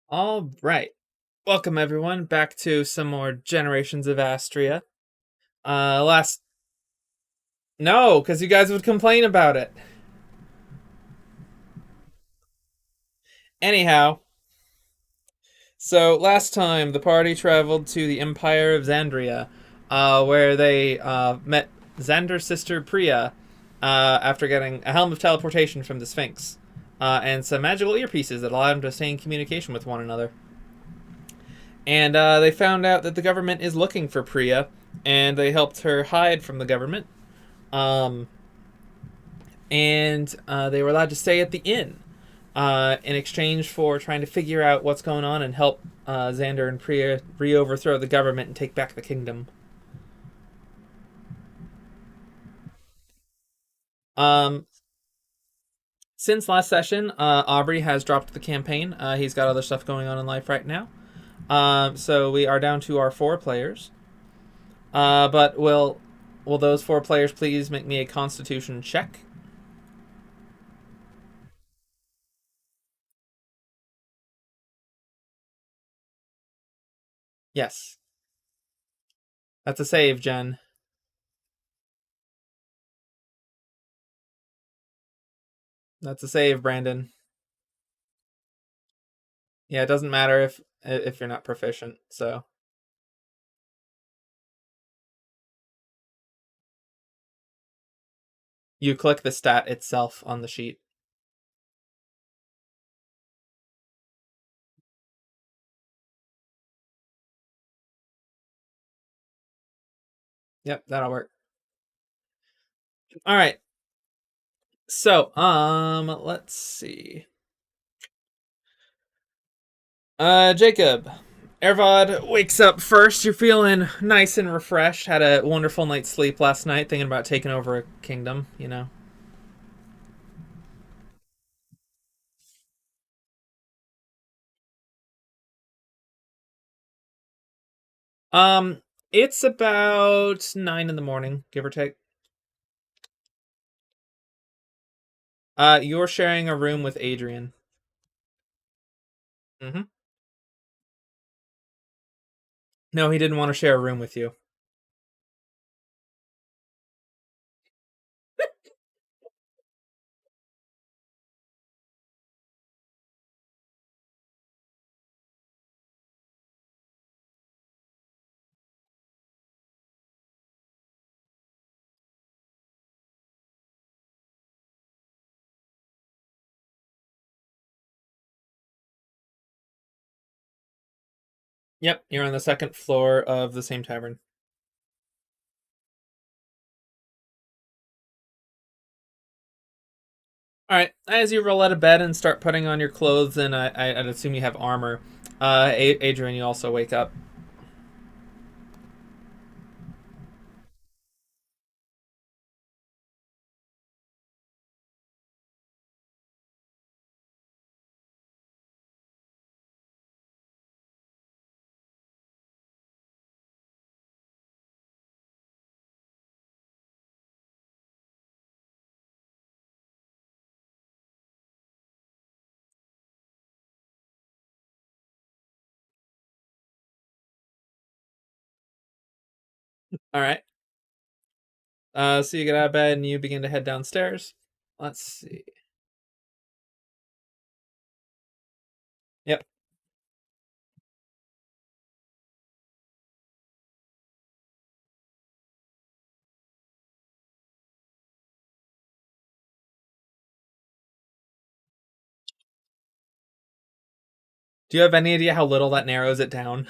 All right. Welcome everyone back to some more Generations of Astria. Last No, because you guys would complain about it. Anyhow, so last time the party traveled to the Empire of Xandria, where they met Xander's sister Priya, after getting a helm of teleportation from the Sphinx, and some magical earpieces that allowed them to stay in communication with one another. And they found out that the government is looking for Priya, and they helped her hide from the government. Um, and they were allowed to stay at the inn in exchange for trying to figure out what's going on and help Xander and Priya re-overthrow the government and take back the kingdom. Um, since last session, Aubrey has dropped the campaign. He's got other stuff going on in life right now. So we are down to our 4 players. But will those 4 players please make me a Constitution check? Yes, that's a save, Jen. That's a save, Brandon. Yeah, it doesn't matter if you're not proficient. So you click the stat itself on the sheet. Yep, that'll work. All right. So, let's see. Jacob, Ervod wakes up first. You're feeling nice and refreshed. Had a wonderful night's sleep last night, thinking about taking over a kingdom. Um, it's about 9 in the morning, give or take. You're sharing a room with Adrian. Mm-hmm. No, he didn't want to share a room with you. Yep, you're on the second floor of the same tavern. All right. As you roll out of bed and start putting on your clothes, and I'd assume you have armor. Adrian, you also wake up. All right. So you get out of bed and you begin to head downstairs. Let's see. Yep. Do you have any idea how little that narrows it down?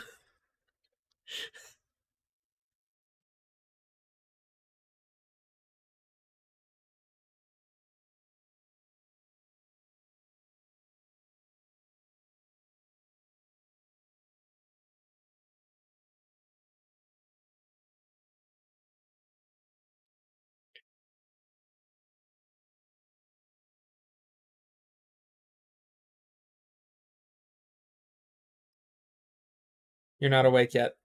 You're not awake yet.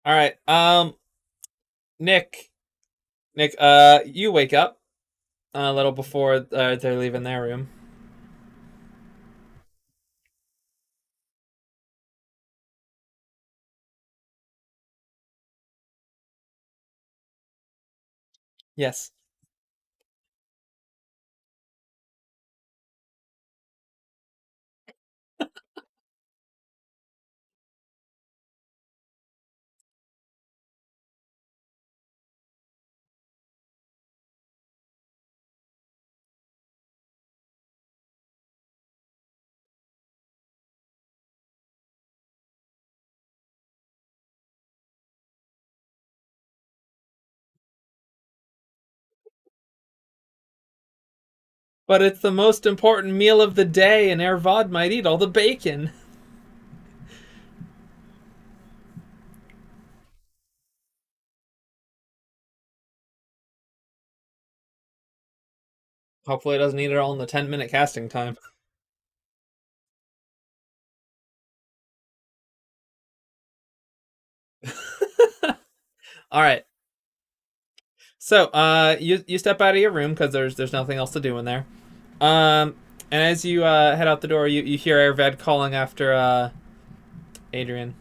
All right. Nick, Nick, you wake up a little before they're leaving their room. Yes. But it's the most important meal of the day, and Ervod might eat all the bacon. Hopefully, it doesn't eat it all in the 10-minute casting time. All right. So, you step out of your room because there's nothing else to do in there. And as you head out the door, you hear Erved calling after Adrian.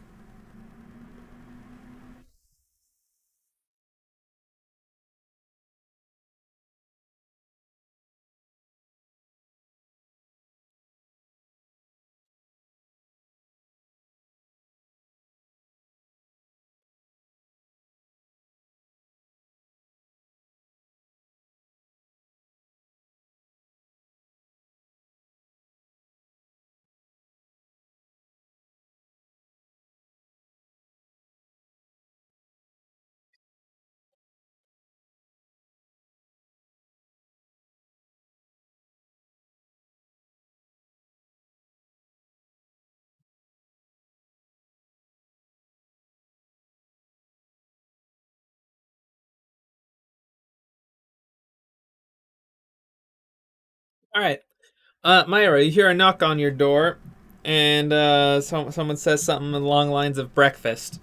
All right. Myra, you hear a knock on your door, and someone says something along the lines of breakfast.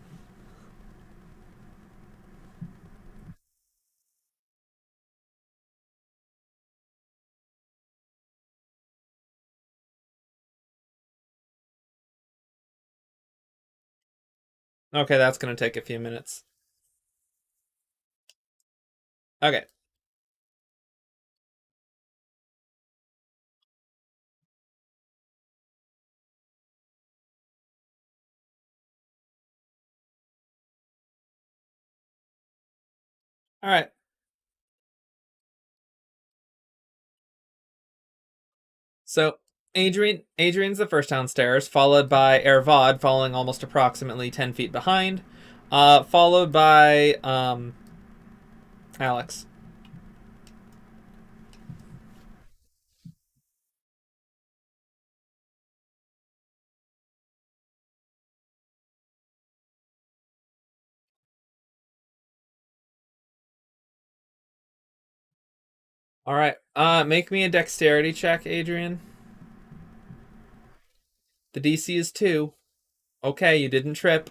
Okay, that's gonna take a few minutes. Okay. All right. So Adrian's the first downstairs, followed by Ervod, following almost approximately 10 feet behind, followed by Alex. All right. Make me a dexterity check, Adrian. The DC is 2. Okay, you didn't trip.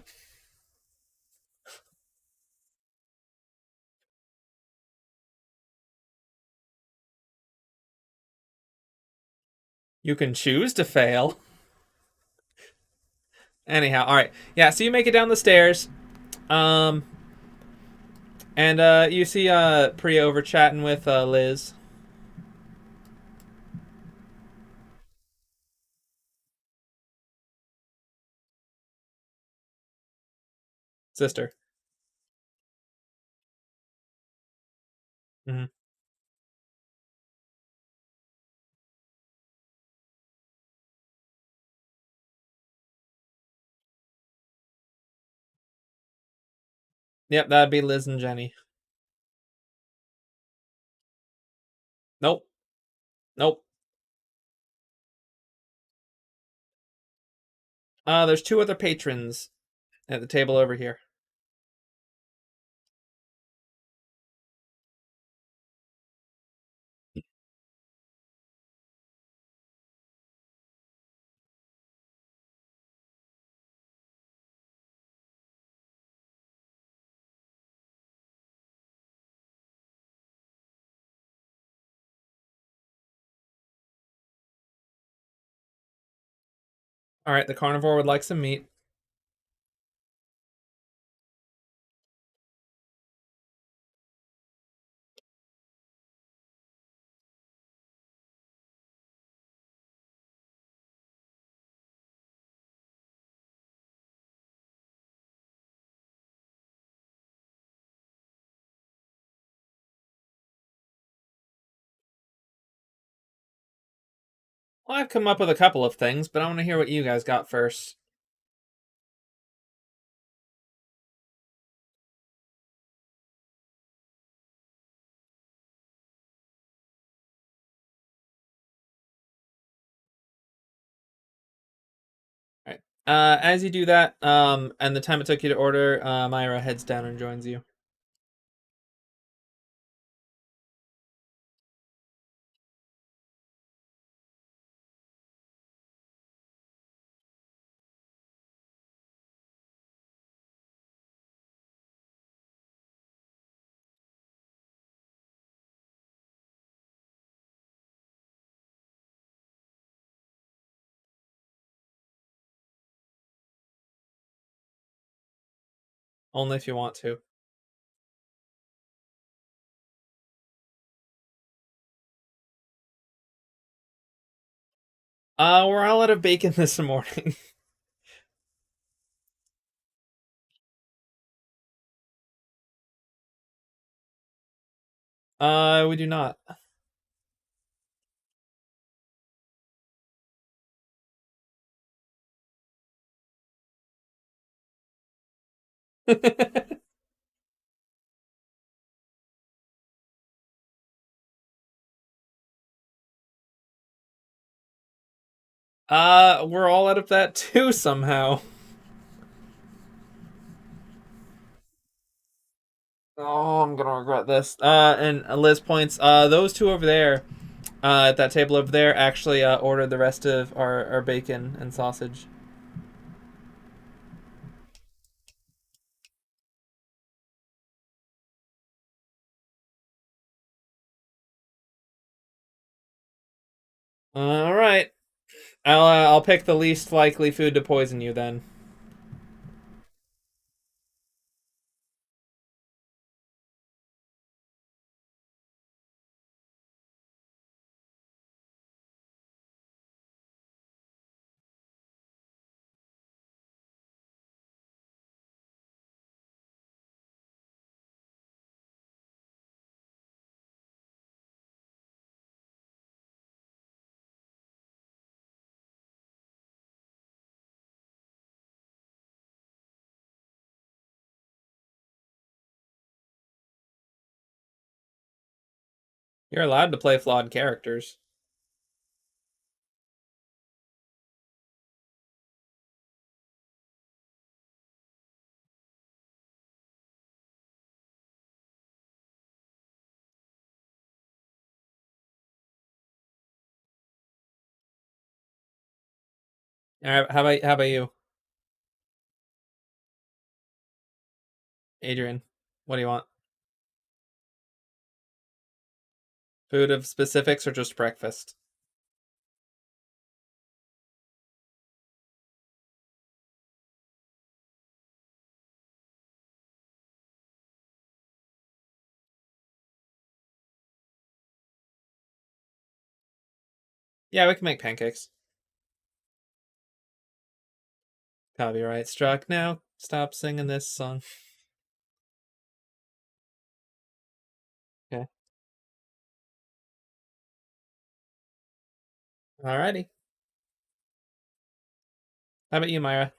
You can choose to fail. Anyhow, all right. Yeah, so you make it down the stairs. Um and you see Priya over chatting with Liz, sister. Mhm. Yep, that'd be Liz and Jenny. Nope. Nope. There's 2 other patrons at the table over here. All right, the carnivore would like some meat. Well, I've come up with a couple of things, but I want to hear what you guys got first. All right. As you do that, and the time it took you to order, Myra heads down and joins you. Only if you want to. We're all out of bacon this morning. We do not. We're all out of that too somehow. Oh, I'm gonna regret this. And Liz points. Those two over there, at that table over there, actually ordered the rest of our bacon and sausage. All right. I'll pick the least likely food to poison you then. You're allowed to play flawed characters. All right. How about you, Adrian? What do you want? Food of specifics or just breakfast? Yeah, we can make pancakes. Copyright struck. Now stop singing this song. Okay. Alrighty. How about you, Myra?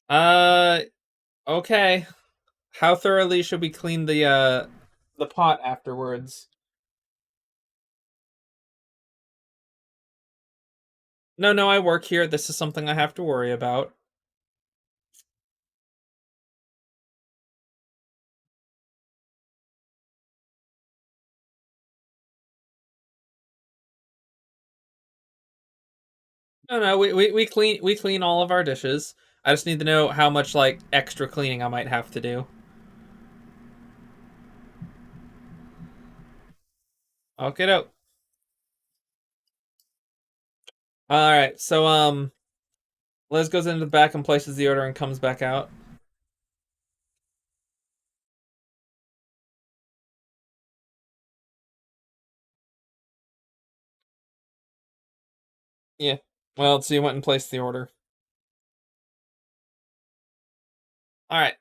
Uh, okay. How thoroughly should we clean the pot afterwards? No, no, I work here. This is something I have to worry about. No, no, we clean all of our dishes. I just need to know how much like extra cleaning I might have to do. Okay, doke. All right, so Liz goes into the back and places the order and comes back out. Yeah. Well, so you went and placed the order. All right.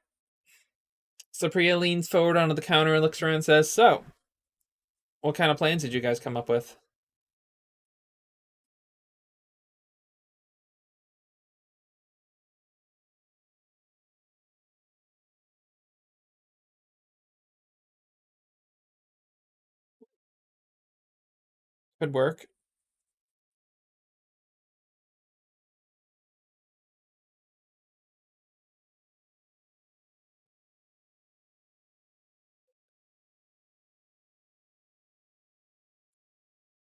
So Priya leans forward onto the counter and looks around and says, "So, what kind of plans did you guys come up with?" Could work.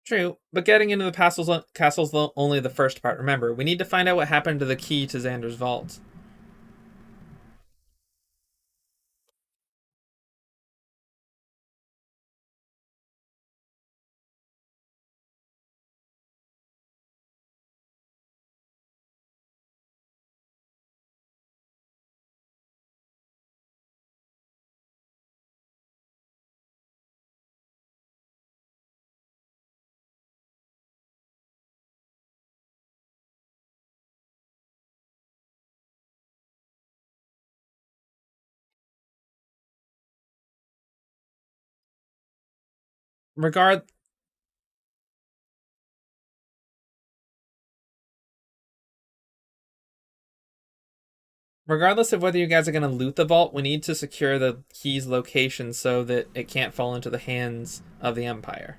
True, but getting into the castle's only the first part. Remember, we need to find out what happened to the key to Xander's vault. Regard Regardless of whether you guys are going to loot the vault, we need to secure the key's location so that it can't fall into the hands of the Empire.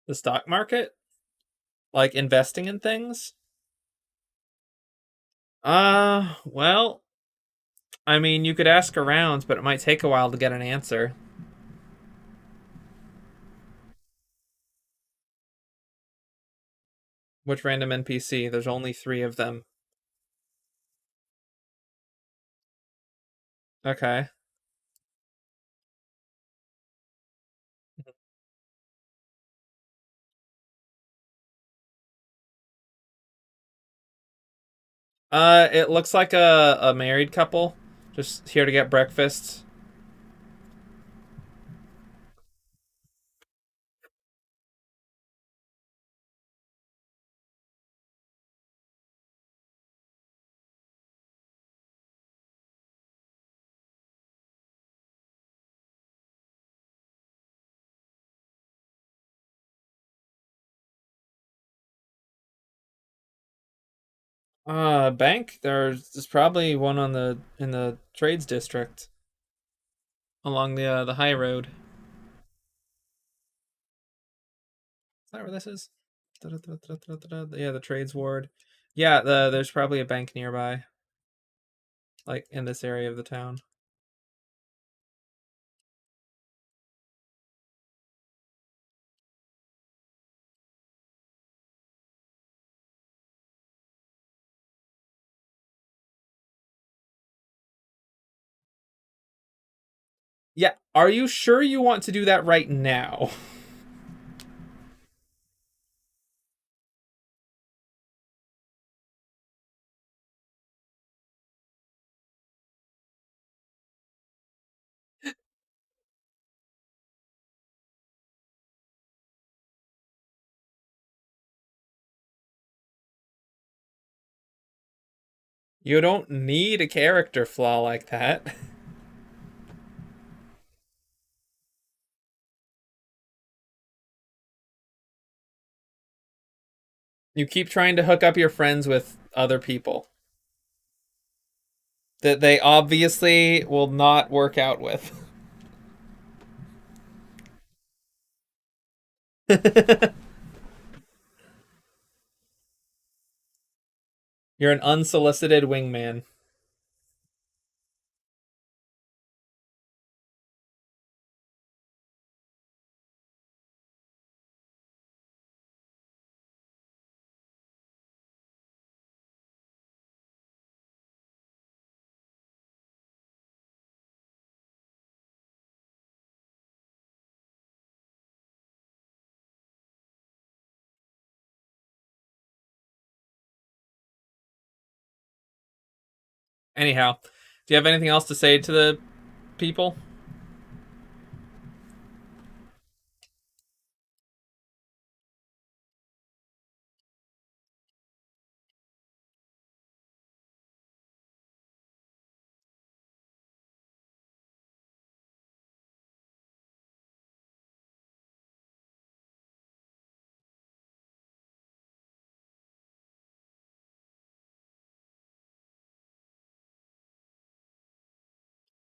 The stock market? Like investing in things? Well, I mean, you could ask around, but it might take a while to get an answer. Which random NPC? There's only three of them. Okay. It looks like a married couple, just here to get breakfast. Bank. There's probably one on the in the trades district along the high road. Is that where this is? Yeah, the trades ward. Yeah, there's probably a bank nearby, like in this area of the town. Yeah, are you sure you want to do that right now? You don't need a character flaw like that. You keep trying to hook up your friends with other people that they obviously will not work out with. You're an unsolicited wingman. Anyhow, do you have anything else to say to the people?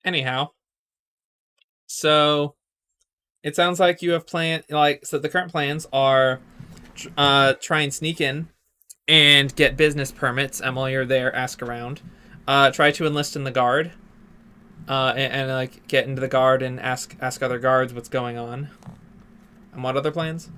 Anyhow, so it sounds like you have planned, like, so the current plans are try and sneak in and get business permits, and while you're there, ask around. Try to enlist in the guard, and like get into the guard and ask other guards what's going on. And what other plans?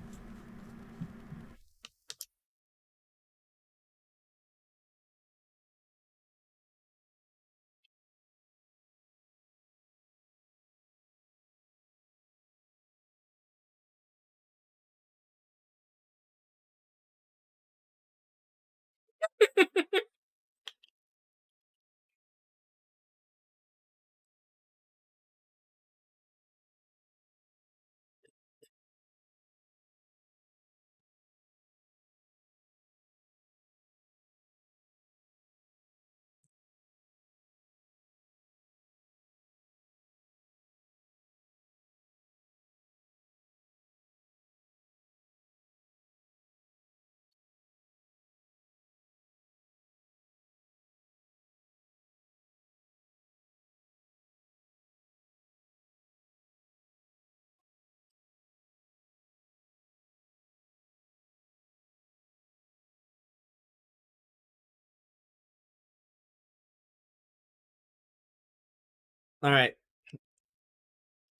All right.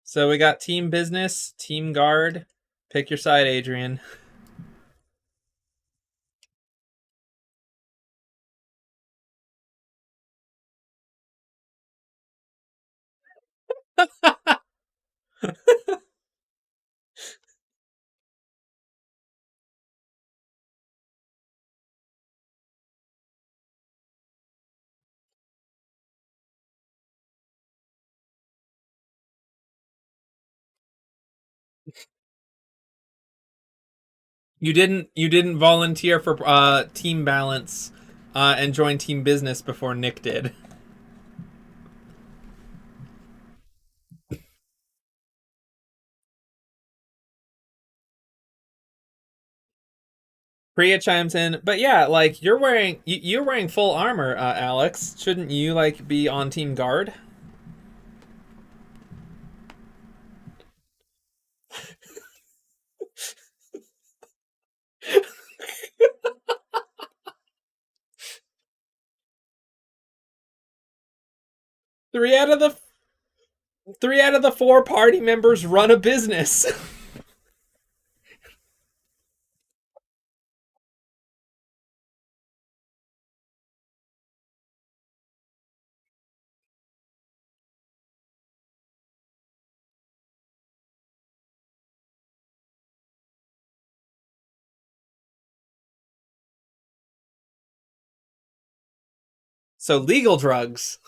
So we got team business, team guard. Pick your side, Adrian. You didn't volunteer for team balance and join team business before Nick did. Priya chimes in, but yeah, like you're wearing full armor, Alex. Shouldn't you like be on team guard? Three out of the 4 party members run a business. So legal drugs.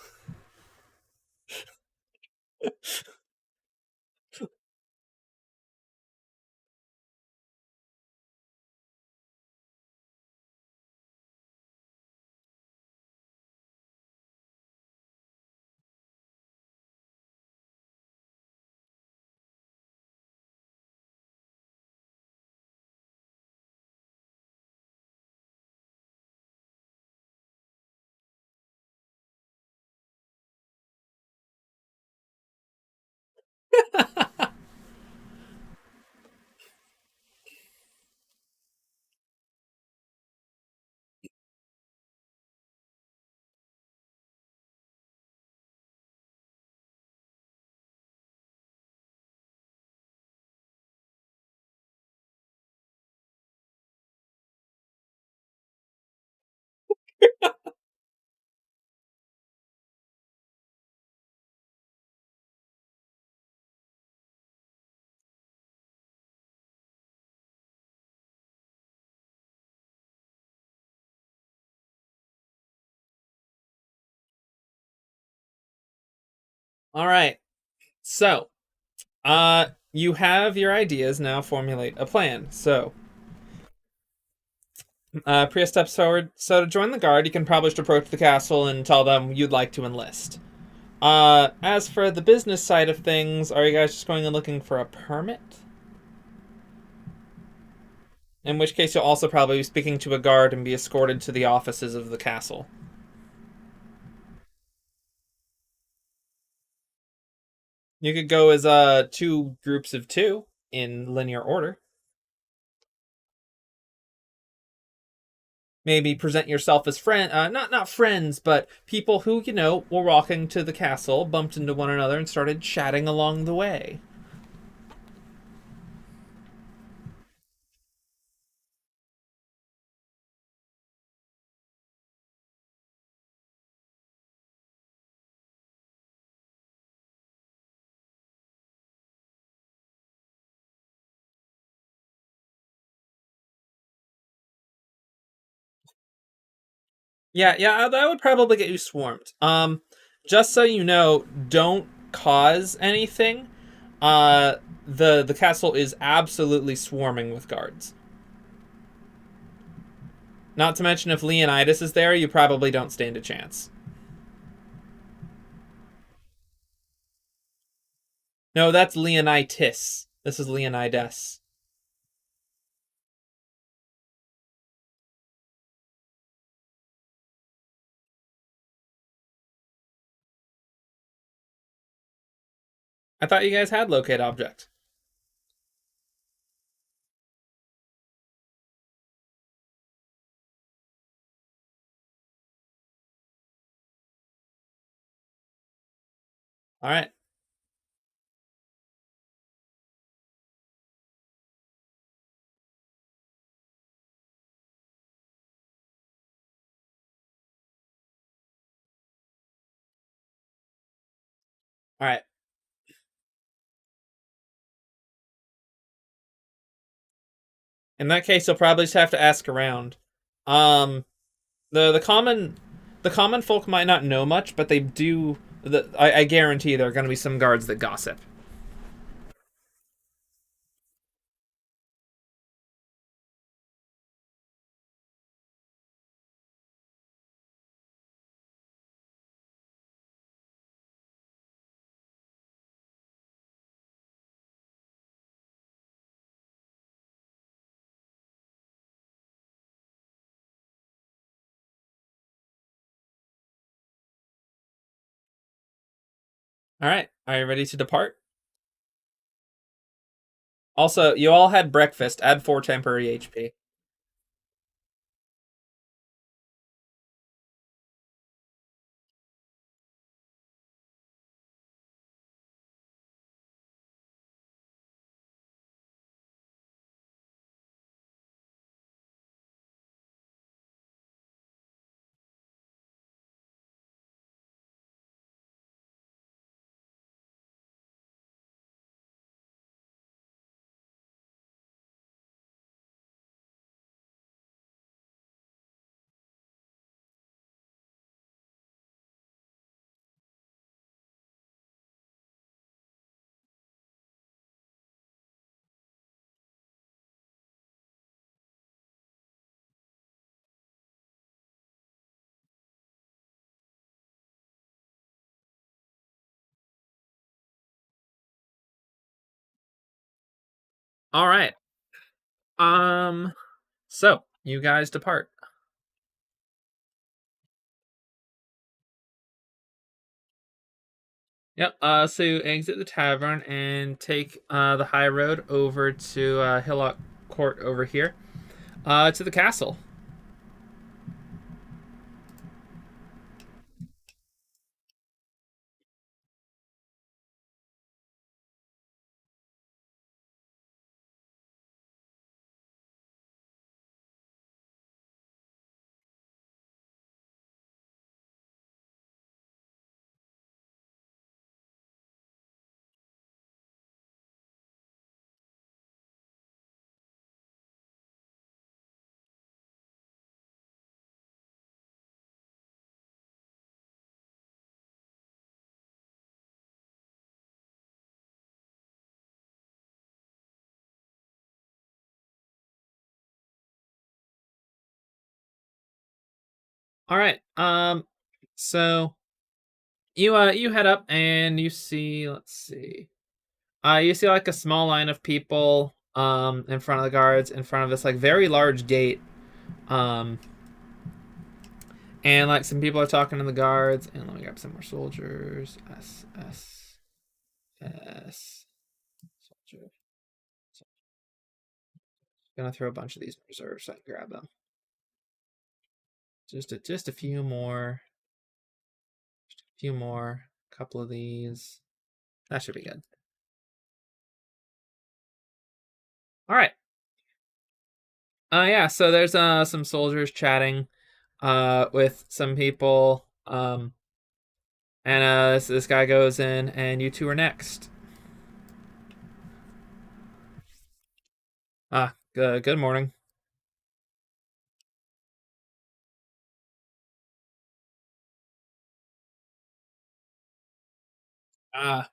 All right. So, you have your ideas now. Formulate a plan. So, Priya steps forward. So, to join the guard, you can probably just approach the castle and tell them you'd like to enlist. As for the business side of things, are you guys just going and looking for a permit? In which case, you'll also probably be speaking to a guard and be escorted to the offices of the castle. You could go as two groups of two in linear order. Maybe present yourself as not friends, but people who were walking to the castle, bumped into one another, and started chatting along the way. Yeah, yeah, that would probably get you swarmed. Just so you know, don't cause anything. Uh, the castle is absolutely swarming with guards. Not to mention, if Leonidas is there, you probably don't stand a chance. No, that's Leonidas. This is Leonidas. I thought you guys had locate object. All right, all right. In that case, you'll probably just have to ask around. Um, the common folk might not know much, but they do. I guarantee there are going to be some guards that gossip. All right, are you ready to depart? Also, you all had breakfast. Add 4 temporary HP. All right. Um. So you guys depart. Yep. So you exit the tavern and take the high road over to Hillock Court over here, to the castle. All right. So you head up and you see. Let's see. You see like a small line of people in front of the guards, in front of this like very large gate. Um, and like some people are talking to the guards. And let me grab some more soldiers. S. Soldier. Gonna throw a bunch of these in reserve so I can grab them. Just a few more. Just a few more. A couple of these. That should be good. All right. Yeah. So there's some soldiers chatting with some people. And this guy goes in, and you two are next. Good morning. Uh,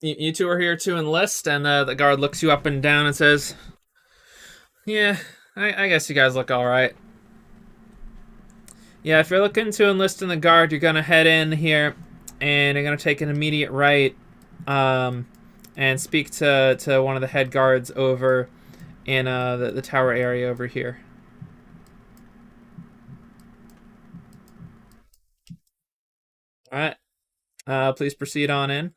you two are here to enlist, and the guard looks you up and down and says, "Yeah, I guess you guys look all right. Yeah, if you're looking to enlist in the guard, you're gonna head in here, and you're gonna take an immediate right, um, and speak to one of the head guards over in the tower area over here. All right. Please proceed on in.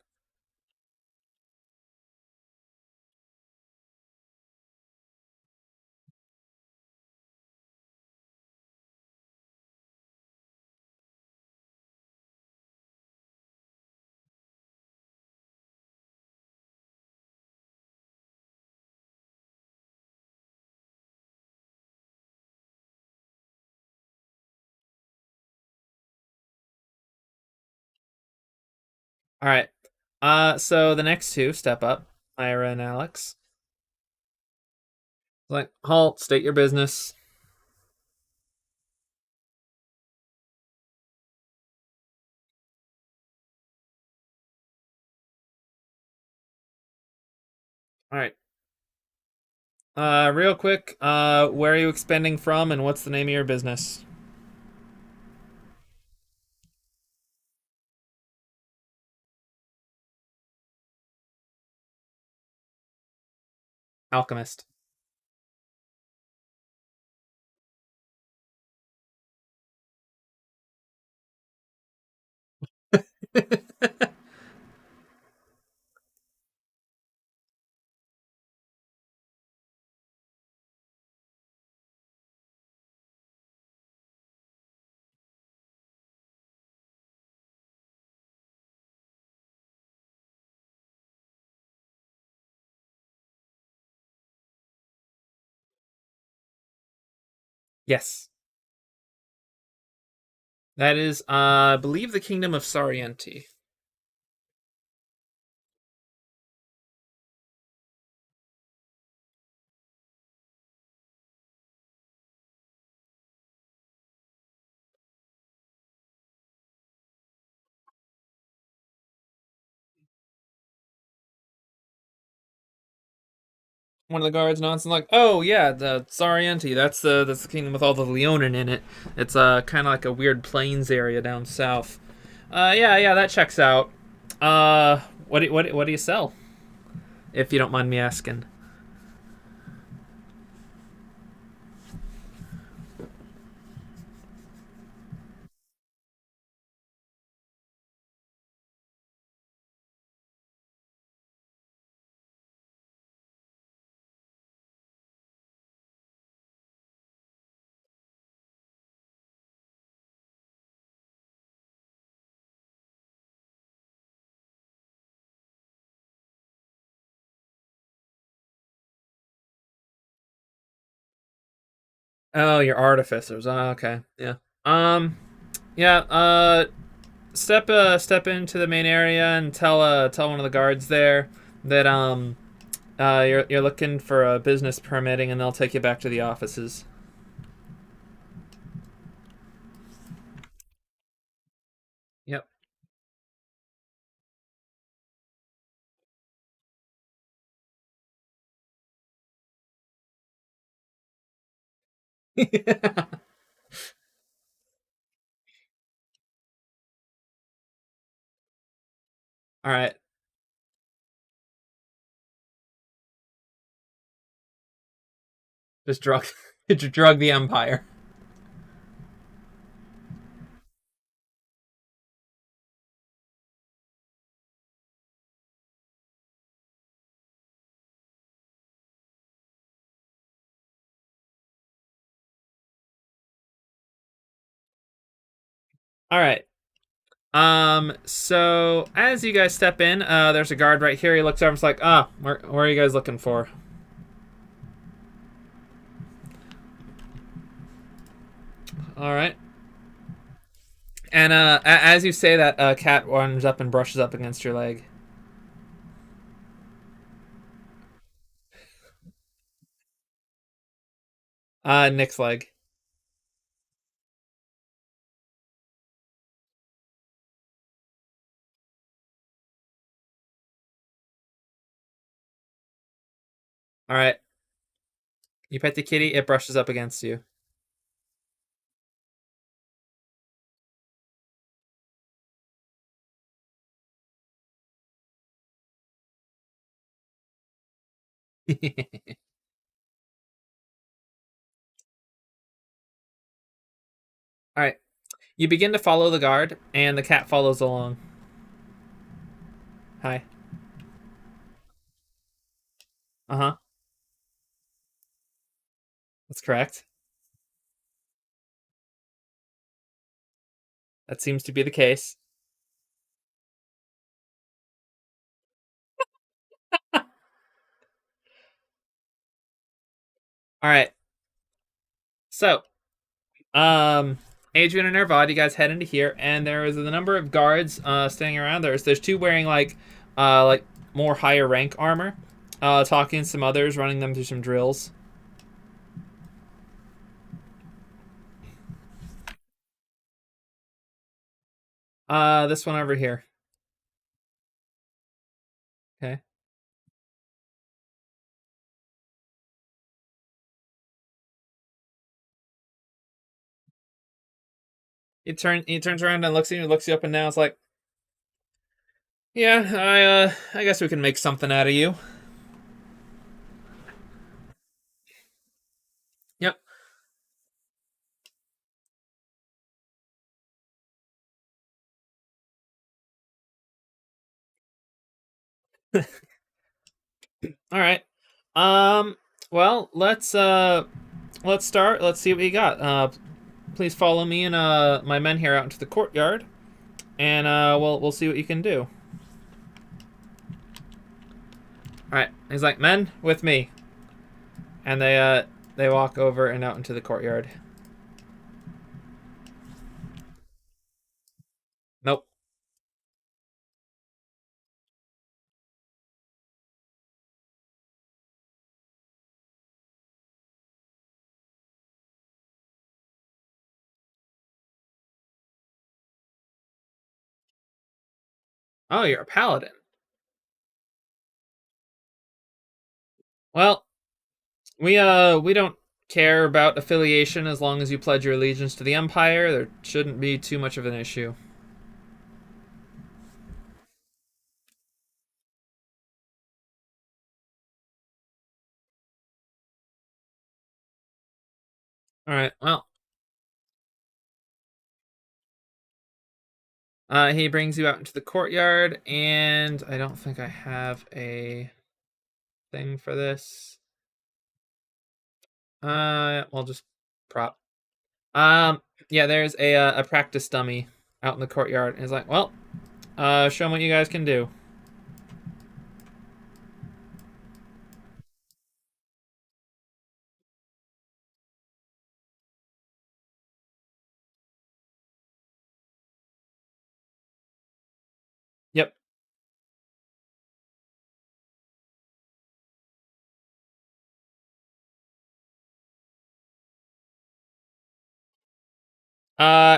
All right. So the next two step up, Ira and Alex. Like, halt, state your business. All right. Real quick, where are you expending from and what's the name of your business? Alchemist. Yes. That is, I believe, the kingdom of Sarienti. One of the guards nods and like, oh yeah, the Sarienti. That's the kingdom with all the Leonin in it. It's kind of like a weird plains area down south. Yeah, that checks out. What do you sell? If you don't mind me asking. Oh, your artificers. Oh, okay. Yeah. Um. Yeah. Step into the main area and tell one of the guards there that you're looking for a business permitting, and they'll take you back to the offices. Yep. All right. Just drug, just drug the empire. All right. So as you guys step in, there's a guard right here. He looks over and's like, where are you guys looking for? All right. And as you say that, a cat runs up and brushes up against your leg. Nick's leg. All right. You pet the kitty, it brushes up against you. All right. You begin to follow the guard, and the cat follows along. Hi. Uh huh. That's correct. That seems to be the case. All right. So, um, Adrian and Nervad, you guys head into here, and there is a number of guards standing around. There's two wearing like more higher rank armor, talking to some others, running them through some drills. This one over here. Okay. He turns around and looks at you, looks you up and down. It's like, yeah, I guess we can make something out of you. Yep. All right. Um. Well, let's start. Let's see what you got. Please follow me and my men here out into the courtyard, and we'll see what you can do. All right. He's like, men, with me, and they walk over and out into the courtyard. Nope. Oh, you're a paladin. Well, we don't care about affiliation as long as you pledge your allegiance to the Empire. There shouldn't be too much of an issue. All right. Well, he brings you out into the courtyard, and I don't think I have a thing for this. Well, just prop. Yeah, there's a practice dummy out in the courtyard. And he's like, well, show him what you guys can do.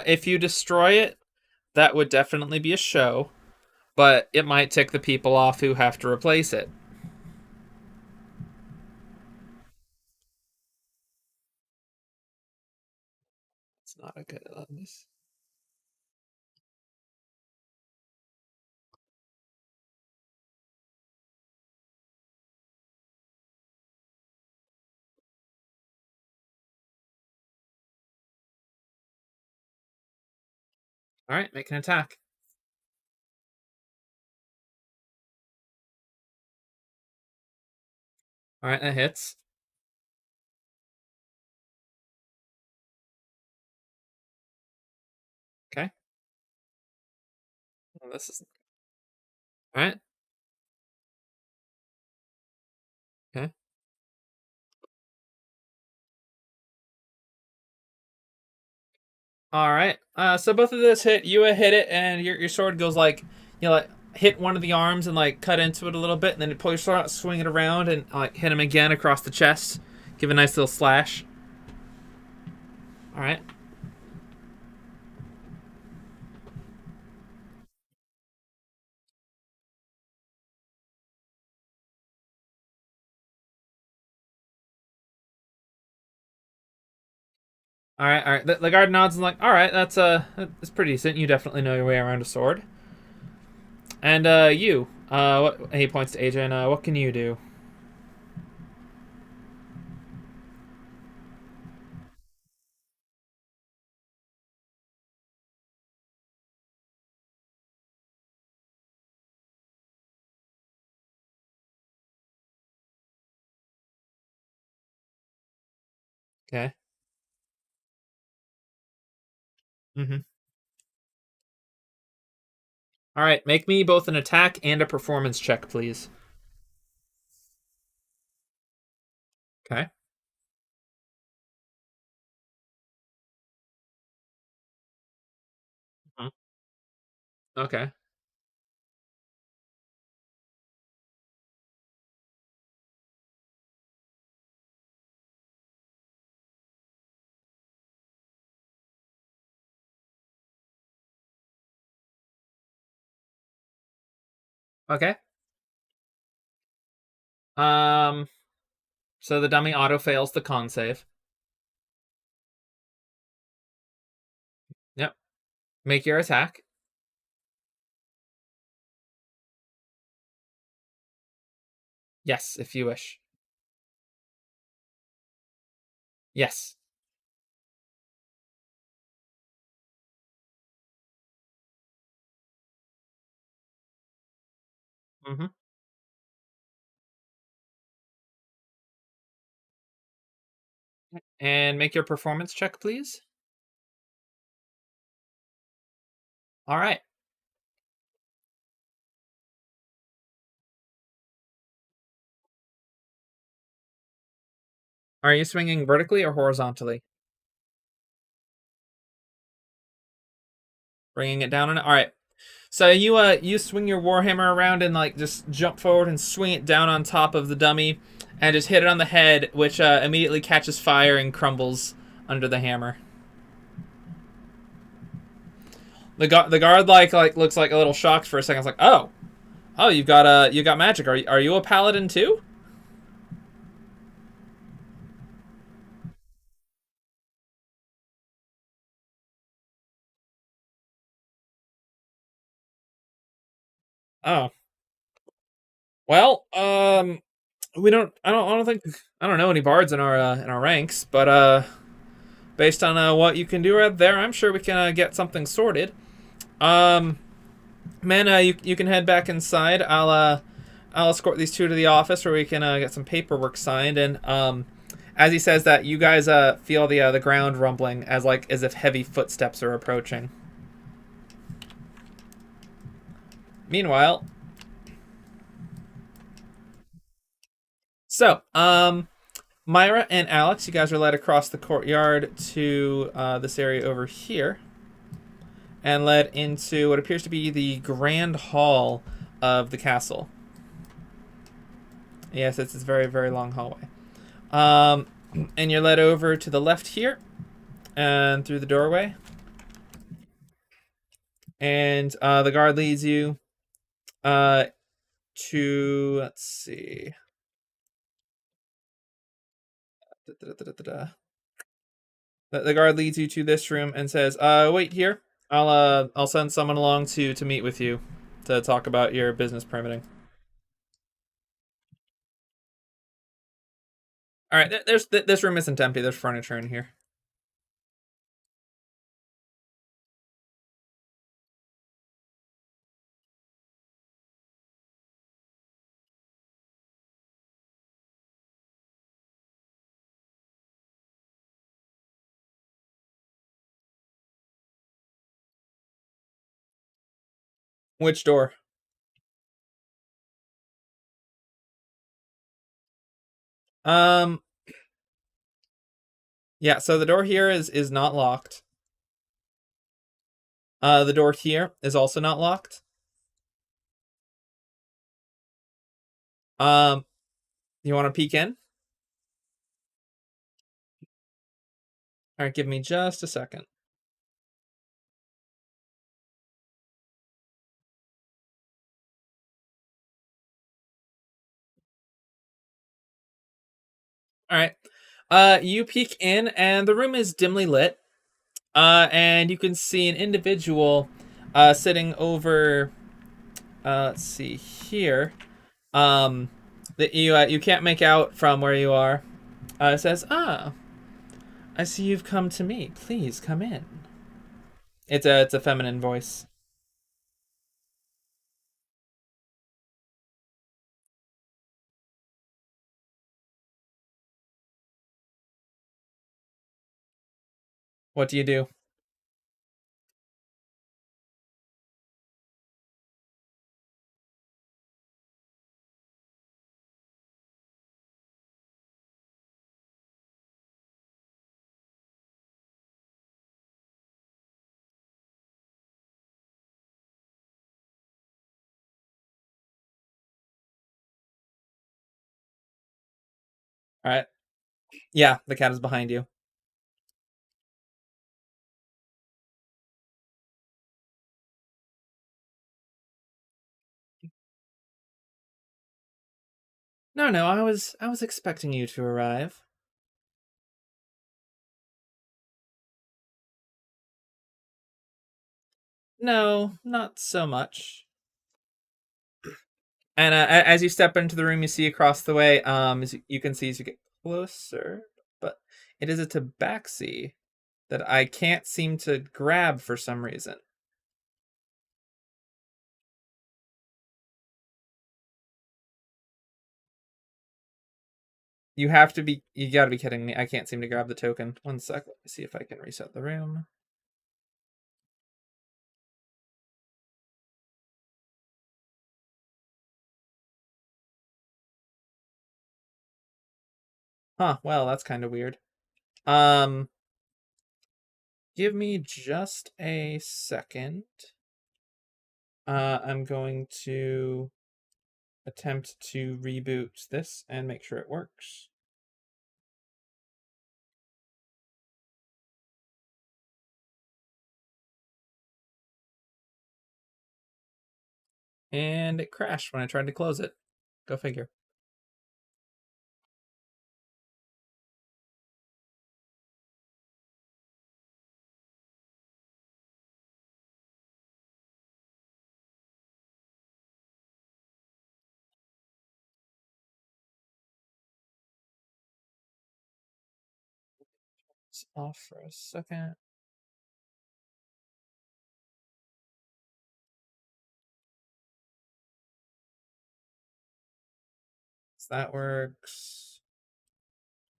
If you destroy it, that would definitely be a show, but it might tick the people off who have to replace it. It's not a good this. All right, make an attack. All right, that hits. Okay. Well, this is all right. Okay. All right. So both of those hit. You hit it, and your sword goes like like hit one of the arms and like cut into it a little bit, and then you pull your sword out, swing it around, and like hit him again across the chest. Give a nice little slash. All right. All right. All right. The guard nods and like, all right, that's pretty decent. You definitely know your way around a sword. And you, what? He points to Adrian. What can you do? Okay. Mm-hmm. All right. Make me both an attack and a performance check, please. Okay. Mhm. Okay. Okay. Um. So the dummy auto fails the con save. Yep. Make your attack. Yes, if you wish. Yes. Mm-hmm. And make your performance check, please. All right. Are you swinging vertically or horizontally? Bringing it down on it. All right. So you swing your warhammer around and like just jump forward and swing it down on top of the dummy, and just hit it on the head, which immediately catches fire and crumbles under the hammer. The guard like looks like a little shocked for a second. It's like, oh, you got magic. Are you a paladin too? Oh, well, we don't. I don't think. I don't know any bards in our ranks, but based on what you can do right there, I'm sure we can get something sorted. Um, man, you can head back inside. I'll escort these two to the office where we can get some paperwork signed. And as he says that, you guys feel the ground rumbling as if heavy footsteps are approaching. Meanwhile, so Myra and Alex, you guys are led across the courtyard to this area over here, and led into what appears to be the grand hall of the castle. Yes, it's this very, very long hallway. And you're led over to the left here, and through the doorway. And the guard leads you uh, to, let's see. The guard leads you to this room and says, wait here. I'll send someone along to meet with you to talk about your business permitting. All right, this room isn't empty. There's furniture in here. Which door? Um, yeah. So the door here is not locked. The door here is also not locked. Um, you want to peek in? All right, give me just a second. All right. You peek in, and the room is dimly lit. And you can see an individual sitting over. Let's see here. That you can't make out from where you are. It says, I see you've come to me. Please come in." It's a feminine voice. What do you do? All right. Yeah, the cat is behind you. No, no, I was expecting you to arrive. No, not so much. And as you step into the room, you see across the way, as you can see as you get closer, but it is a tabaxi that I can't seem to grab for some reason. You gotta be kidding me. I can't seem to grab the token. One sec, let me see if I can reset the room. Huh, well, that's kind of weird. Um, Give me just a second. I'm going to attempt to reboot this and make sure it works. And it crashed when I tried to close it. Go figure. It's off for a second. So that works.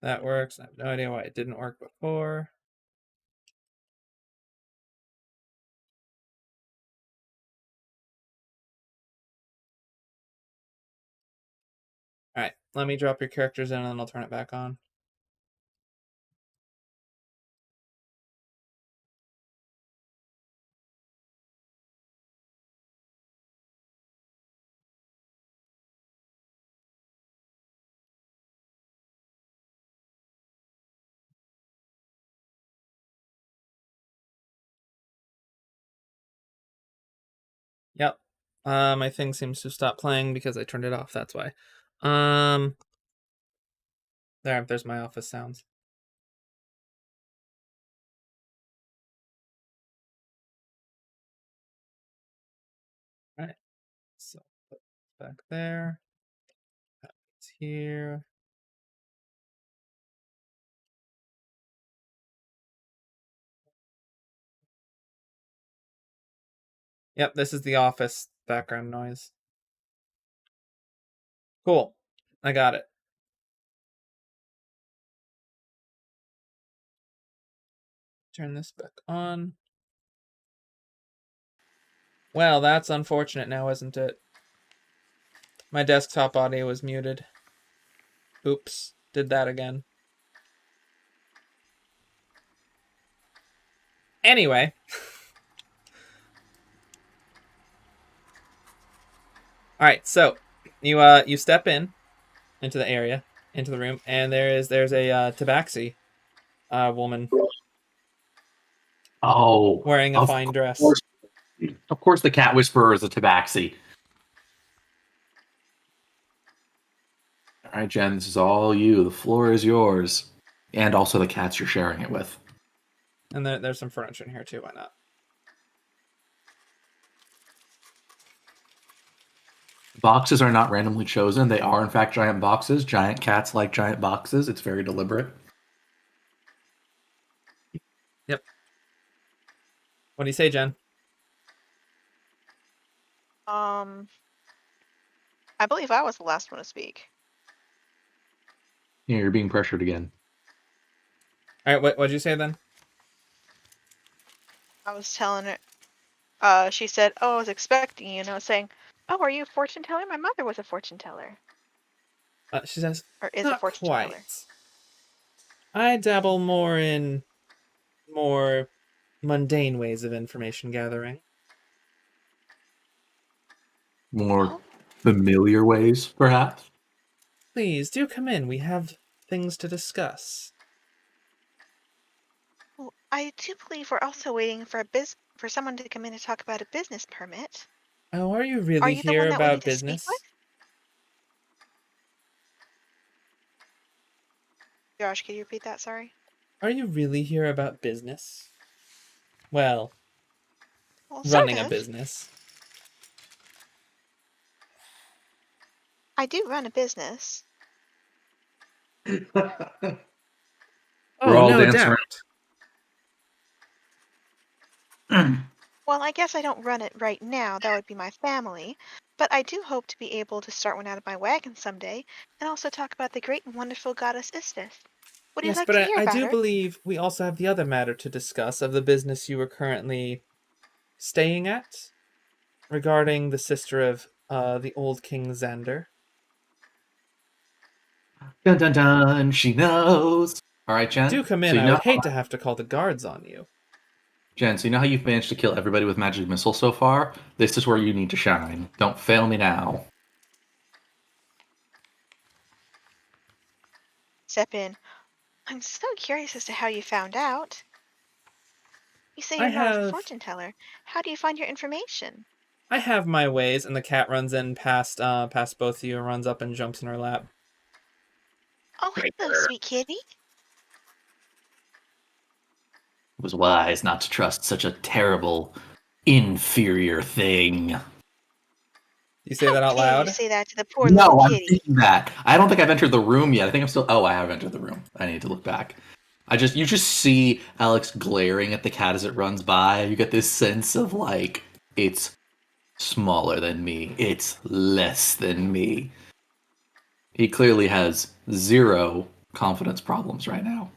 That works. I have no idea why it didn't work before. All right, let me drop your characters in and then I'll turn it back on. My thing seems to stop playing because I turned it off. That's why. Um, there's my office sounds. All right. So put it back there. It's here. Yep, this is the office background noise. Cool. I got it. Turn this back on. Well, that's unfortunate now, isn't it? My desktop audio was muted. Oops, did that again. Anyway. All right, so you step into the area, into the room, and there's a tabaxi woman Oh, wearing a of fine dress. course, of course, the cat whisperer is a tabaxi. All right, Jen, this is all you. The floor is yours, and also the cats you're sharing it with. And there's some furniture in here too. Why not? Boxes are not randomly chosen. They are, in fact, giant boxes. Giant cats like giant boxes. It's very deliberate. Yep. What do you say, Jen? I believe I was the last one to speak. Yeah, you're being pressured again. All right, what'd you say then? I was telling her, she said, "Oh, I was expecting you," and I was saying, "Oh, are you a fortune teller? My mother was a fortune teller, She says, or is a not fortune teller." quite. I dabble more in more mundane ways of information gathering. More Oh, familiar ways, perhaps. Please do come in. We have things to discuss. well, I do believe we're also waiting for for someone to come in to talk about a business permit. Oh, are you Are really you the here one that we need about to speak with? business? Josh, could you repeat that? Sorry. Are you really here about business? Well, Well, sort running a of. business. I do run a business. We're Oh, all no dancing doubt. around. Well, I guess I don't run it right now. That would be my family. But I do hope to be able to start one out of my wagon someday, and also talk about the great and wonderful goddess Istis. Would you Yes, like but to I, hear I about do her? believe we also have the other matter to discuss of the business you were currently staying at regarding the sister of the old King Xander. Dun dun dun. She knows. All right, Jen. Do come So in. you I know, would hate to have to call the guards on you. Jen. So you know how you've managed to kill everybody with magic missiles so far. This is where you need to shine. Don't fail me now. Step in. I'm so curious as to how you found out. You say I you're not a have fortune teller. How do you find your information? I have my ways, and the cat runs in past both of you and runs up and jumps in her lap. Oh, hello, sweet kitty. It was wise not to trust such a terrible, inferior thing. You say How that out dare you loud? say that to the poor little No, I'm kitty? thinking that. I don't think I've entered the room yet. I think I'm still. Oh, I have entered the room. I need to look back. You just see Alex glaring at the cat as it runs by. You get this sense of like it's smaller than me. It's less than me. He clearly has zero confidence problems right now.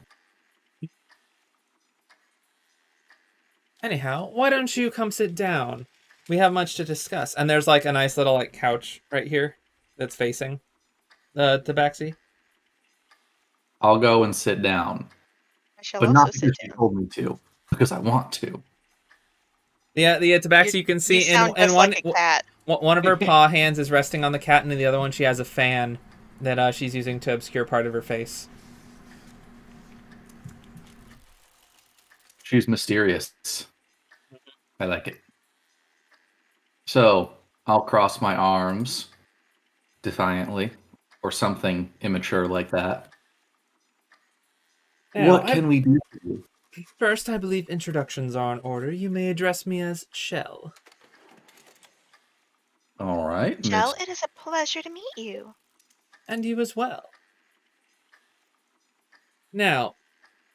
Anyhow, why don't you come sit down? We have much to discuss. And there's like a nice little like couch right here that's facing the tabaxi. I'll go and sit down, I shall but also not sit because you down. told me to, because I want to. The You tabaxi you can you see sound in just like a cat. one of her paw hands is resting on the cat, and in the other one she has a fan that she's using to obscure part of her face. She's mysterious. I like it. So, I'll cross my arms defiantly, or something immature like that. Now, What can we do? first, I believe introductions are in order. You may address me as Shell. All right, Shell, Miss. it is a pleasure to meet you. And you as well. Now,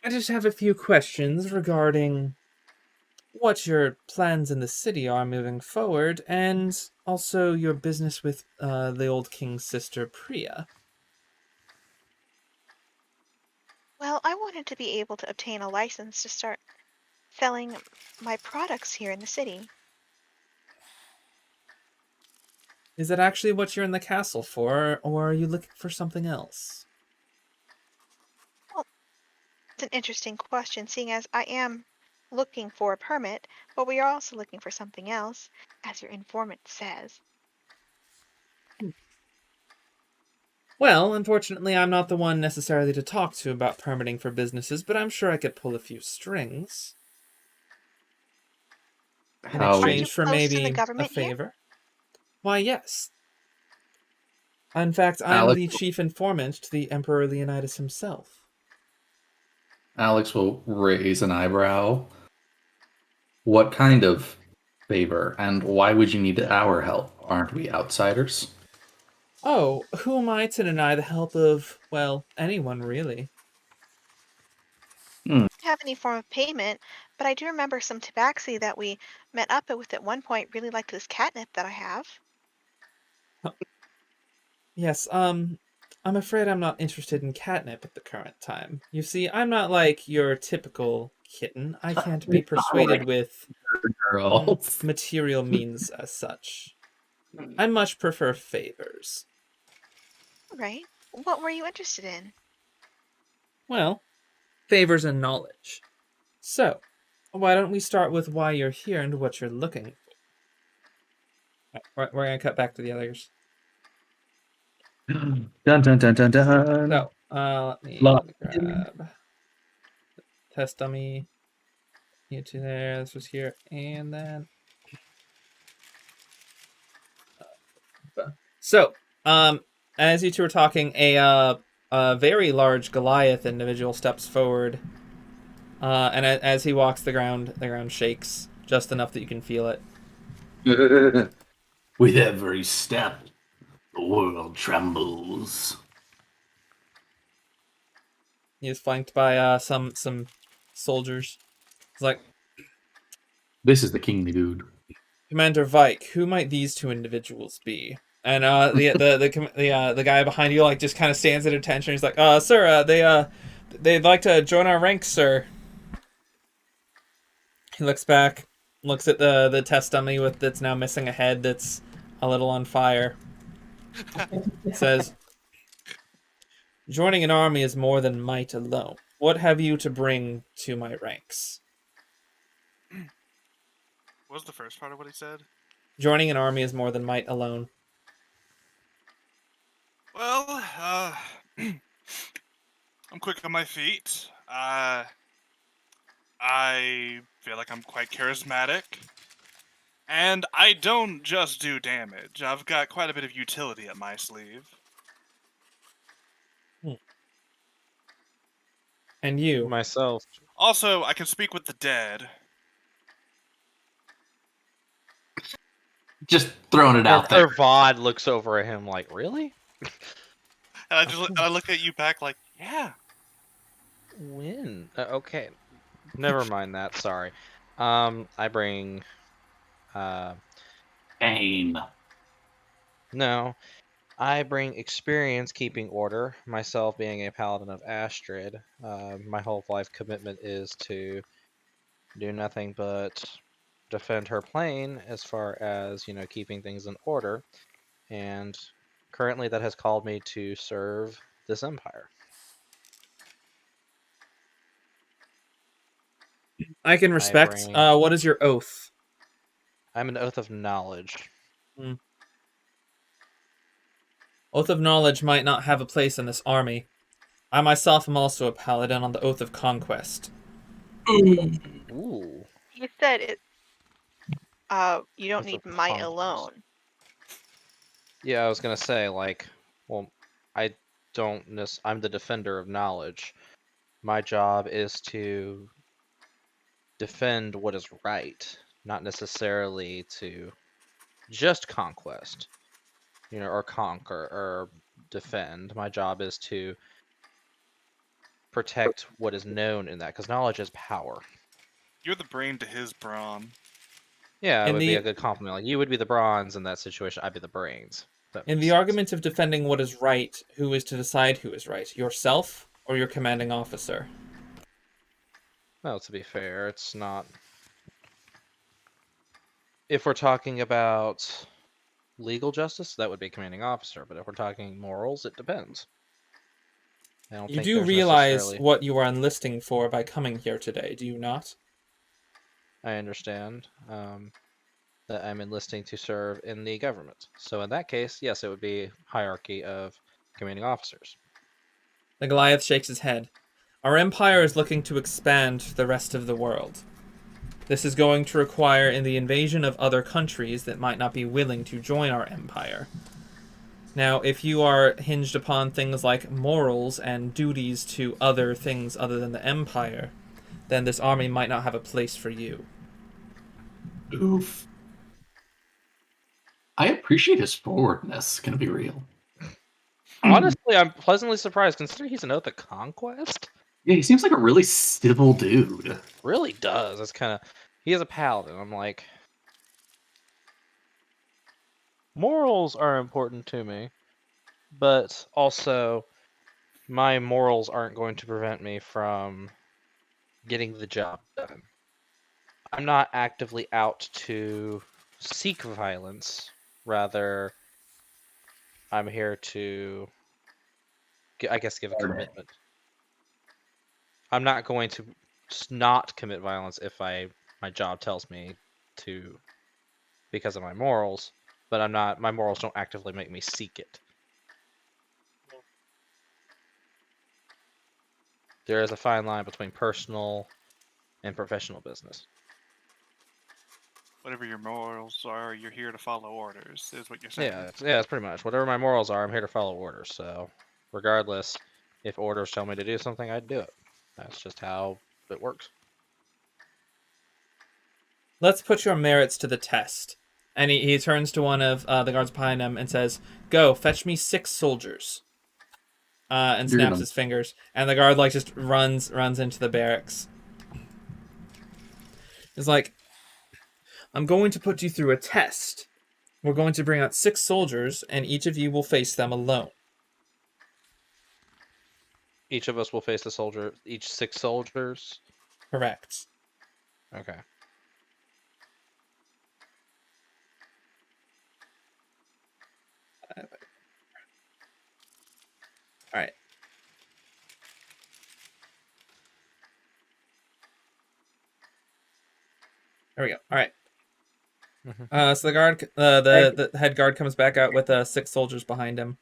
I just have a few questions regarding what your plans in the city are moving forward, and also your business with the old king's sister, Priya. Well, I wanted to be able to obtain a license to start selling my products here in the city. Is that actually what you're in the castle for, or are you looking for something else? Well, it's an interesting question, seeing as I am looking for a permit, but we are also looking for something else, as your informant says. Well, unfortunately, I'm not the one necessarily to talk to about permitting for businesses, but I'm sure I could pull a few strings in How Are you exchange for close to the maybe a government here? favor. Why, yes. In fact, I'm Alex the chief informant to the Emperor Leonidas himself. Alex will raise an eyebrow. What kind of favor, and why would you need our help? Aren't we outsiders? Oh, who am I to deny the help of, well, anyone really? Hmm. Have any form of payment, but I do remember some tabaxi that we met up with at one point really liked this catnip that I have. Yes, I'm afraid I'm not interested in catnip at the current time. You see, I'm not like your typical kitten. I can't be Not like persuaded with girls. material means as such. I much prefer favors. Right. What were you interested in? Well, favors and knowledge. So, why don't we start with why you're here and what you're looking for? We're gonna cut back to the others. Dun dun dun dun dun. So, let me Lock in. grab test dummy. You two there. This was here, and then so, as you two are talking, a very large Goliath individual steps forward, and as he walks, the ground shakes just enough that you can feel it. With every step, the world trembles. He is flanked by some soldiers. It's like, This is the king, dude. Commander Vike, who might these two individuals be? And the guy behind you like just kind of stands at attention. He's like, sir, they'd like to join our ranks, sir. He looks back, looks at the test dummy with that's now missing a head that's a little on fire. Says, joining an army is more than might alone. What have you to bring to my ranks? What was the first part of what he said? Joining an army is more than might alone. Well, I'm quick on my feet. I feel like I'm quite charismatic. And I don't just do damage. I've got quite a bit of utility up my sleeve. And you? Myself. Also, I can speak with the dead. Just throwing it out there. Vaughn looks over at him like, really? And I look at you back like, yeah. When? Okay. Never mind that, sorry. I bring... Pain. No. I bring experience keeping order, myself being a paladin of Astrid. My whole life commitment is to do nothing but defend her plane as far as, keeping things in order. And currently that has called me to serve this empire. I can respect. What is your oath? I'm an oath of knowledge. Oath of knowledge might not have a place in this army. I myself am also a paladin on the oath of conquest. Ooh. You said it. You don't Oath need of might Conquest. alone. Yeah, I was gonna say, like, well, I don't I'm the defender of knowledge. My job is to defend what is right, not necessarily to just conquest, or conquer or defend. My job is to protect what is known in that, because knowledge is power. You're the brain to his brawn. Yeah, it In would be the a good compliment. Like, you would be the bronze in that situation, I'd be the brains. That in makes the sense. argument of defending what is right, who is to decide who is right? Yourself or your commanding officer? Well, to be fair, it's not. If we're talking about legal justice, that would be commanding officer. But if we're talking morals, it depends. I don't You think do there's realize necessarily. what you are enlisting for by coming here today, do you not? I understand that I'm enlisting to serve in the government. So in that case, yes, it would be hierarchy of commanding officers. The Goliath shakes his head. Our empire is looking to expand to the rest of the world. This is going to require in the invasion of other countries that might not be willing to join our empire. Now, if you are hinged upon things like morals and duties to other things other than the empire, then this army might not have a place for you. Oof. I appreciate his forwardness, gonna be real. Honestly, I'm pleasantly surprised considering he's an oath of conquest. Yeah, he seems like a really civil dude. Really does. That's kind of. He is a paladin. I'm like, morals are important to me, but also my morals aren't going to prevent me from getting the job done. I'm not actively out to seek violence. Rather, I'm here to, I guess, give a commitment. I'm not going to not commit violence if my job tells me to because of my morals, but I'm not. My morals don't actively make me seek it. There is a fine line between personal and professional business. Whatever your morals are, you're here to follow orders, is what you're saying. Yeah, it's pretty much whatever my morals are. I'm here to follow orders. So, regardless, if orders tell me to do something, I'd do it. That's just how it works. Let's put your merits to the test. And he turns to one of the guards behind him and says, "Go, fetch me 6 soldiers." And You're snaps gonna his fingers. And the guard just runs into the barracks. He's like, "I'm going to put you through a test. We're going to bring out 6 soldiers, and each of you will face them alone." Each of us will face each 6 soldiers. Correct. Okay. All right. There we go. All right. Mm-hmm. So the guard, the head guard, comes back out with 6 soldiers behind him.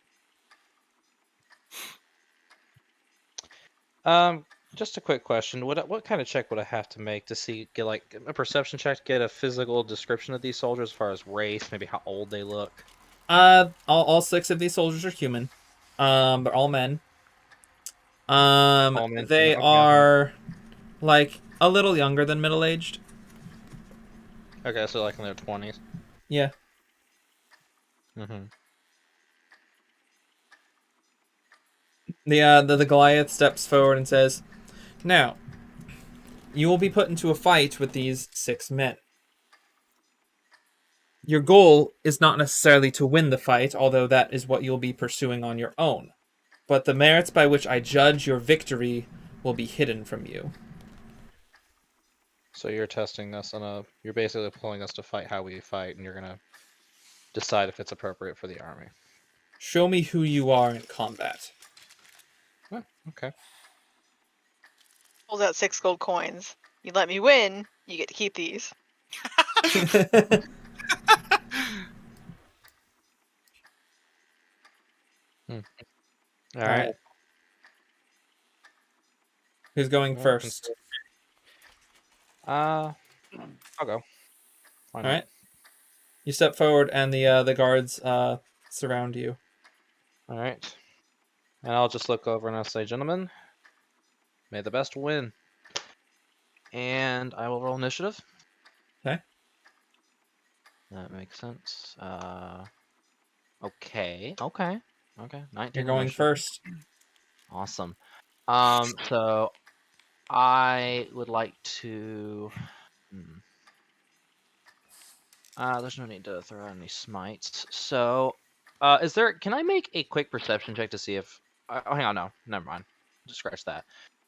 Just a quick question. What kind of check would I have to make to get like a perception check to get a physical description of these soldiers as far as race, maybe how old they look? All 6 of these soldiers are human. They're all men. All men. They Okay. are like a little younger than middle aged. Okay, so like in their 20s. Yeah. Mm-hmm. The Goliath steps forward and says, "Now, you will be put into a fight with these 6 men. Your goal is not necessarily to win the fight, although that is what you'll be pursuing on your own. But the merits by which I judge your victory will be hidden from you." So you're testing us you're basically pulling us to fight how we fight, and you're gonna decide if it's appropriate for the army. Show me who you are in combat. Oh, okay. Pulls out 6 gold coins. You let me win, you get to keep these. All All right. right. Who's going Well, first? I'll go. Why All not? right. You step forward, and the guards surround you. All right. And I'll just look over and I'll say, gentlemen, may the best win. And I will roll initiative. Okay. That makes sense. Okay. 19 You're going initiative. first. Awesome. So I would like to. There's no need to throw out any smites. So, is there? Can I make a quick perception check to see if? Oh, hang on. No, never mind. Just scratch that.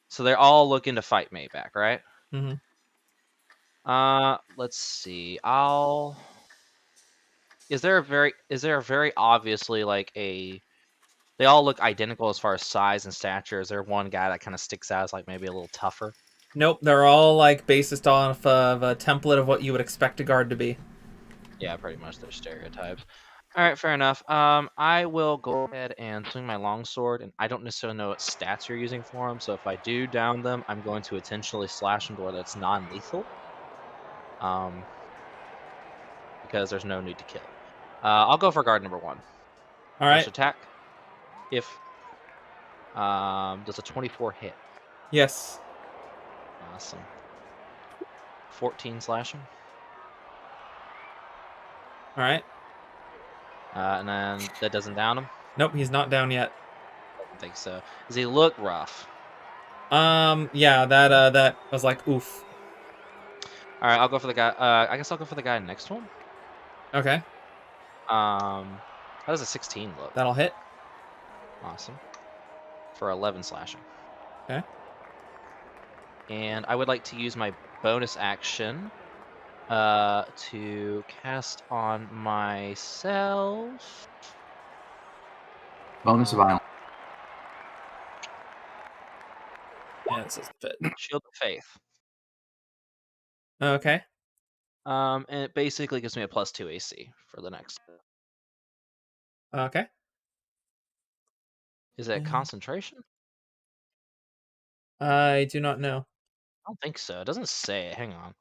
So they're all looking to fight me back, right? Mm-hmm. Let's see. Is there a very obviously like a? They all look identical as far as size and stature. Is there one guy that kind of sticks out as like maybe a little tougher? Nope, they're all like based off of a template of what you would expect a guard to be. Yeah, pretty much they're stereotypes. All right, fair enough. I will go ahead and swing my longsword, and I don't necessarily know what stats you're using for them. So if I do down them, I'm going to intentionally slash them to where that's non-lethal. Because there's no need to kill. I'll go for guard number 1. All right. First attack. If does a 24 hit? Yes. Awesome. 14 slashing. All right. And then that doesn't down him. Nope, he's not down yet. I don't think so. Does he look rough? Yeah, that was like oof. All right, I'll go for the guy. I guess I'll go for the guy next one. Okay, How does a 16 look? that'll hit. Awesome. For 11 slashing. Okay. And I would like to use my bonus action to cast on myself. Bonus violence. Yeah, this doesn't fit. Shield of Faith. Okay. And it basically gives me a +2 AC for the next. Okay. Is it concentration? I do not know. I don't think so. It doesn't say it. Hang on.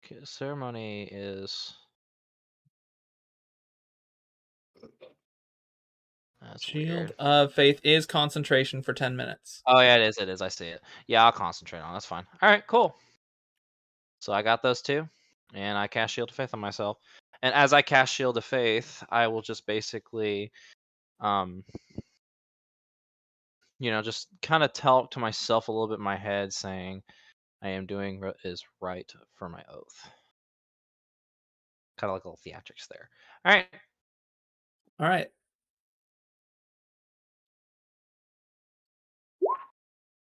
Okay, ceremony is. That's Shield weird. of Faith is concentration for 10 minutes. Oh yeah, it is. It is. I see it. Yeah, I'll concentrate on it. That's fine. All right, cool. So I got those two, and I cast Shield of Faith on myself. And as I cast Shield of Faith, I will just basically, just kind of talk to myself a little bit in my head, saying, "I am doing what is right for my oath." Kind of like a little theatrics there. All right. All right.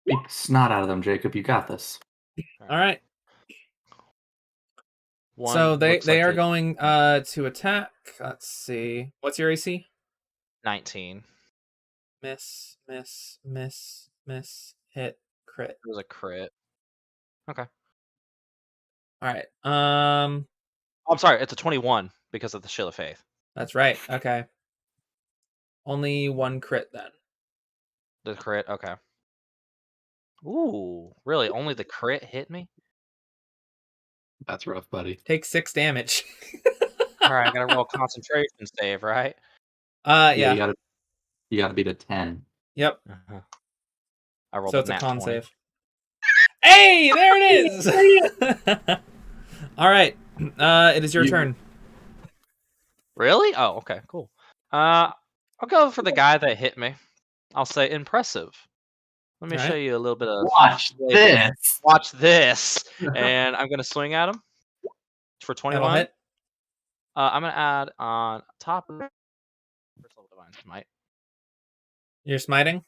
Beat the snot out of them, Jacob. You got this. All right. One So they looks like are it- going to attack. Let's see. What's your AC? 19. Miss, miss, miss, miss, hit, crit. It was a crit. Okay. All right. I'm sorry. It's a 21 because of the Shield of Faith. That's right. Okay. Only one crit then. The crit. Okay. Ooh, really? Only the crit hit me? That's rough, buddy. Take 6 damage. All right, I gotta roll a concentration save, right? Yeah. You gotta beat a 10. Yep. I rolled So it's a nat con 20. save. Hey, there it is. All right. It is your turn. Really? Oh, okay, cool. I'll go for the guy that hit me. I'll say impressive. Let me All show right. you a little bit of. Watch this. Watch this, and I'm gonna swing at him for That'll 21. hit. I'm gonna add on top of it. First level divine smite. You're smiting.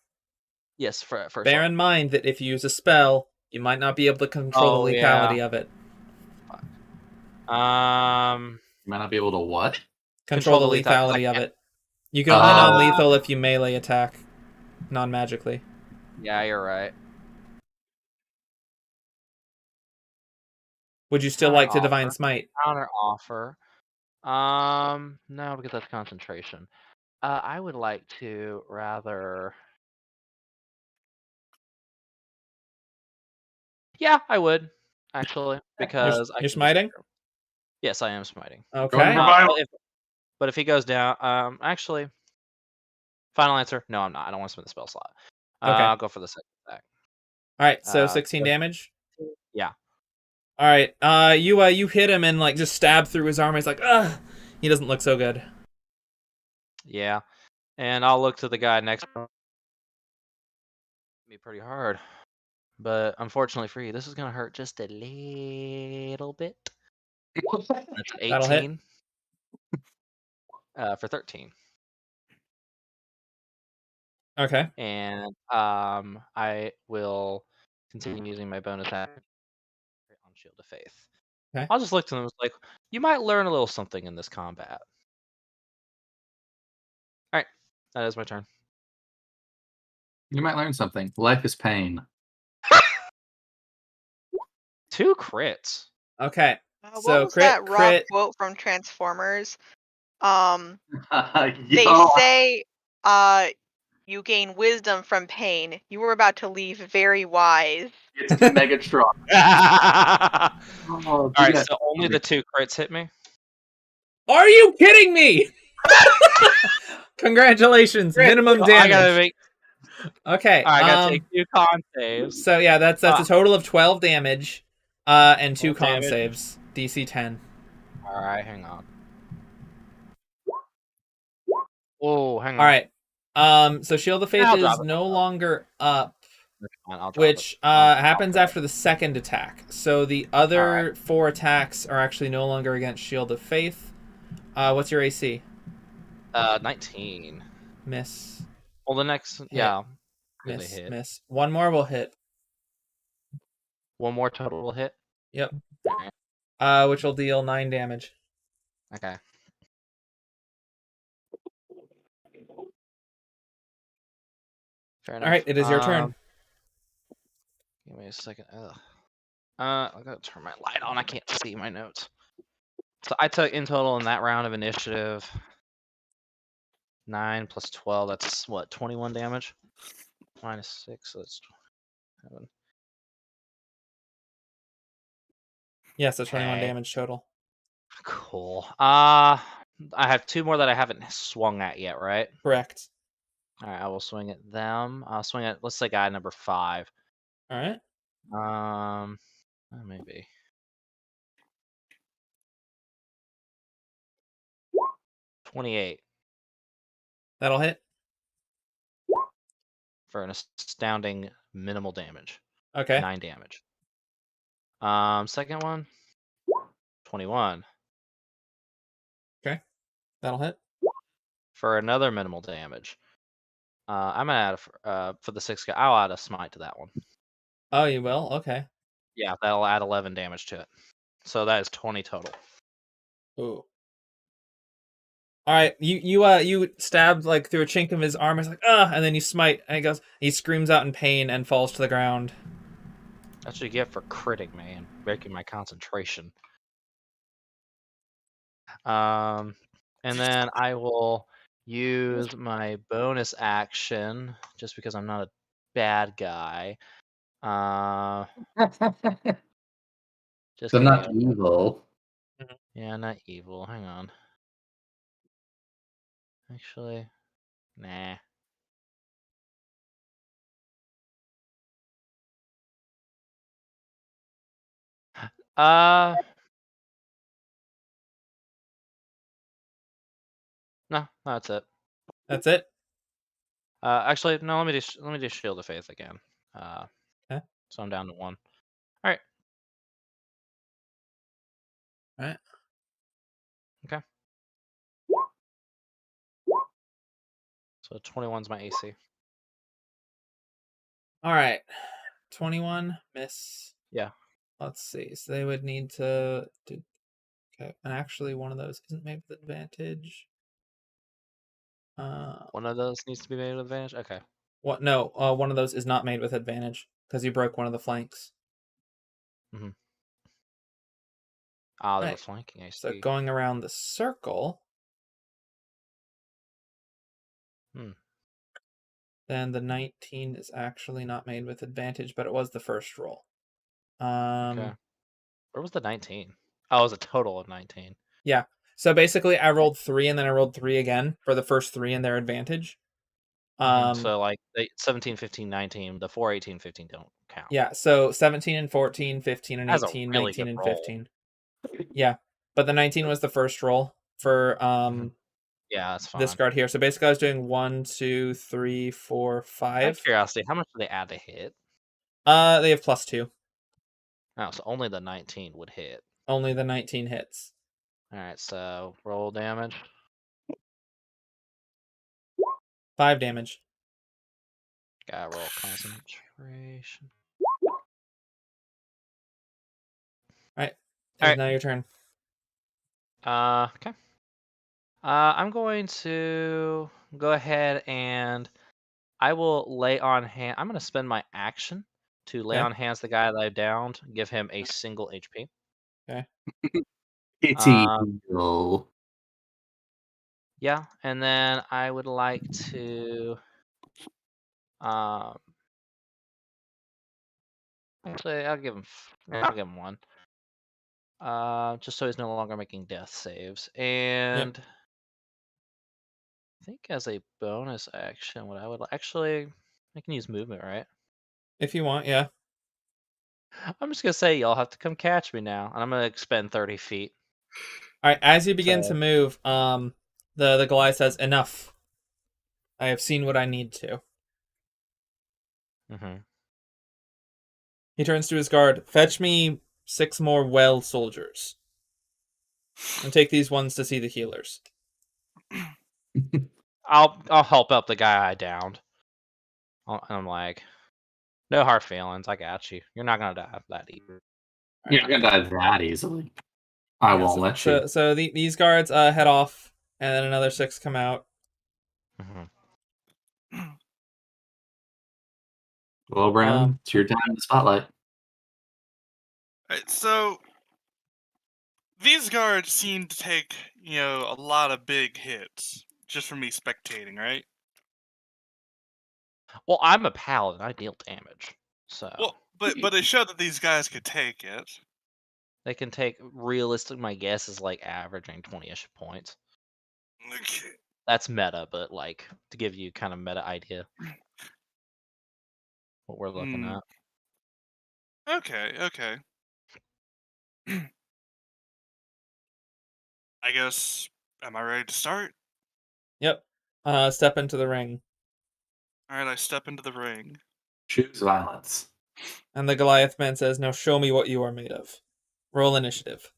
Yes, for first. Bear level. in mind that if you use a spell, you might not be able to control the lethality of it. You might not be able to what? Control the lethality of it. You can only non-lethal if you melee attack, non-magically. Yeah, you're right. Would you still like to divine smite? Counter offer. No, because that's concentration. I would like to rather. Yeah, I would actually because You're smiting. Yes, I am smiting. Okay. But if he goes down, actually, final answer. No, I'm not. I don't want to spend the spell slot. Okay. I'll go for the second attack. All right. So 16 so- damage. Yeah. All right. You hit him and like just stab through his armor. He's like, ugh. He doesn't look so good. Yeah. And I'll look to the guy next. Be pretty hard. But unfortunately for you, this is gonna hurt just a little bit. That's 18. That'll hit. For 13. Okay. And I will continue using my bonus action on Shield of Faith. Okay. I'll just look to them and like, you might learn a little something in this combat. Alright, that is my turn. You might learn something. Life is pain. 2 crits. Okay. What So was that Rob crit. quote from Transformers? Yo, They say, you gain wisdom from pain. You were about to leave very wise. it's Megatron. Oh, Alright, yeah. so only the 2 crits hit me? Are you kidding me? Congratulations. Minimum I damage. gotta make. Okay. I gotta take 2 con saves. So yeah, that's a total of 12 damage, and 2 con damage. saves. DC 10. Alright, hang on. Oh, hang on. All right. So Shield of Faith I'll is drop it. no longer up, I'll drop which it. I'll happens drop it. after the second attack. So the other 4 attacks are actually no longer against Shield of Faith. What's your AC? 19. Miss. Well, the next, yeah. Really Miss. hit. Miss. One more will hit. One more total will hit. Yep. Alright. Which will deal 9 damage. Okay. Fair enough. All right, it is your turn. Give me a second. Ugh. I gotta turn my light on. I can't see my notes. So I took in total in that round of initiative 9 plus 12. That's what, 21 damage? Minus 6. So that's 7. Yes, that's 21 Okay. damage total. Cool. I have 2 more that I haven't swung at yet, right? Correct. All right, I will swing at them. I'll swing at, let's say, guy number 5. All right. Maybe. $28 That'll hit. for an astounding minimal damage. Okay. 9 damage. Second one. 21 That'll hit. for another minimal damage. I'm gonna add for the 6th guy. I'll add a smite to that one. Oh, you will? Okay. Yeah, that'll add 11 damage to it. So that is 20 total. Ooh. All right, you stabbed like through a chink of his armor. It's like and then you smite, and he screams out in pain and falls to the ground. That's what you get for critting me and breaking my concentration. And then I will use my bonus action just because I'm not a bad guy. Just So kidding. not evil. Yeah, not evil. Hang on. Actually, nah. No, that's it. That's it. Actually, no. Let me do Shield of Faith again. Okay. So I'm down to 1. All right. All right. Okay. So 21's my AC. All right. 21 miss. Yeah. Let's see. So they would need to do. Okay, and actually, one of those isn't made with advantage. One of those needs to be made with advantage. Okay. What? No, one of those is not made with advantage because you broke one of the flanks. Mm-hmm. Ah, they were Right. flanking. I see. So going around the circle. Then the 19 is actually not made with advantage, but it was the first roll. Okay. Where was the 19? Oh, it was a total of 19. Yeah. So basically, I rolled 3 and then I rolled 3 again for the first 3 in their advantage. So like 17, 15, 19, the 4, 18, 15 don't count. Yeah, so 17 and 14, 15 and That's a 18, really 19 good and roll. 15. Yeah, but the 19 was the first roll for Yeah, that's fine. this guard here. So basically, I was doing 1, 2, 3, 4, Out of 5. curiosity, how much do they add to hit? They have +2. Oh, so only the 19 would hit. Only the 19 hits. All right, so roll damage. 5 damage. Gotta roll concentration. All right. Alright. Now your turn. Okay. I'm going to go ahead and I will lay on hand. I'm going to spend my action to lay Okay. on hands the guy that I downed, give him a single HP. Okay. Pity Um, heal. Yeah, and then I would like to. Um, Actually, I'll give him. I'll give him one. Just so he's no longer making death saves, and I think as a bonus action, what I would actually, I can use movement, right? If you want, yeah. I'm just gonna say y'all have to come catch me now, and I'm gonna expend 30 feet. All right. As you begin So- to move, the Goliath says, "Enough. I have seen what I need to." Mm-hmm. He turns to his guard. Fetch me 6 more well soldiers, and take these ones to see the healers. I'll help up the guy I downed. And I'm like, no hard feelings. I got you. You're not gonna die of that either. You're not gonna die that easily. I Yeah, won't so, let you. So these guards head off, and then another 6 come out. Mm-hmm. Well, Brandon, it's your time in the spotlight. Alright, so these guards seem to take, a lot of big hits just from me spectating, right? Well, I'm a paladin. I deal damage, so Well, but they show that these guys could take it. they can take. Realistic, my guess is like averaging 20ish points. Okay. That's meta, but like to give you kind of meta idea what we're looking at. Okay. I guess, am I ready to start? Yep. Step into the ring. Alright, I step into the ring. Choose violence. And the Goliath man says, "Now show me what you are made of. Roll initiative."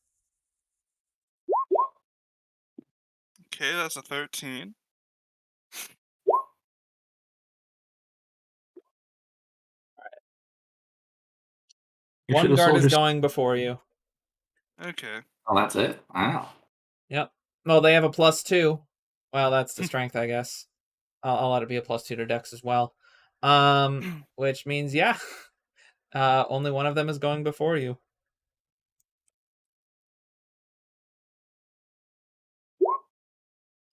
Okay, that's a 13. You One should have guard sold is your... going before you. Okay. Oh, that's it? Wow. Yep. Well, they have a +2. Well, that's the strength, I guess. I'll let it be a +2 to Dex as well. Which means, yeah, only one of them is going before you.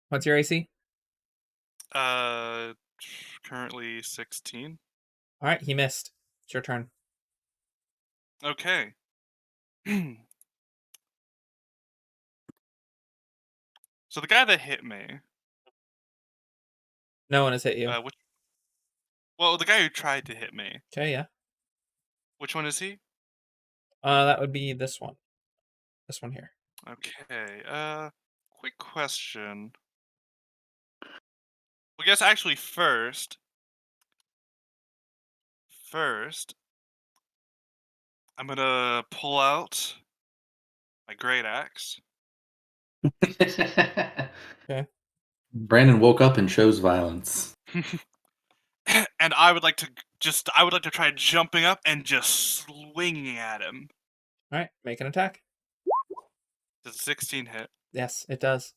What's your AC? Currently 16. All right, he missed. It's your turn. Okay. So the guy that hit me, No one has hit you. the guy who tried to hit me, Okay, yeah. which one is he? That would be this one. This one here. Okay, quick question. Well, I guess actually first, I'm gonna pull out my great axe. Okay. Brandon woke up and chose violence. And I would like to try jumping up and just swinging at him. All right, make an attack. Does a 16 hit? Yes, it does.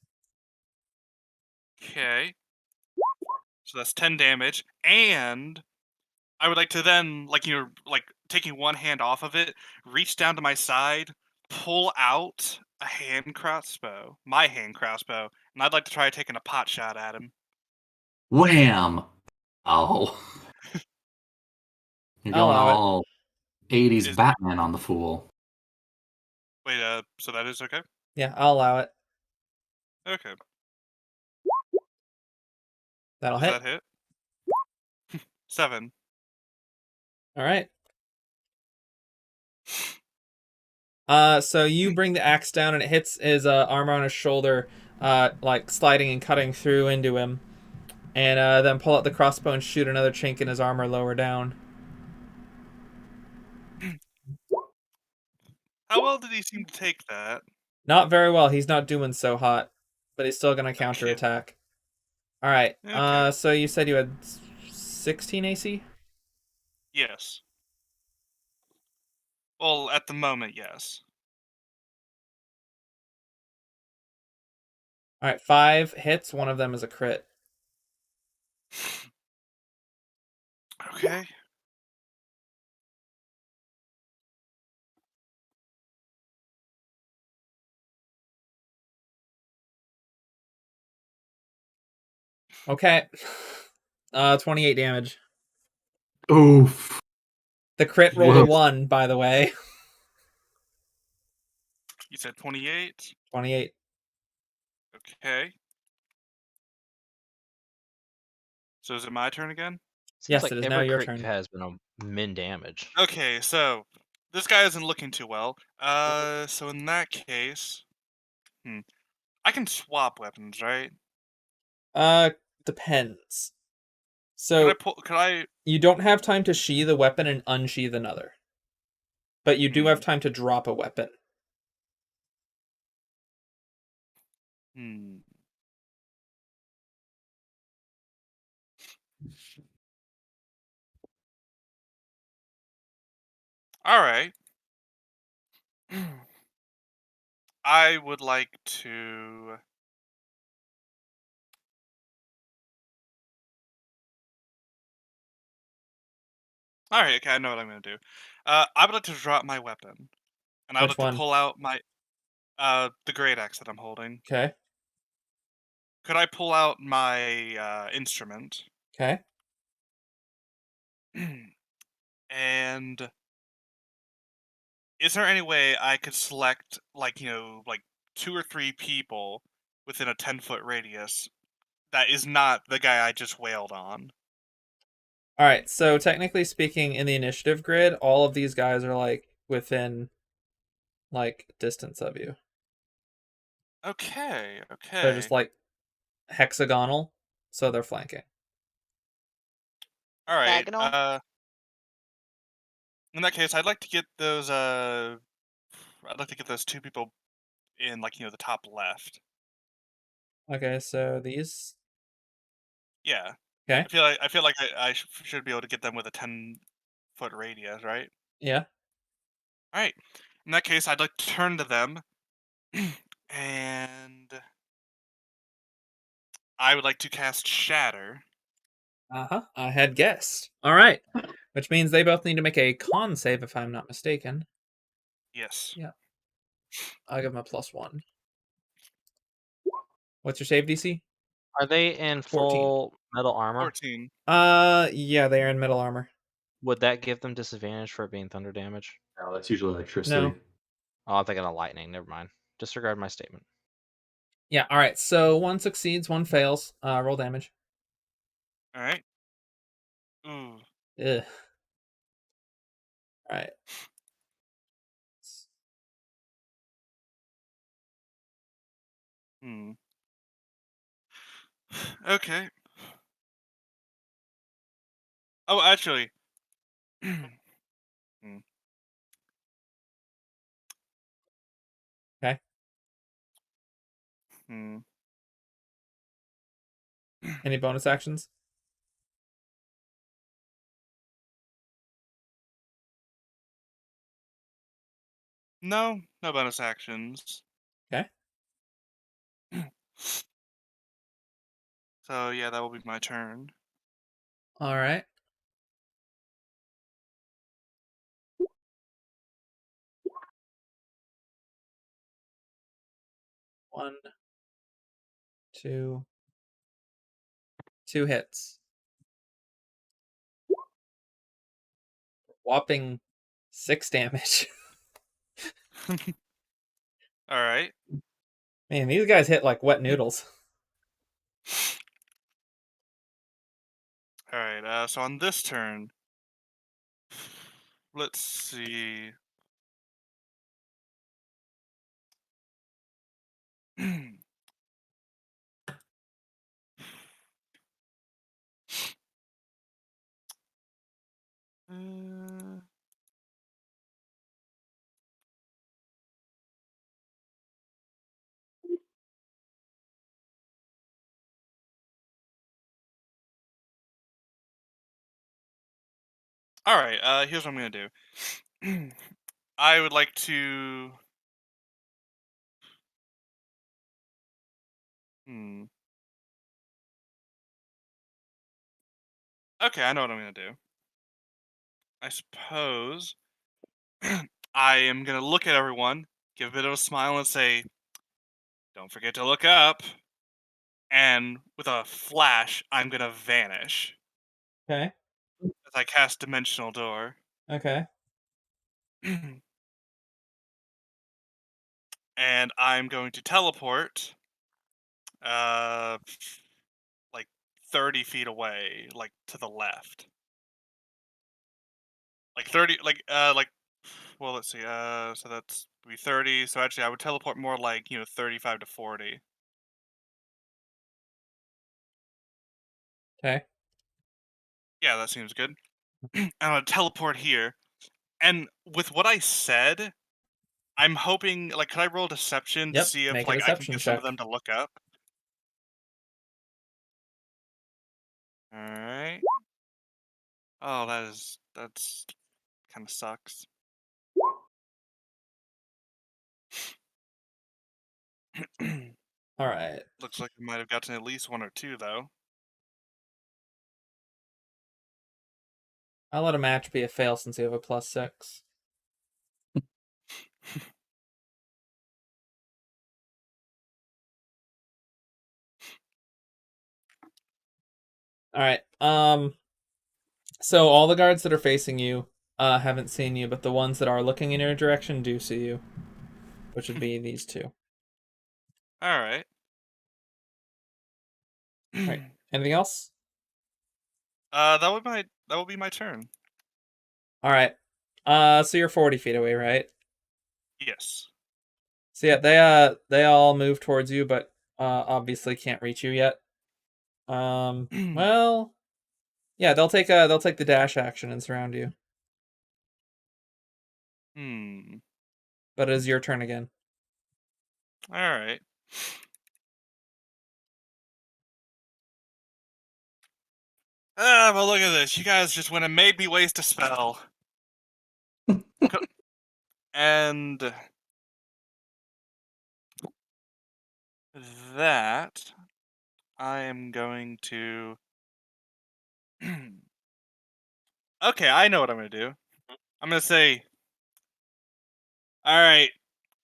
Okay. So that's 10 damage, and I would like to then, taking one hand off of it, reach down to my side, pull out a hand crossbow, my hand crossbow, and I'd like to try taking a pot shot at him. Wham! Oh. You're I'll going allow it. all 80s Is- Batman on the fool. Wait, so that is okay? Yeah, I'll allow it. Okay. That'll Does hit. that hit? 7. All right. So you bring the axe down and it hits his armor on his shoulder, like sliding and cutting through into him, and then pull out the crossbow and shoot another chink in his armor lower down. How well did he seem to take that? Not very well. He's not doing so hot, but he's still gonna Okay. counterattack. All right. Okay. So you said you had 16 AC. Yes. Well, at the moment, yes. All right, 5 hits. One of them is a crit. Okay. Okay. 28 damage. Oof. The crit rolled a Whoops. 1, by the way. You said 28? 28. Okay. So is it my turn again? Seems Yes, like it is now every your crit turn. you've had has been on min damage. Okay, so this guy isn't looking too well. So in that case, I can swap weapons, right? Depends. Could I So pull? Could I? you don't have time to sheath a weapon and unsheath another. But you do have time to drop a weapon. Hmm. All right. I would like to. All right. Okay, I know what I'm gonna do. I would like to drop my weapon, and I would Which like to one? pull out my the great axe that I'm holding. Okay. Could I pull out my instrument? Okay. And is there any way I could select, like, like 2 or 3 people within a 10-foot radius that is not the guy I just wailed on? All right. So technically speaking, in the initiative grid, all of these guys are like within like distance of you. Okay, They're just okay. like hexagonal, so they're flanking. All right. Diagonal. In that case, I'd like to get those. I'd like to get those 2 people in, like, the top left. Okay. So these. Yeah. Okay. I feel like I should be able to get them with a 10-foot radius, right? Yeah. All right. In that case, I'd like to turn to them, and I would like to cast Shatter. Uh-huh. I had guessed. All right. Which means they both need to make a con save if I'm not mistaken. Yes. Yeah. I'll give them a +1. What's your save DC? Are they in 14. full metal armor? 14. Yeah, they are in metal armor. Would that give them disadvantage for it being thunder damage? No, that's usually electricity. No. Oh, I'm thinking of lightning. Never mind. Disregard my statement. Yeah, all right. So one succeeds, one fails. Roll damage. All right. Ooh. Ugh. All right. Hmm. Okay. Oh, actually. Hmm. Okay. Hmm. Any bonus actions? No, no bonus actions. Okay. So yeah, that will be my turn. All right. One, two, 2 hits. Whopping 6 damage. All right. Man, these guys hit like wet noodles. All right. So on this turn, let's see. Uh, all right. Here's what I'm gonna do. I would like to. Hmm. Okay, I know what I'm gonna do. I suppose I am gonna look at everyone, give a bit of a smile, and say, "Don't forget to look up." And with a flash, I'm gonna vanish Okay. as I cast Dimensional Door. Okay. And I'm going to teleport, uh, like 30 feet away, like to the left. Like 30, well, let's see, so that's be 30. So actually, I would teleport more like, 35 to 40. Okay. Yeah, that seems good. I'm gonna teleport here. And with what I said, I'm hoping, like, could I roll deception to Yep. see if, Make a like, I can deception get some of check. them to look up? Alright. Oh, that's kind of sucks. All right. Looks like I might have gotten at least one or two, though. I'll let a match be a fail since you have a +6. All right. So all the guards that are facing you haven't seen you, but the ones that are looking in your direction do see you, which would be these two. Alright. All right. Anything else? That would be my turn. All right. So you're 40 feet away, right? Yes. So yeah, they all move towards you, but obviously can't reach you yet. Well, yeah, they'll take the dash action and surround you. But it is your turn again. Alright. Well, look at this. You guys just went and made me waste a spell. And that I am going to. Okay, I know what I'm going to do. I'm going to say, alright,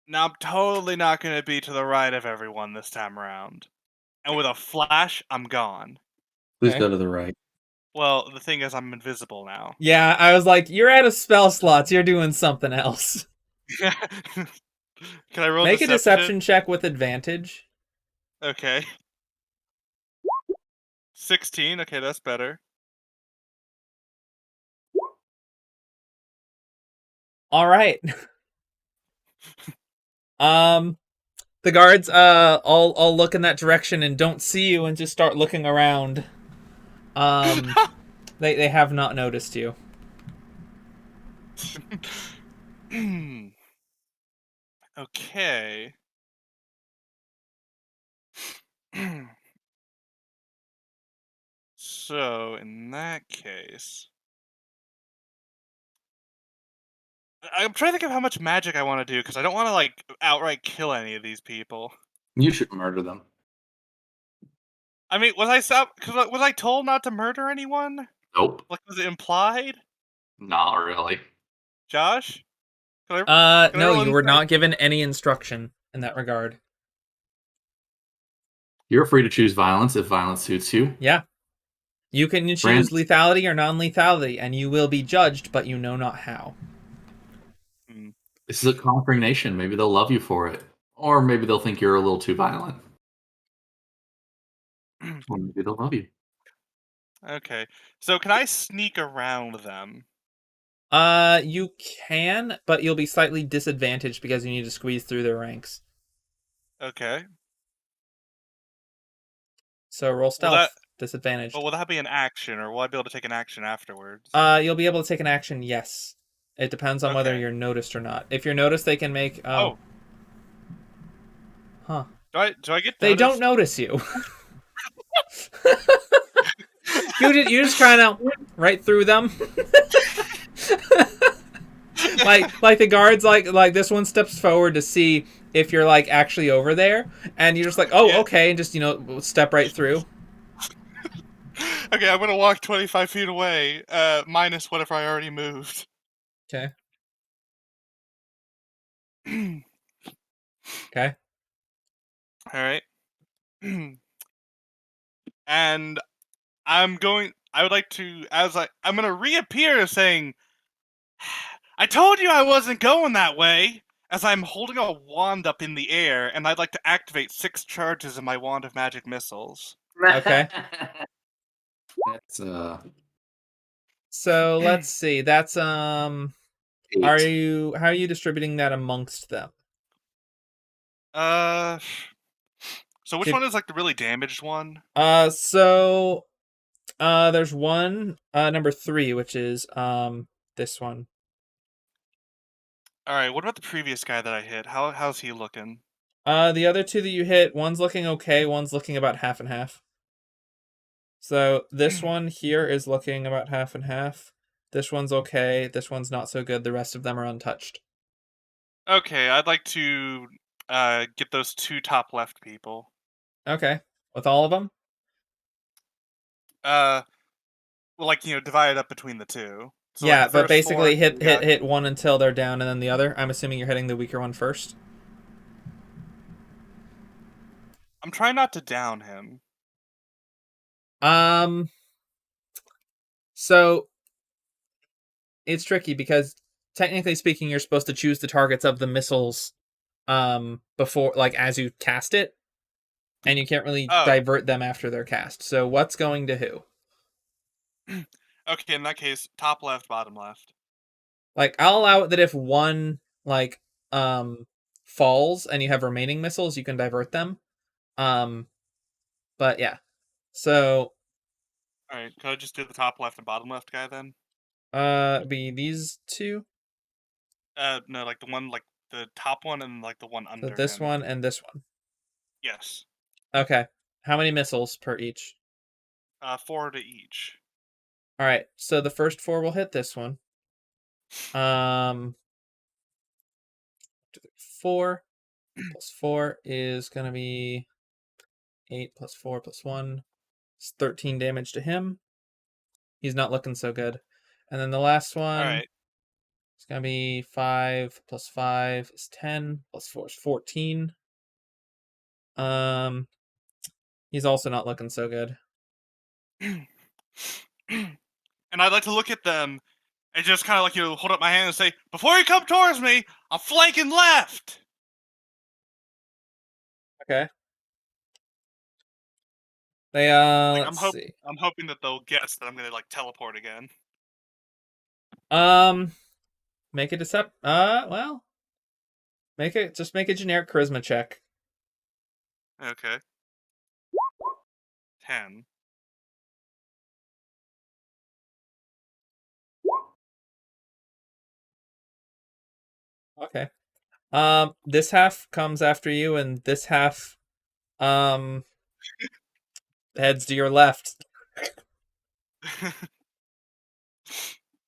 now I'm totally not going to be to the right of everyone this time around. And with a flash, I'm gone. Please Okay. go to the right. Well, the thing is, I'm invisible now. Yeah, I was like, you're out of spell slots. You're doing something else. Can I roll Make a deception check with advantage. Okay. 16. Okay, that's better. All right. The guards all look in that direction and don't see you and just start looking around. They have not noticed you. Okay. So, in that case, I'm trying to think of how much magic I want to do because I don't want to like outright kill any of these people. You should murder them. I mean, was I told not to murder anyone? Nope. Like, was it implied? Not really. Josh? Can I No, roll you were insight? not given any instruction in that regard. You're free to choose violence if violence suits you. Yeah. You can choose lethality or non-lethality, and you will be judged, but you know not how. This is a conquering nation. Maybe they'll love you for it. Or maybe they'll think you're a little too violent. Or maybe they'll love you. Okay. So can I sneak around them? You can, but you'll be slightly disadvantaged because you need to squeeze through their ranks. Okay. So roll Will stealth, that disadvantaged. will that be an action, or will I be able to take an action afterwards? You'll be able to take an action, yes. It depends on whether Okay. you're noticed or not. If you're noticed, they can make Oh, huh. do I get They don't noticed? notice you. You just kind of right through them. like the guards like this one steps forward to see if you're like actually over there, and you're just like, oh, Yeah. okay, and just step right through. Okay, I'm gonna walk 25 feet away, minus whatever I already moved. Okay. Okay. All right. And I would like to, I'm gonna reappear saying, I told you I wasn't going that way! As I'm holding a wand up in the air, and I'd like to activate 6 charges of my wand of magic missiles. Okay. That's So let's see. That's eight. how are you distributing that amongst them? So which If- one is like the really damaged one? So there's one number 3, which is this one. All right. What about the previous guy that I hit? How's he looking? The other 2 that you hit, one's looking okay, one's looking about half and half. So this one here is looking about half and half. This one's okay. This one's not so good. The rest of them are untouched. Okay, I'd like to get those 2 top left people. Okay. With all of them? Well, like divide it up between the 2. So like Yeah, the but first 4 basically hit got- hit one until they're down, and then the other. I'm assuming you're hitting the weaker one first. I'm trying not to down him. So it's tricky because technically speaking, you're supposed to choose the targets of the missiles before, like, as you cast it, and you can't really Oh, divert them after they're cast. So what's going to who? okay. In that case, top left, bottom left. Like, I'll allow it that if one like falls and you have remaining missiles, you can divert them. But yeah. So All right. Could I just do the top left and bottom left guy then? be these 2. No, like the one, like the top one, and like the one So under this him. one and this one. Yes. Okay. How many missiles per each? 4 to each. All right. So the first 4 will hit this one. 4 plus 4 is gonna be 8 plus 4 plus 1. It's 13 damage to him. He's not looking so good. And then the last All one right. is gonna be 5 plus 5 is 10 plus 4 is 14. He's also not looking so good. And I'd like to look at them and just kind of like hold up my hand and say, "Before you come towards me, I'm flanking left." Okay. They Like, let's see. I'm hoping that they'll guess that I'm gonna like teleport again. Make a well, make a generic charisma check. Okay. 10. Okay. This half comes after you, and this half, um, heads to your left.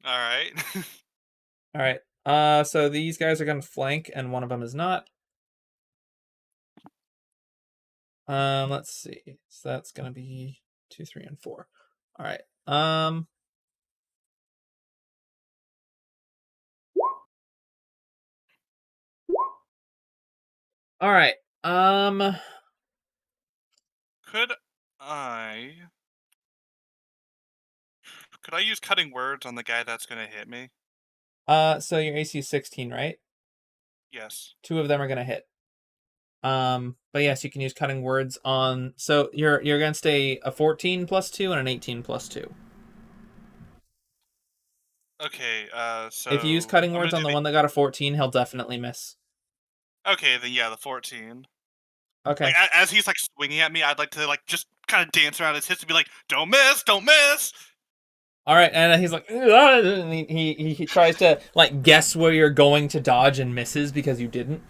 All right. All right. So these guys are gonna flank, and one of them is not. Let's see. So that's gonna be 2, 3, and 4. All right. All right. Could I could I use cutting words on the guy that's gonna hit me? So your AC is 16, right? Yes. 2 of them are gonna hit. But yes, you can use cutting words on. So you're against a 14 plus 2 and an 18 plus 2. Okay, so If you use cutting I'm words gonna on do the one that got a 14, he'll definitely miss. Okay, then yeah, the 14. Okay. Like as he's like swinging at me, I'd like to like just kind of dance around his hips and be like, "Don't miss, don't miss." All right, and he's like, and he tries to like guess where you're going to dodge and misses because you didn't.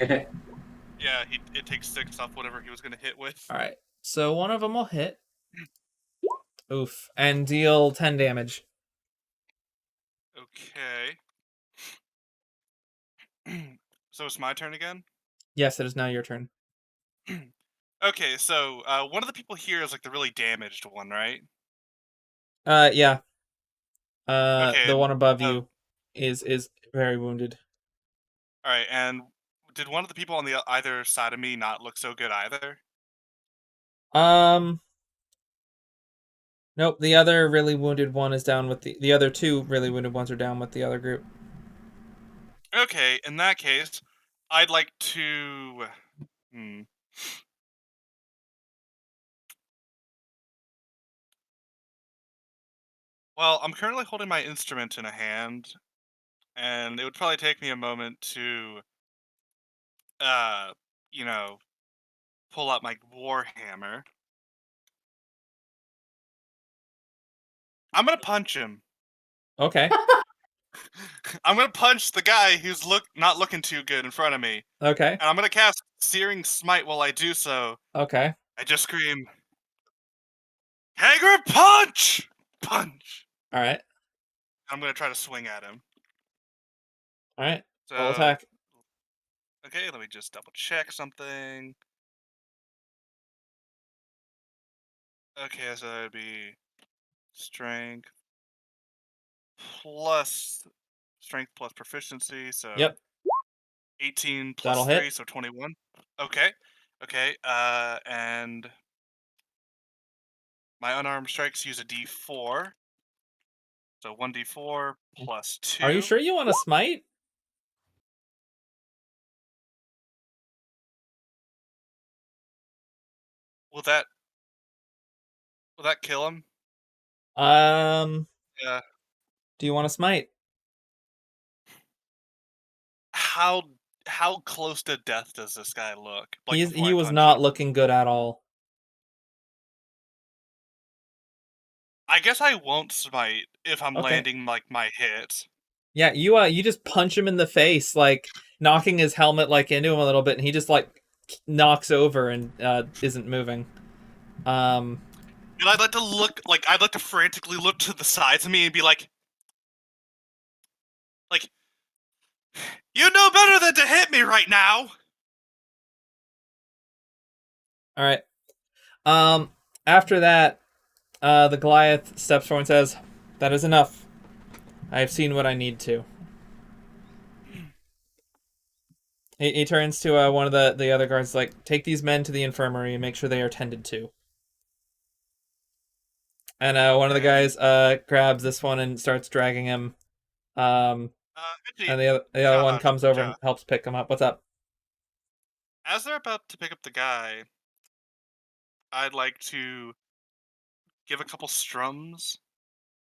Yeah, it takes 6 off whatever he was gonna hit with. All right, so one of them will hit. Oof, and deal 10 damage. Okay. So it's my turn again. Yes, it is now your turn. Okay, so one of the people here is like the really damaged one, right? Yeah. Okay, The one above uh, you is very wounded. all right, and did one of the people on the either side of me not look so good either? Nope. The other really wounded one is down with the other two really wounded ones are down with the other group. Okay, in that case, I'd like to. Hmm. Well, I'm currently holding my instrument in a hand, and it would probably take me a moment to, uh, you know, pull out my warhammer. I'm gonna punch him. Okay. I'm gonna punch the guy who's not looking too good in front of me, Okay. and I'm gonna cast Searing Smite while I do so. Okay. I just scream, "Hager punch! Punch!" All right. I'm gonna try to swing at him. All right. Roll So, attack. okay, let me just double check something. Okay, so that'd be strength plus strength plus proficiency, so Yep. 18 plus That'll 3, hit. so 21. Okay. Okay, and my unarmed strikes use a D4. So 1d4 plus Are you 2. sure you want to smite? Will that will that kill him? Um. Yeah. Do you want to smite? How how close to death does this guy look? Like before He I was punch him? not looking good at all. I guess I won't smite if I'm Okay. landing like my hit. Yeah, you just punch him in the face, like knocking his helmet like into him a little bit, and he just like knocks over and isn't moving. Um, And I'd like to frantically look to the sides of me and be like, you know better than to hit me right now. all right. After that, the Goliath steps forward and says, "That is enough. I have seen what I need to." He turns to one of the other guards, like, "Take these men to the infirmary and make sure they are tended to." And one of the Okay. guys grabs this one and starts dragging him. Actually, And the other one Josh, comes over and Josh, helps pick him up. What's up? as they're about to pick up the guy, I'd like to give a couple strums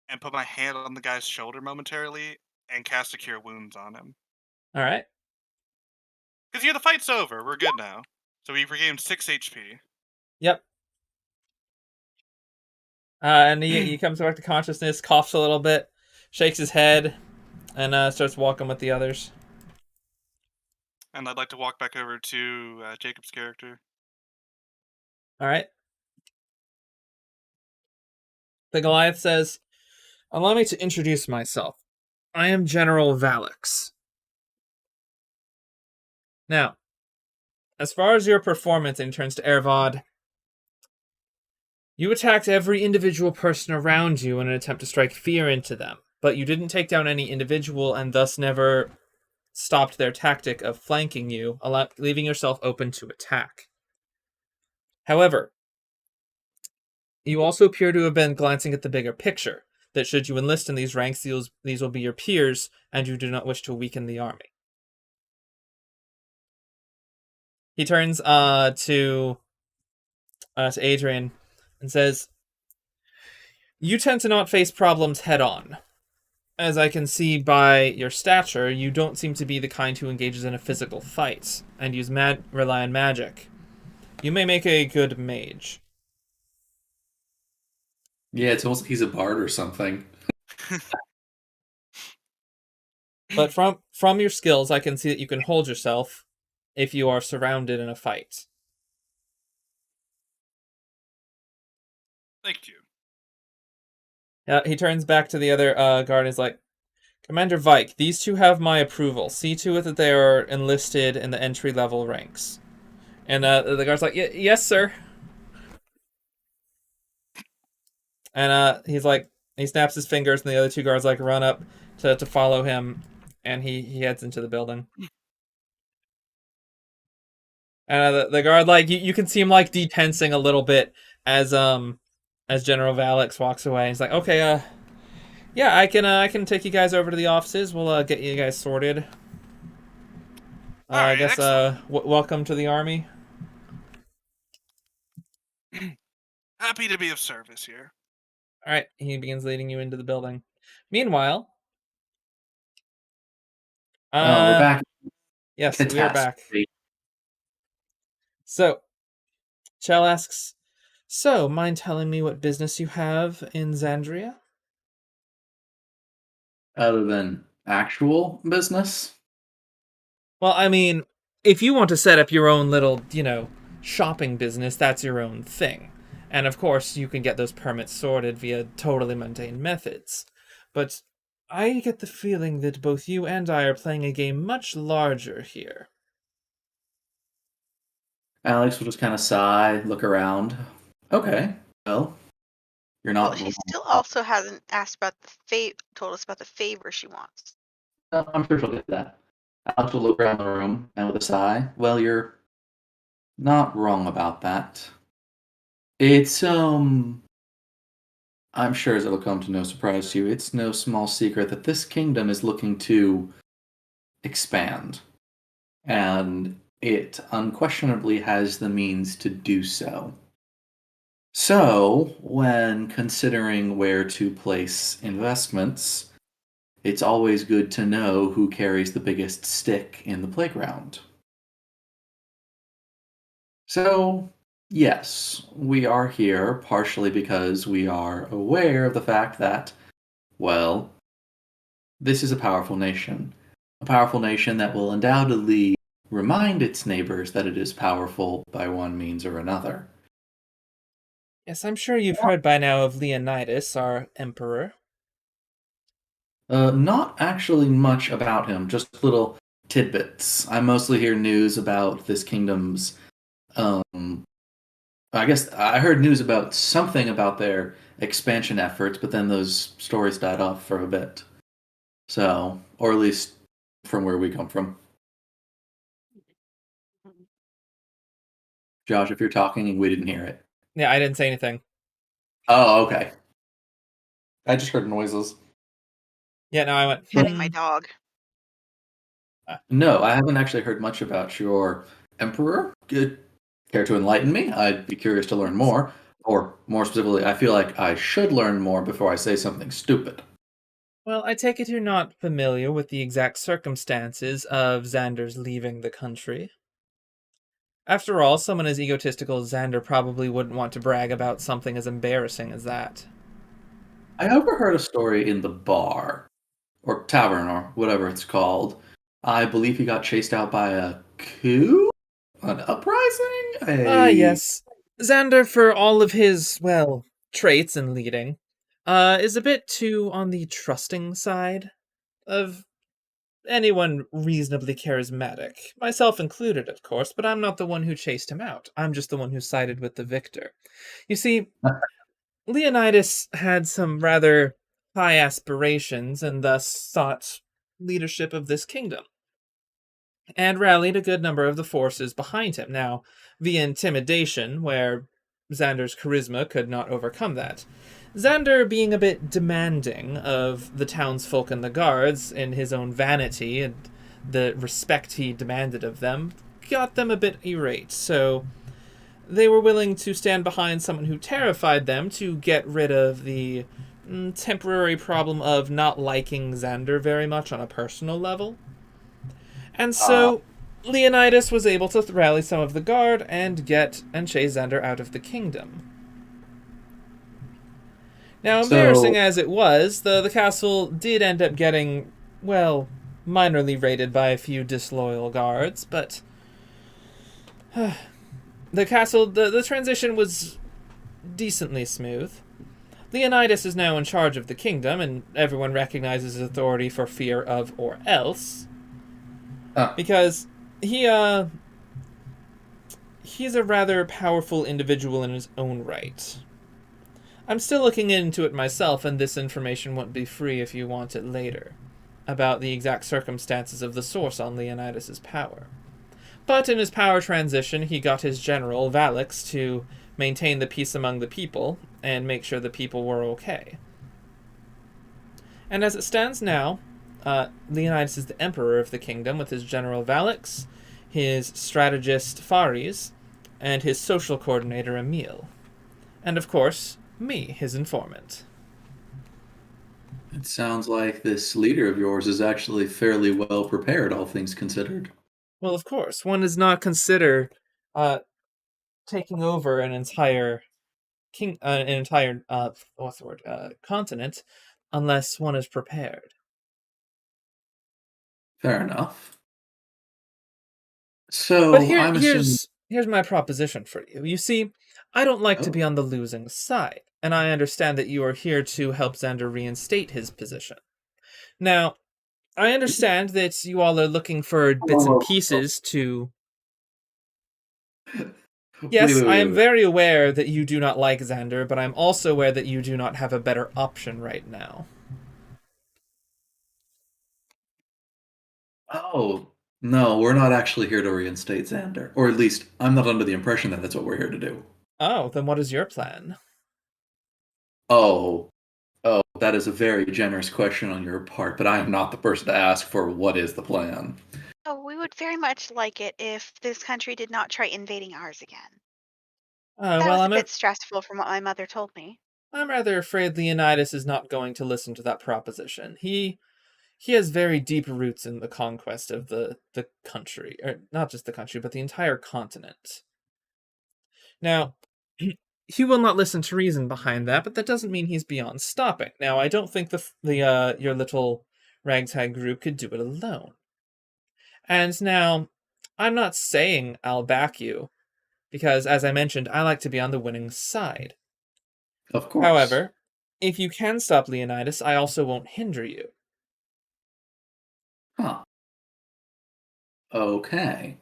and put my hand on the guy's shoulder momentarily and cast a Cure Wounds on him. All right. Because the fight's over. We're good now. So we've regained 6 HP. Yep. And he comes back to consciousness, coughs a little bit, shakes his head, and starts walking with the others. And I'd like to walk back over to Jacob's character. All right. The Goliath says, "Allow me to introduce myself. I am General Valix. Now, as far as your performance," and turns to Ervod, "you attacked every individual person around you in an attempt to strike fear into them, but you didn't take down any individual and thus never stopped their tactic of flanking you, leaving yourself open to attack. However, you also appear to have been glancing at the bigger picture, that should you enlist in these ranks, these will be your peers, and you do not wish to weaken the army. He turns to Adrian and says, "You tend to not face problems head on. As I can see by your stature, you don't seem to be the kind who engages in a physical fight and rely on magic. You may make a good mage." Yeah, it's almost like he's a bard or something. But from your skills, I can see that you can hold yourself if you are surrounded in a fight. Thank you. He turns back to the other guard and is like, "Commander Vike, these two have my approval. See to it that they are enlisted in the entry-level ranks." And the guard's like, "Yes, sir." And he's like, he snaps his fingers, and the other two guards like run up to follow him, and he heads into the building. And the guard, like, you can see him like detensing a little bit as General Valix walks away. He's like, "Okay, yeah, I can take you guys over to the offices. We'll get you guys sorted. I Alright, guess excellent. welcome to the army." Happy to be of service here. All right, he begins leading you into the building. Meanwhile, We're back. yes, we are back. Catastrophe. So, Chell asks, "So, mind telling me what business you have in Xandria?" Other than actual business? Well, I mean, if you want to set up your own little, shopping business, that's your own thing. And of course, you can get those permits sorted via totally mundane methods. But I get the feeling that both you and I are playing a game much larger here. Alex will just kind of sigh, look around. Okay, well, you're Well, not she wrong. still also hasn't asked about told us about the favor she wants. I'm sure she'll get that. Alex will look around the room and with a sigh, well, you're not wrong about that. It's, I'm sure as it'll come to no surprise to you, it's no small secret that this kingdom is looking to expand. And it unquestionably has the means to do so. So, when considering where to place investments, it's always good to know who carries the biggest stick in the playground. So, yes, we are here partially because we are aware of the fact that, well, this is a powerful nation. A powerful nation that will undoubtedly remind its neighbors that it is powerful by one means or another. Yes, I'm sure you've heard by now of Leonidas, our emperor. Not actually much about him, just little tidbits. I mostly hear news about this kingdom's. I guess I heard news about something about their expansion efforts, but then those stories died off for a bit. So, or at least from where we come from. Josh, if you're talking, we didn't hear it. Yeah, I didn't say anything. Oh, okay. I just heard noises. Yeah, no, I went, Petting my dog. No, I haven't actually heard much about your emperor. Good. Care to enlighten me? I'd be curious to learn more. Or, more specifically, I feel like I should learn more before I say something stupid. Well, I take it you're not familiar with the exact circumstances of Xander's leaving the country. After all, someone as egotistical as Xander probably wouldn't want to brag about something as embarrassing as that. I overheard a story in the bar, or tavern, or whatever it's called. I believe he got chased out by a coup? An uprising? Yes. Xander, for all of his, well, traits in leading, is a bit too on the trusting side of anyone reasonably charismatic. Myself included, of course, but I'm not the one who chased him out. I'm just the one who sided with the victor. You see, Leonidas had some rather high aspirations and thus sought leadership of this kingdom, and rallied a good number of the forces behind him. Now, via intimidation, where Xander's charisma could not overcome that. Xander, being a bit demanding of the townsfolk and the guards in his own vanity and the respect he demanded of them, got them a bit irate, so they were willing to stand behind someone who terrified them to get rid of the temporary problem of not liking Xander very much on a personal level. And so Leonidas was able to rally some of the guard and chase Xander out of the kingdom. Now, embarrassing as it was, the castle did end up getting, well, minorly raided by a few disloyal guards, but the castle, the transition was decently smooth. Leonidas is now in charge of the kingdom, and everyone recognizes his authority for fear of or else. Because he's a rather powerful individual in his own right. I'm still looking into it myself, and this information won't be free if you want it later, about the exact circumstances of the source on Leonidas' power. But in his power transition, he got his general, Valix, to maintain the peace among the people and make sure the people were okay. And as it stands now, Leonidas is the emperor of the kingdom with his general Valix, his strategist Fares, and his social coordinator Emil. And of course, me, his informant. It sounds like this leader of yours is actually fairly well prepared, all things considered. Well, of course, one does not consider taking over an entire continent unless one is prepared. Fair enough. So, But I'm assuming... here's my proposition for you. You see, I don't like to be on the losing side, and I understand that you are here to help Xander reinstate his position. Now, I understand that you all are looking for bits and pieces to... Yes, I am very aware that you do not like Xander, but I'm also aware that you do not have a better option right now. Oh, no, we're not actually here to reinstate Xander. Or at least, I'm not under the impression that that's what we're here to do. Oh, then what is your plan? Oh, that is a very generous question on your part, but I am not the person to ask for what is the plan. Oh, we would very much like it if this country did not try invading ours again. That Well, was a bit stressful from what my mother told me. I'm rather afraid Leonidas is not going to listen to that proposition. He has very deep roots in the conquest of the country, or not just the country, but the entire continent. Now, he will not listen to reason behind that, but that doesn't mean he's beyond stopping. Now, I don't think your little ragtag group could do it alone. And now, I'm not saying I'll back you, because as I mentioned, I like to be on the winning side. Of course. However, if you can stop Leonidas, I also won't hinder you. Huh. Okay.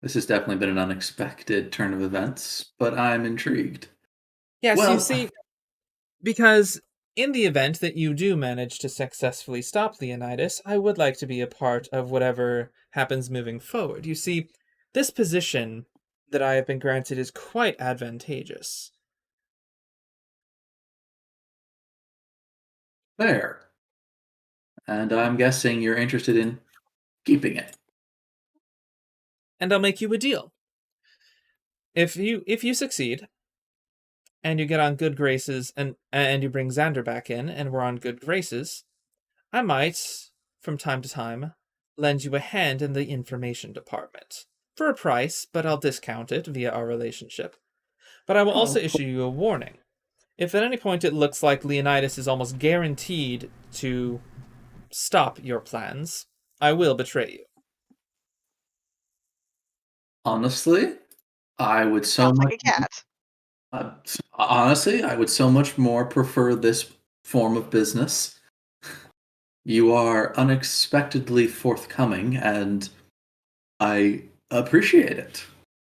This has definitely been an unexpected turn of events, but I'm intrigued. Yes, Well, you see, because in the event that you do manage to successfully stop Leonidas, I would like to be a part of whatever happens moving forward. You see, this position that I have been granted is quite advantageous. fair. And I'm guessing you're interested in keeping it. And I'll make you a deal. If you succeed, and you get on good graces, and you bring Xander back in, and we're on good graces, I might, from time to time, lend you a hand in the information department. For a price, but I'll discount it via our relationship. But I will also issue you a warning. If at any point it looks like Leonidas is almost guaranteed to stop your plans, I will betray you. Honestly, I would so Sounds much... like a cat. Honestly, I would so much more prefer this form of business. You are unexpectedly forthcoming, and I appreciate it.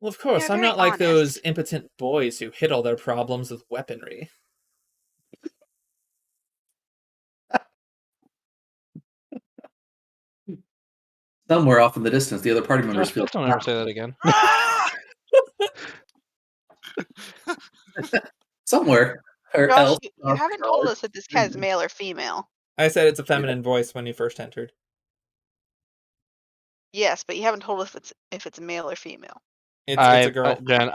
Well, of course, You're I'm very not like those honest. impotent boys who hid all their problems with weaponry. Somewhere off in the distance, the other party members Josh, feel... please don't ever say that again. Somewhere. Or Josh, else... you haven't told us if this cat is male or female. I said it's a feminine voice when you first entered. Yes, but you haven't told us if it's male or female. It's a girl. Jen,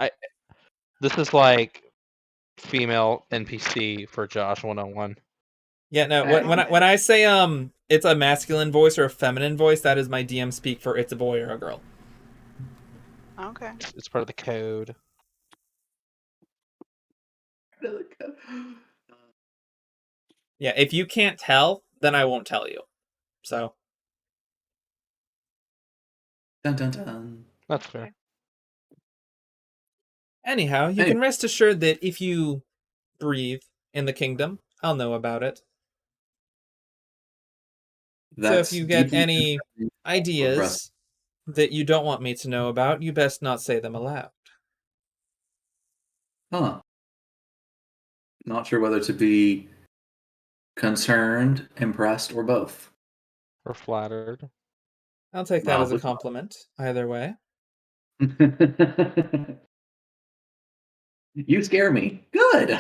this is like female NPC for Josh 101. Yeah, no. Hey. When I say it's a masculine voice or a feminine voice, that is my DM speak for it's a boy or a girl. Okay. It's part of the code. Yeah, if you can't tell, then I won't tell you. So Dun dun dun. That's fair. anyhow, you Hey. can rest assured that if you breathe in the kingdom, I'll know about it. So if you get deeply any concerning. ideas that you don't want me to know about, you best not say them aloud. Huh. Not sure whether to be concerned, impressed, or both. Or flattered. I'll take that as a Which one? compliment, either way. You scare me. Good.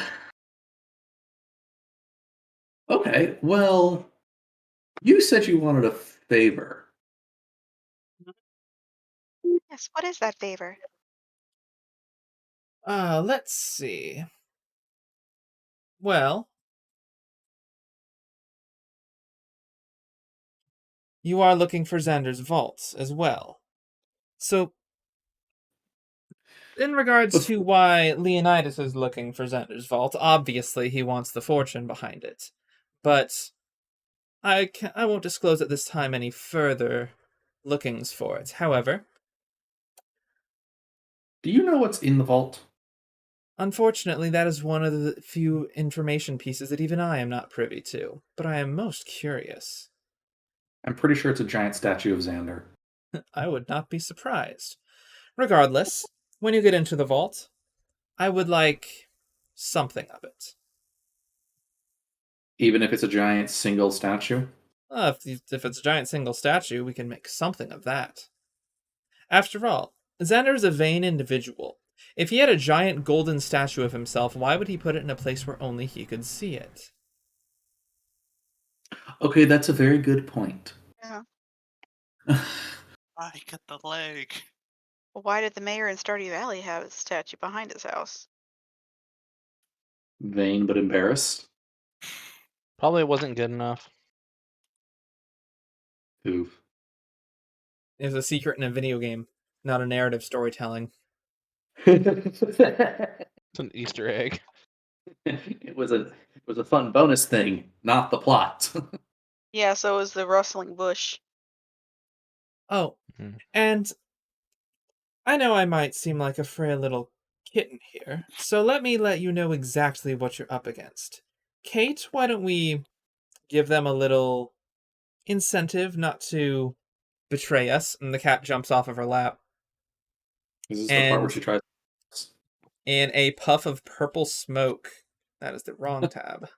Okay, well, you said you wanted a favor. Yes, what is that favor? Let's see. Well, you are looking for Xander's vaults as well. So, in regards to why Leonidas is looking for Xander's vault, obviously he wants the fortune behind it. But I won't disclose at this time any further lookings for it. However, Do you know what's in the vault? unfortunately, that is one of the few information pieces that even I am not privy to. But I am most curious. I'm pretty sure it's a giant statue of Xander. I would not be surprised. Regardless, when you get into the vault, I would like something of it. Even if it's a giant single statue? If it's a giant single statue, we can make something of that. After all, Xander is a vain individual. If he had a giant golden statue of himself, why would he put it in a place where only he could see it? Okay, that's a very good point. Yeah. I get the leg. Well, why did the mayor in Stardew Valley have a statue behind his house? Vain but embarrassed? Probably wasn't good enough. Oof. It was a secret in a video game, not a narrative storytelling. It's an Easter egg. It was a fun bonus thing, not the plot. Yeah, so was the Rustling Bush. Oh, Mhm. and I know I might seem like a frail little kitten here, so let me let you know exactly what you're up against. Kate, why don't we give them a little incentive not to betray us? And the cat jumps off of her lap. Is this the part where And she tries? in a puff of purple smoke, that is the wrong tab,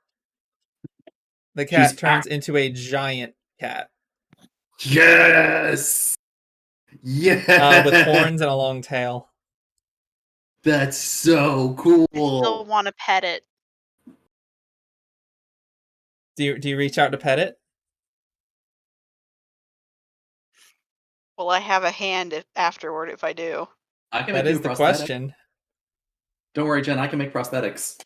the cat She's turns into a giant cat Yes! Yes! with horns and a long tail. That's so Still cool. want to pet it. Do you reach out to pet it? Will I have a hand afterward if I do? I can That make you is a the prosthetic. question. Don't worry, Jen, I can make prosthetics.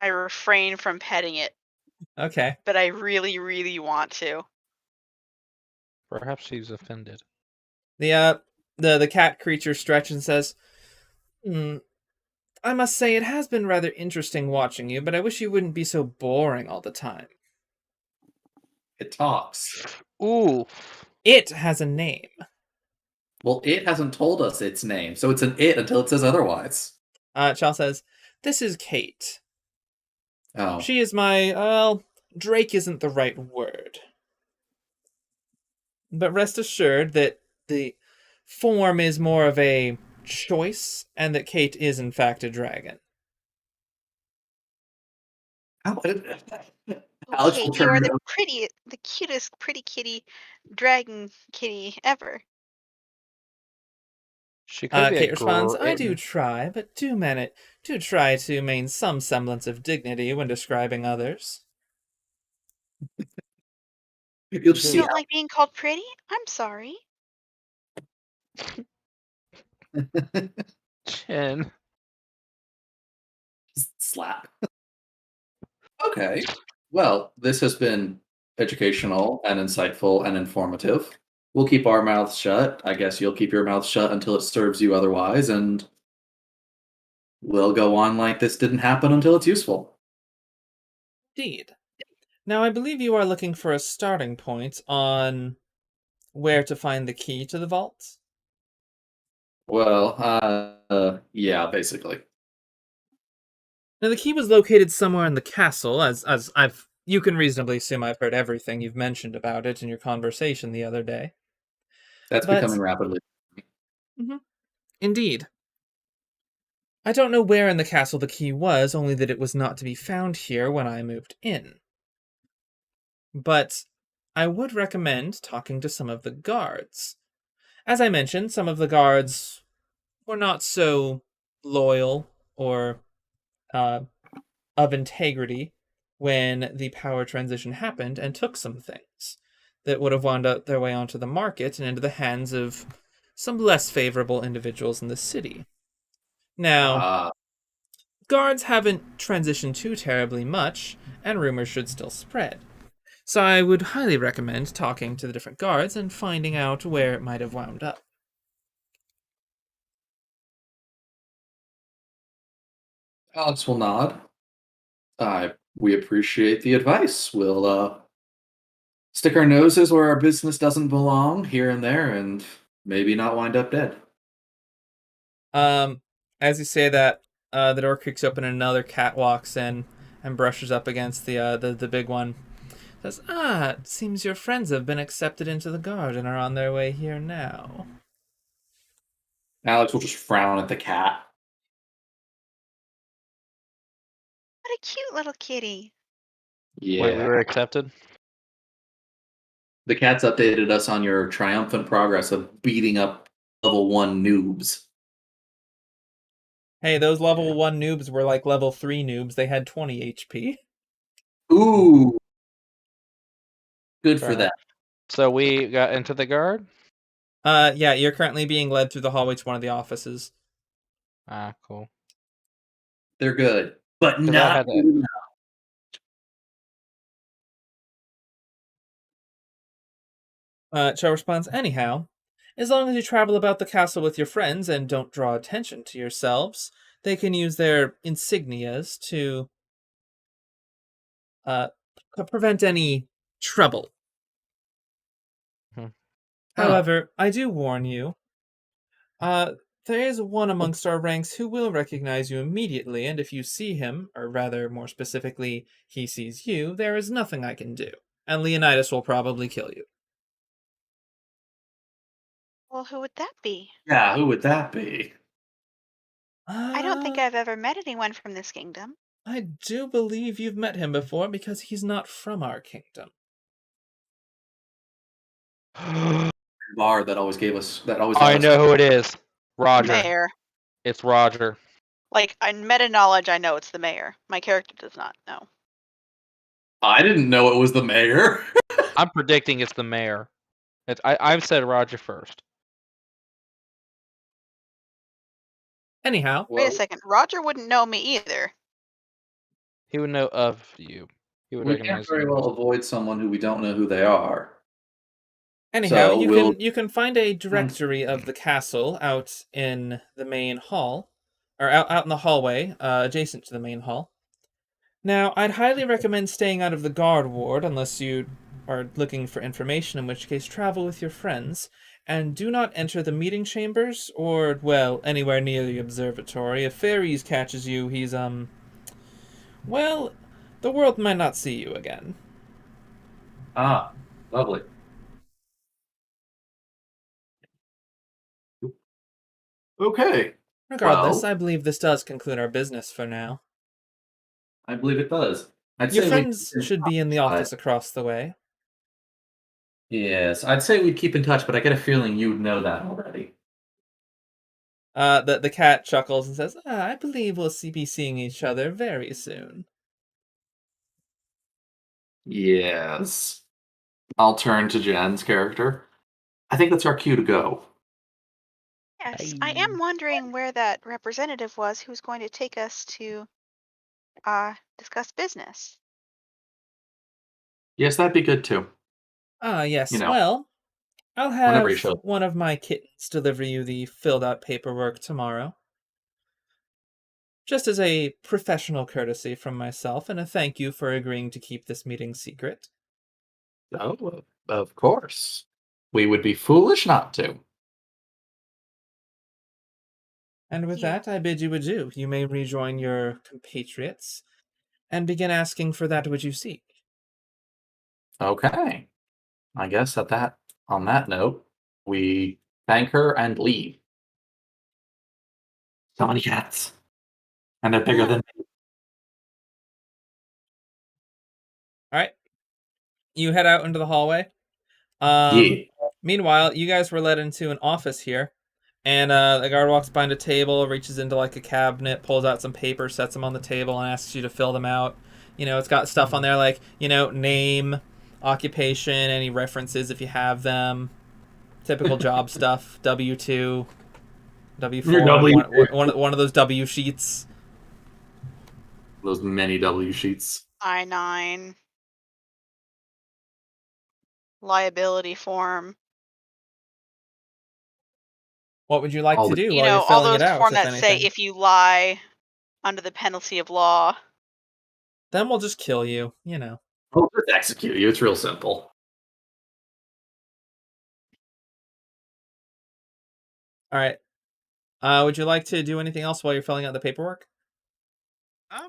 I refrain from petting it, Okay. but I really, really want to. Perhaps she's offended. The cat creature stretches and says, I must say it has been rather interesting watching you, but I wish you wouldn't be so boring all the time. It talks. Ooh. It has a name. Well, it hasn't told us its name, so it's an it until it says otherwise. Chal says, this is Kate. Oh. She is my, Drake isn't the right word. But rest assured that the form is more of a choice, and that Kate is in fact a dragon. Alex will Kate, you are turn the cutest, pretty kitty, dragon kitty ever. She could be Kate a responds, I great. do try, but do try to maintain some semblance of dignity when describing others. You'll just You see don't like being called pretty? I'm sorry. Chin. slap. Okay. Well, this has been educational and insightful and informative. We'll keep our mouths shut. I guess you'll keep your mouth shut until it serves you otherwise, and we'll go on like this didn't happen until it's useful. Indeed. Now, I believe you are looking for a starting point on where to find the key to the vault. Well, yeah, basically. Now, the key was located somewhere in the castle, as you can reasonably assume I've heard everything you've mentioned about it in your conversation the other day. That's But, becoming rapidly. mhm, indeed. I don't know where in the castle the key was, only that it was not to be found here when I moved in. But I would recommend talking to some of the guards. As I mentioned, some of the guards were not so loyal or uh, of integrity when the power transition happened and took some things that would have wound up their way onto the market and into the hands of some less favorable individuals in the city. Now, Ah, guards haven't transitioned too terribly much, and rumors should still spread. So I would highly recommend talking to the different guards and finding out where it might have wound up. Alex will nod. We appreciate the advice. We'll stick our noses where our business doesn't belong here and there, and maybe not wind up dead. As you say that, the door creaks open and another cat walks in and brushes up against the big one. Says, it seems your friends have been accepted into the guard and are on their way here now. Alex will just frown at the cat. What a cute little kitty. Yeah. Wait, we were accepted? The cat's updated us on your triumphant progress of beating up level 1 noobs. Hey, those level 1 noobs were like level 3 noobs. They had 20 HP. Ooh. Good Fair for enough. that. So we got into the guard? Yeah, you're currently being led through the hallway to one of the offices. Ah, cool. They're good. But 'Cause I not had to- good enough. Cho responds, anyhow, as long as you travel about the castle with your friends and don't draw attention to yourselves, they can use their insignias to uh, prevent any trouble. Mhm. However, I do warn you, uh, there is one amongst our ranks who will recognize you immediately, and if you see him, or rather, more specifically, he sees you, there is nothing I can do, and Leonidas will probably kill you. Well, who would that be? Yeah, who would that be? I don't think Uh, I've ever met anyone from this kingdom. I do believe you've met him before because he's not from our kingdom. Bar that always gave us that always I let us know who it is. Roger. Mayor. It's Roger. Like, in meta knowledge, I know it's the mayor. My character does not know. I didn't know it was the mayor. I'm predicting it's the mayor. I've said Roger first. Anyhow, Wait a second. Roger wouldn't know me either. He would know of you. He would We can't recognize very you. well avoid someone who we don't know who they are. anyhow, So we'll you can find a directory of the castle out in the main hall, or out in the hallway, adjacent to the main hall. Now, I'd highly recommend staying out of the guard ward unless you are looking for information, in which case travel with your friends, and do not enter the meeting chambers or, well, anywhere near the observatory. If Fares catches you, he's, well, the world might not see you again. lovely. Okay. Regardless, Well, I believe this does conclude our business for now. I believe it does. I'd Your say friends should be in the touch, office across the way. yes, I'd say we'd keep in touch, but I get a feeling you'd know that already. The cat chuckles and says, I believe we'll be seeing each other very soon. Yes. I'll turn to Jen's character. I think that's our cue to go. Yes, I am wondering where that representative was who was going to take us to discuss business. Yes, that'd be good too. Ah, yes. You know, Well, I'll whenever you have show. one of my kittens deliver you the filled out paperwork tomorrow. Just as a professional courtesy from myself and a thank you for agreeing to keep this meeting secret. Oh, of course. We would be foolish not to. And with You. that, I bid you adieu. You may rejoin your compatriots and begin asking for that which you seek. Okay. I guess on that note, we thank her and leave. So many cats. And they're bigger than me. All right. You head out into the hallway. Yeah. Meanwhile, you guys were led into an office here, and the guard walks behind a table, reaches into like a cabinet, pulls out some papers, sets them on the table, and asks you to fill them out. It's got stuff on there like name, occupation, any references if you have them, typical job stuff, W-2, Your W-4, W. one of those W sheets. Those many W sheets. I-9 liability form. What would you like All to the do You while know, you're all filling those it out, form if that say anything? if you lie under the penalty of law. Then we'll just kill you, We'll just execute you. It's real simple. All right. Would you like to do anything else while you're filling out the paperwork? I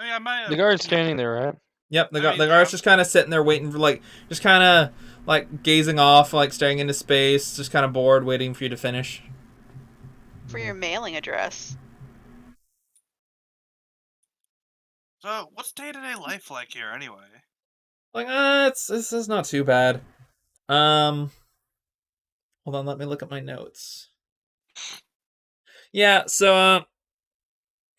mean, I might The have, guard's standing there, right? Yep, I mean, the guard's just kind of sitting there waiting for, just kind of, gazing off, staring into space, just kind of bored, waiting for you to finish. For your mailing address. So, what's day-to-day life like here, anyway? This is not too bad. Hold on, let me look at my notes. Yeah, so,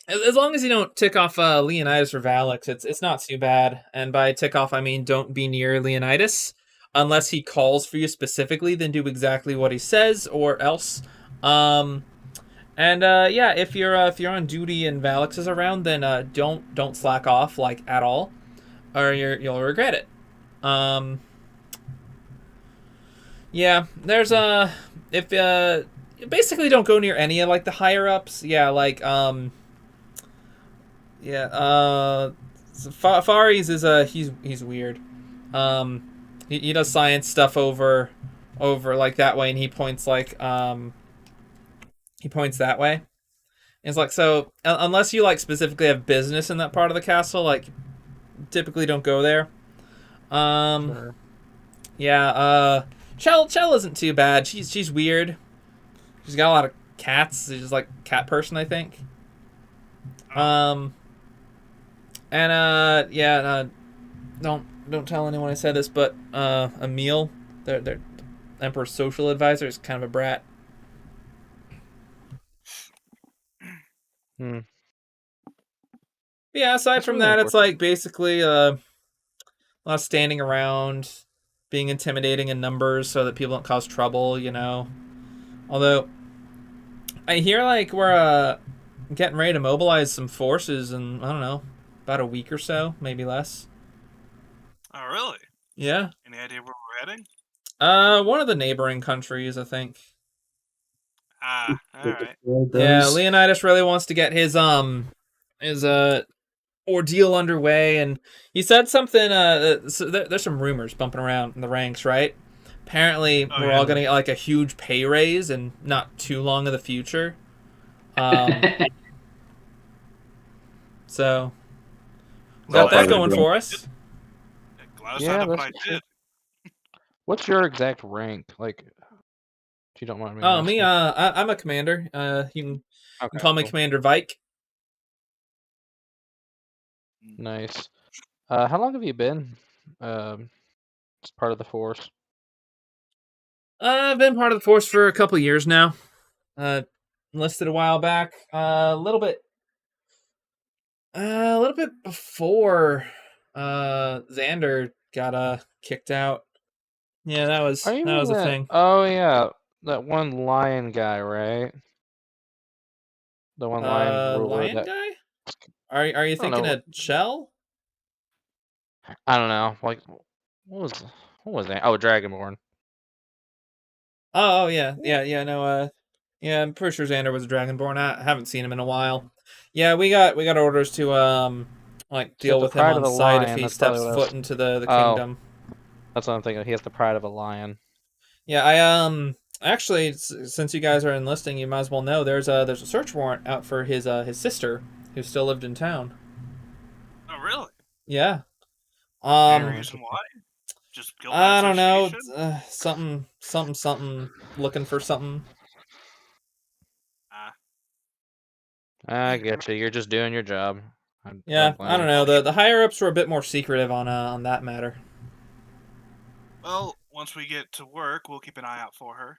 as long as you don't tick off Leonidas or Valix, it's not too bad. And by tick off, I mean don't be near Leonidas. Unless he calls for you specifically, then do exactly what he says, or else. And yeah, if you're on duty and Valix is around, then don't slack off at all, or you'll regret it. Yeah, there's if basically don't go near any of the higher ups. Yeah, so Fares is he's weird. He does science stuff over that way, and he points he points that way. And it's so unless you specifically have business in that part of the castle, typically don't go there. Sure. Yeah, Chell isn't too bad. She's weird. She's got a lot of cats. She's just cat person, I think. And yeah, don't tell anyone I said this, but Emil, their Emperor's social advisor, is kind of a brat. Hmm. Yeah, aside That's from really that, it's unfortunate. basically a lot of standing around, being intimidating in numbers so that people don't cause trouble, Although, I hear we're getting ready to mobilize some forces in, I don't know, about a week or so, maybe less. Oh, really? Yeah. Any idea where we're heading? One of the neighboring countries, I think. Ah, alright. Yeah, Leonidas really wants to get his ordeal underway, and he said something. So there's some rumors bumping around in the ranks, right? Apparently, Oh, we're yeah. all gonna get a huge pay raise in not too long in the future. So got that going for us. Yeah, glad I Yeah, signed up when that's I did. What's your exact rank? If you don't mind me Oh, asking. me, I'm a commander. You Okay, can call me cool. Commander Vike. Nice. How long have you been as part of the force? I've been part of the force for a couple of years now. Enlisted a while back. A little bit before Xander got kicked out. Yeah, that was Are you that was a that? thing. Oh yeah, that one lion guy, right? The one lion ruler Lion that guy? Are you I don't thinking know. of Chell? I don't know. Like, what was what was that? Oh, Dragonborn. Oh yeah. No, yeah, I'm pretty sure Xander was a Dragonborn. I haven't seen him in a while. Yeah, we got orders to like He's got deal the with him pride of on a sight if lion. he That's probably steps what I foot was. into the Oh, kingdom. that's what I'm thinking. He has the pride of a lion. Yeah, I actually since you guys are enlisting, you might as well know there's a search warrant out for his sister who still lived in town. Oh, really? Yeah. Any Oh, reason why? Just guilt by I don't know. association? Something. Looking for something. Ah, I get you. You're just doing your job. I Yeah, don't I blame don't you. know. The higher ups were a bit more secretive on that matter. well, once we get to work, we'll keep an eye out for her.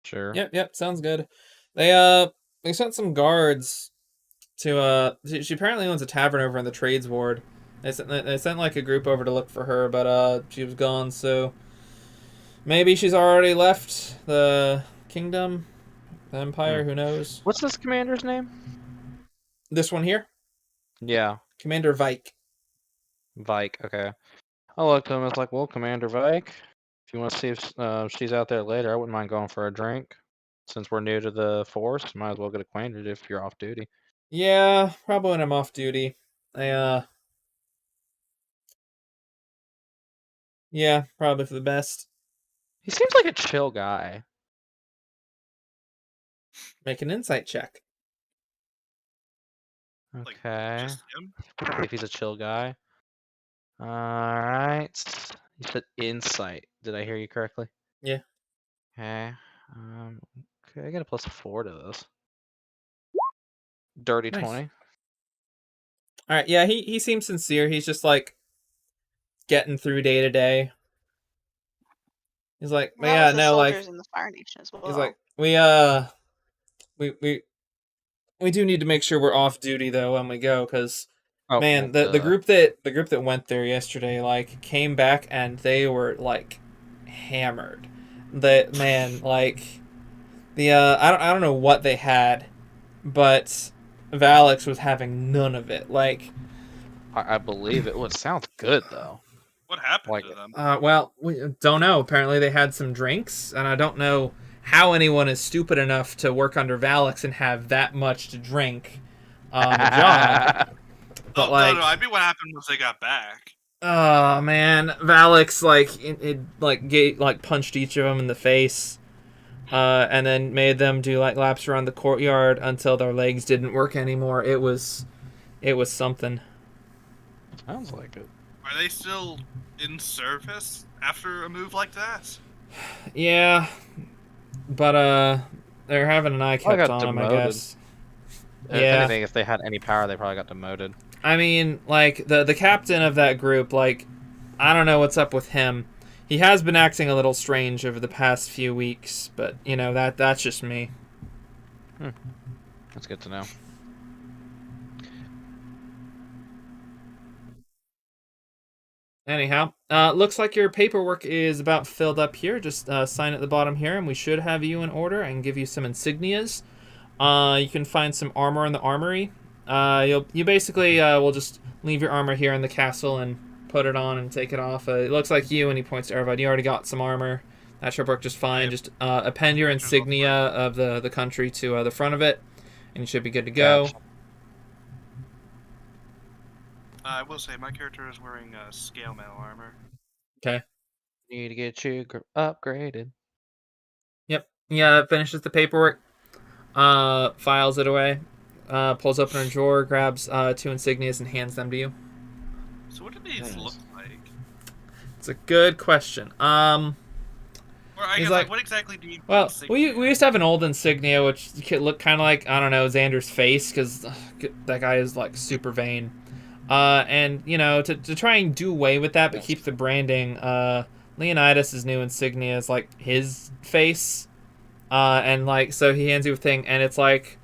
Sure. Yep. Sounds good. They sent some guards to she apparently owns a tavern over in the trades ward. They sent like a group over to look for her, but she was gone. So maybe she's already left the kingdom, the empire. Who knows? What's this commander's name? This one here, Yeah, Commander Vike. Vike. Okay. I looked at him. It's like, well, Commander Vike. If you want to see if she's out there later, I wouldn't mind going for a drink. Since we're new to the force, might as well get acquainted if you're off duty. Yeah, probably when I'm off duty. I yeah, probably for the best. He seems like a chill guy. Make an insight check. Like, Okay. just him? If he's a chill guy. All right. You said insight. Did I hear you correctly? Yeah. Okay. Okay, I got a +4 to this. Dirty Nice. 20. All right. Yeah, he seems sincere. He's just like getting through day to day. He's like, That yeah, was the no, like soldiers in the Fire Nation as well. he's like, we do need to make sure we're off duty though when we go, because Oh, man, well, the group that went there yesterday like came back and they were like hammered. That man, like the I don't know what they had, but Valix was having none of it. Like, I believe it. Well, it sounds good though. What happened Like, to them? well, we don't know. Apparently, they had some drinks, and I don't know how anyone is stupid enough to work under Valix and have that much to drink on the job. But like, no, I mean what happened once they got back. oh man, Valix it like punched each of them in the face, and then made them do like laps around the courtyard until their legs didn't work anymore. It was something. sounds like it. Are they still in service after a move like that? Yeah, but they're having an eye Probably kept got on them, I demoted. guess. If Yeah. anything, if they had any power, they probably got demoted. I mean, like the captain of that group, like I don't know what's up with him. He has been acting a little strange over the past few weeks, but you know that's just me. That's good to know. Anyhow, looks like your paperwork is about filled up here. Just sign at the bottom here, and we should have you in order and give you some insignias. You can find some armor in the armory. You basically will just leave your armor here in the castle and put it on and take it off. It looks like you, and he points to everybody. You already got some armor. That should work just fine. Just append your insignia of the country to the front of it, and you should be good to go. Gotcha. I will say my character is wearing scale mail armor. Okay. Need to get you upgraded. Yep. Yeah, that finishes the paperwork. Files it away. Pulls open a drawer, grabs 2 insignias, and hands them to you. So what do these Nice. look like? It's a good question. Or I He's guess like, what exactly do you need? Well, insignia? we used to have an old insignia which could look kind of like, I don't know, Xander's face, because that guy is like super vain. And you know, to try and do away with that but keep the branding, Leonidas' new insignia is like his face, and like so he hands you a thing, and it's like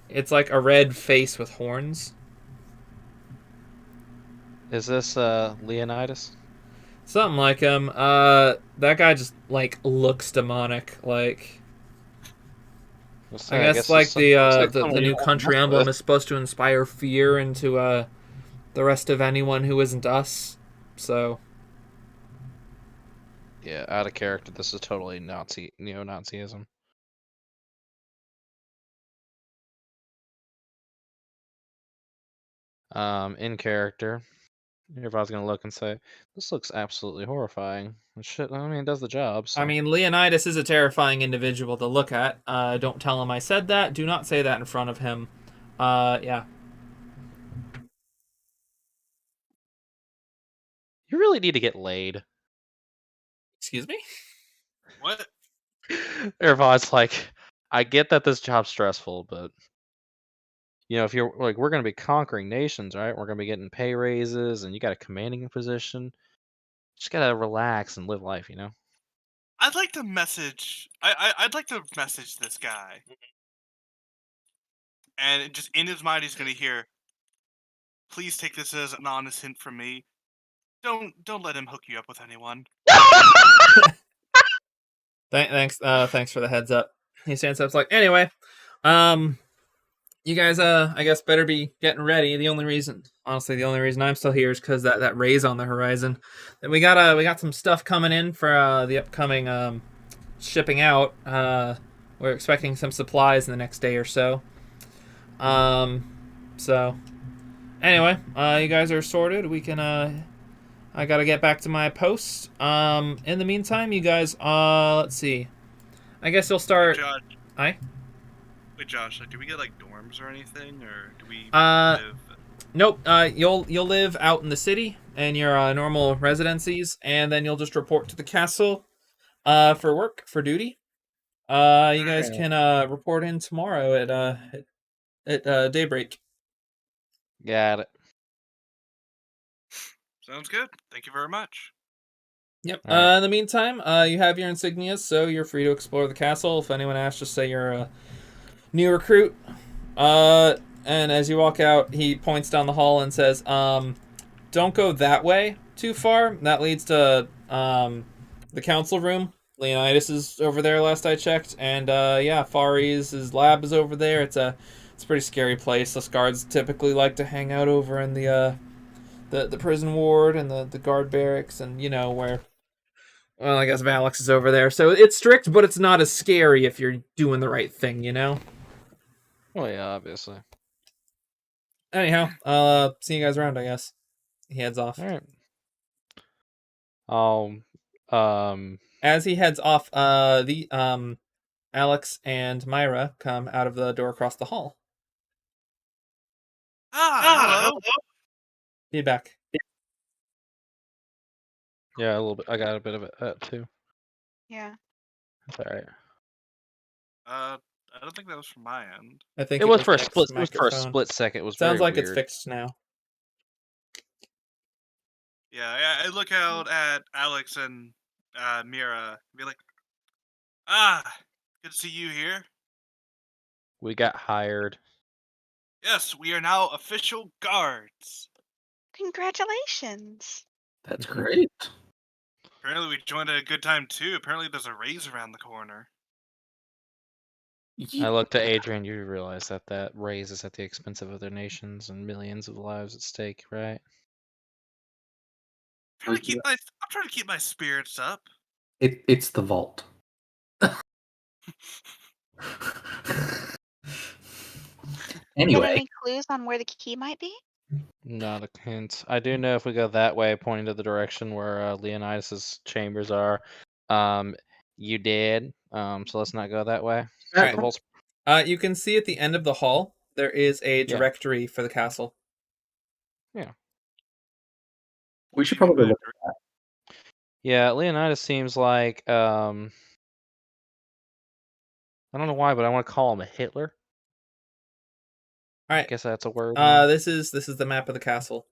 a red face with horns. Is this Leonidas? Something like him. That guy just like looks demonic. Like Let's I say, guess like the looks like the someone you new don't wanna country mess emblem with. is supposed to inspire fear into the rest of anyone who isn't us. So Yeah, out of character. This is totally neo-Nazism. In character, if I was gonna look and say, this looks absolutely horrifying. And shit, I mean, it does the job. So. I mean, Leonidas is a terrifying individual to look at. Don't tell him I said that. Do not say that in front of him. Yeah. You really need to get laid. Excuse me? What? Everyone's like, I get that this job's stressful, but if you're like, we're gonna be conquering nations, right? We're gonna be getting pay raises, and you got a commanding position. Just gotta relax and live life, I'd like to message. I'd like to message this guy, and just in his mind, he's gonna hear. Please take this as an honest hint from me. Don't let him hook you up with anyone. Thanks for the heads up. He stands up. It's like, anyway, you guys, I guess better be getting ready. The only reason I'm still here is because that raise on the horizon. And we got some stuff coming in for the upcoming shipping out. We're expecting some supplies in the next day or so. So anyway, you guys are sorted. We can I gotta get back to my post. In the meantime, you guys, let's see. I guess you'll start. Josh. Aye? Wait, Josh. Like, do we get like dorms or anything, or do we live? Nope. You'll live out in the city in your normal residencies, and then you'll just report to the castle, for work, for duty. You guys can report in tomorrow at daybreak. Got it. Sounds good. Thank you very much. Yep. All right. In the meantime, you have your insignias, so you're free to explore the castle. If anyone asks, just say you're a new recruit. And as you walk out, he points down the hall and says, don't go that way too far. That leads to the council room. Leonidas is over there last I checked. And yeah, Fari's lab is over there. It's a pretty scary place. The guards typically like to hang out over in the prison ward and the guard barracks, and where, well, I guess Valix is over there. So it's strict, but it's not as scary if you're doing the right thing, Well, yeah, obviously. Anyhow, see you guys around, I guess. He heads off. All right. As he heads off, Alex and Myra come out of the door across the hall. Hello. Be back. Yeah, a little bit. I got a bit of it too. Yeah. That's all right. I don't think that was from my end. I think It was for a fixed split. It was for a microphone. split second. It was Sounds very like weird. it's fixed now. Yeah, I look out at Alex and Mira and be like, good to see you here. We got hired. Yes, we are now official guards. Congratulations. That's great. Apparently we joined at a good time too. Apparently there's a raise around the corner. I looked at Adrian. You realize that raise is at the expense of other nations and millions of lives at stake, right? I'm trying to keep my spirits up. It's the vault. Anyway. Got any clues on where the key might be? Not a hint. I do know if we go that way, pointing to the direction where Leonidas's chambers are. You did. So let's not go that way. So Alright. the vault's- You can see at the end of the hall there is a directory for the castle. Yeah. We should probably look at that. Yeah, Leonidas seems like I don't know why, but I want to call him a Hitler. All I right. guess that's a word. This is the map of the castle.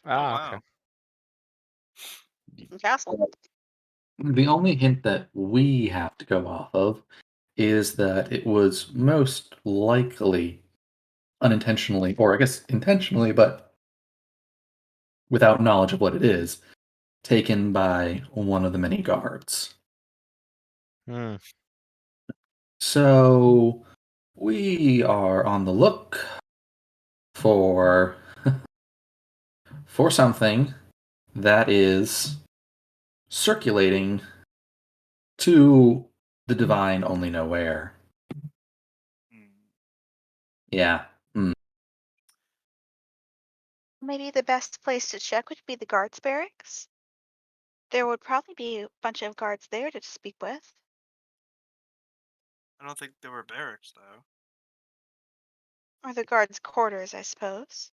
Okay. Castle. The only hint that we have to go off of is that it was most likely unintentionally, or I guess intentionally, but without knowledge of what it is, taken by one of the many guards. Hmm. So we are on the look for for something that is circulating to the divine only know where. Hmm. Yeah. Maybe the best place to check would be the guards' barracks. There would probably be a bunch of guards there to speak with. I don't think there were barracks though. Or the guards' quarters, I suppose.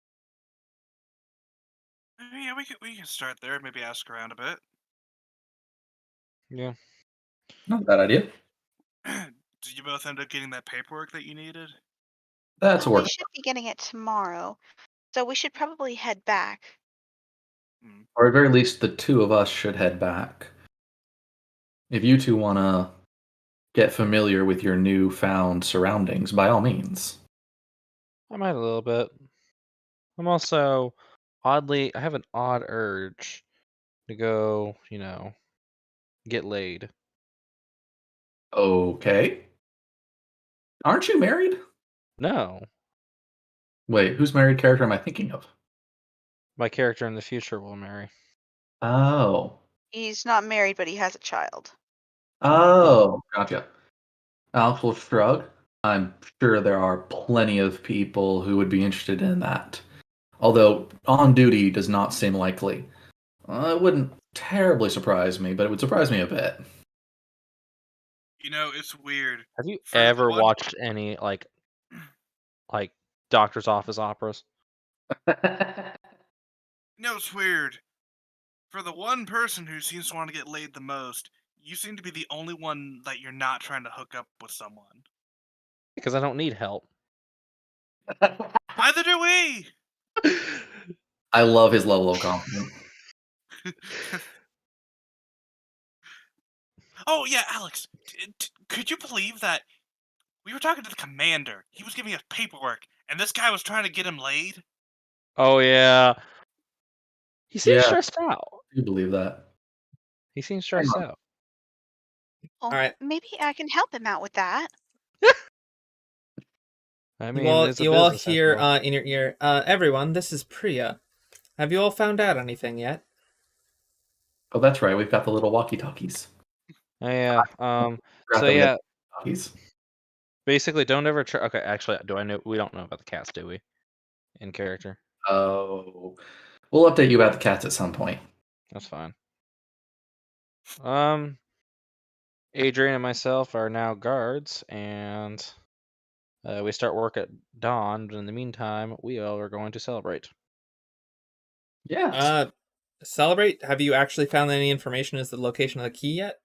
Yeah, we can start there. Maybe ask around a bit. Yeah. Not a bad idea. Did you both end up getting that paperwork that you needed? That's a We work. should be getting it tomorrow, so we should probably head back. Hmm. Or at very least the two of us should head back. If you two want to get familiar with your newfound surroundings, by all means. I might a little bit. I'm also I have an odd urge to go, get laid. Okay. Aren't you married? No, Wait, whose married character am I thinking of? my character in the future will marry. Oh. He's not married, but he has a child. Yeah. Oh, gotcha. Alex will shrug. I'm sure there are plenty of people who would be interested in that. Although on duty does not seem likely. It wouldn't terribly surprise me, but it would surprise me a bit. It's weird. Have you For the ever one, watched any like doctor's office operas? it's weird. For the one person who seems to want to get laid the most, you seem to be the only one that you're not trying to hook up with someone. Because I don't need help. Neither do we. I love his level of confidence. Oh yeah, Alex. Could you believe that we were talking to the commander? He was giving us paperwork, and this guy was trying to get him laid. Oh yeah. He seems Yeah, stressed out. you believe that. He seems Hang stressed on. out. Well, All right. maybe I can help him out with that. I You mean, all, it's a you all business after hear all. in your ear, everyone, this is Priya. Have you all found out anything yet? Oh, that's right. We've got the little walkie-talkies. Oh, yeah. Forgot So that we have yeah, walkies. basically, don't ever try. Okay, actually, do I know? We don't know about the cats, do we? In character, Oh, we'll update you about the cats at some point. that's fine. Um, Adrian and myself are now guards, and we start work at dawn. But in the meantime, we all are going to celebrate. Yes. Celebrate? Have you actually found any information as to the location of the key yet?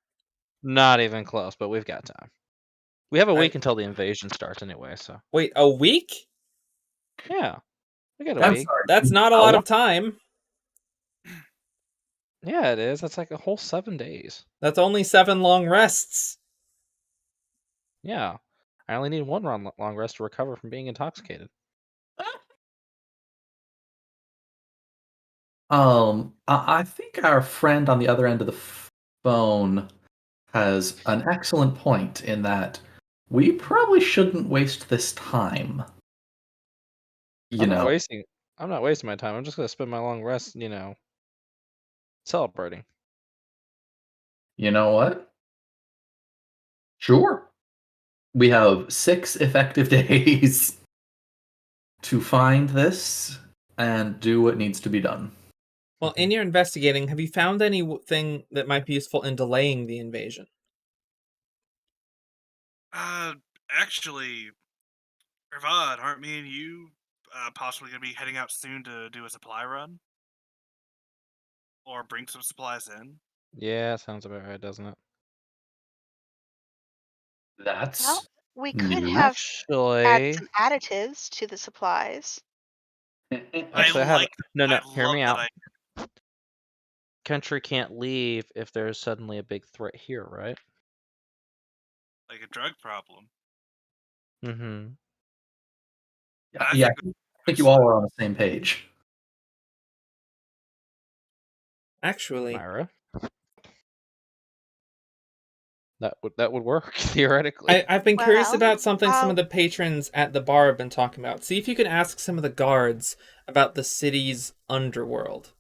Not even close, but we've got time. We have a All week right. until the invasion starts, anyway. So Wait, a week? yeah, we got a I'm week. sorry. That's not a How lot long? of time. Yeah, it is. That's like a whole 7 days. That's only 7 long rests. Yeah, I only need one long rest to recover from being intoxicated. I think our friend on the other end of the phone has an excellent point in that we probably shouldn't waste this time. You I'm not know, wasting. I'm not wasting my time. I'm just gonna spend my long rest, celebrating. you know what? Sure. We have 6 effective days to find this and do what needs to be done. Well, in your investigating, have you found anything that might be useful in delaying the invasion? Actually, Irvad, aren't me and you possibly gonna be heading out soon to do a supply run or bring some supplies in? Yeah, sounds about right, doesn't it? Well, That's we could news. have add Actually, some additives to the supplies. I actually, I have. like. No, I no. Hear love me that. out. Country can't leave if there's suddenly a big threat here, right? Like a drug problem. Mm-hmm. Yeah, I yeah, think I think you all are on the same page. Actually, Myra. That would work theoretically. I've been curious Well, about something some of I'll the patrons at the bar have been talking about. See if you can ask some of the guards about the city's underworld.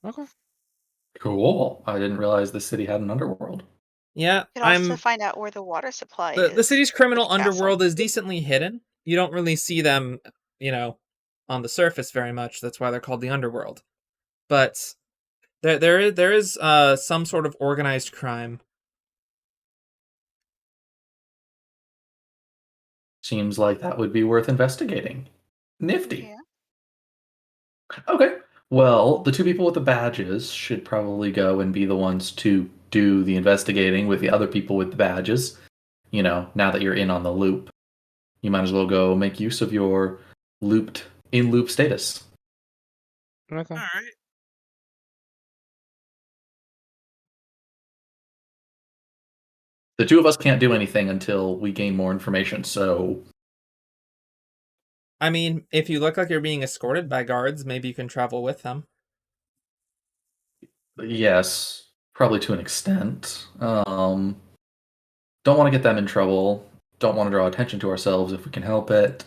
Okay. Cool. I didn't realize the city had an underworld. Yeah, could also find out where the water supply the is city's for the criminal castle. underworld is decently hidden. You don't really see them, on the surface very much. That's why they're called the underworld. But there is some sort of organized crime. Seems like that would be worth investigating. Nifty. Yeah. Okay. Well, the two people with the badges should probably go and be the ones to do the investigating with the other people with the badges. Now that you're in on the loop, you might as well go make use of your in loop status. Okay. All right. The two of us can't do anything until we gain more information, so I mean, if you look like you're being escorted by guards, maybe you can travel with them. yes, probably to an extent. Don't want to get them in trouble. Don't want to draw attention to ourselves if we can help it.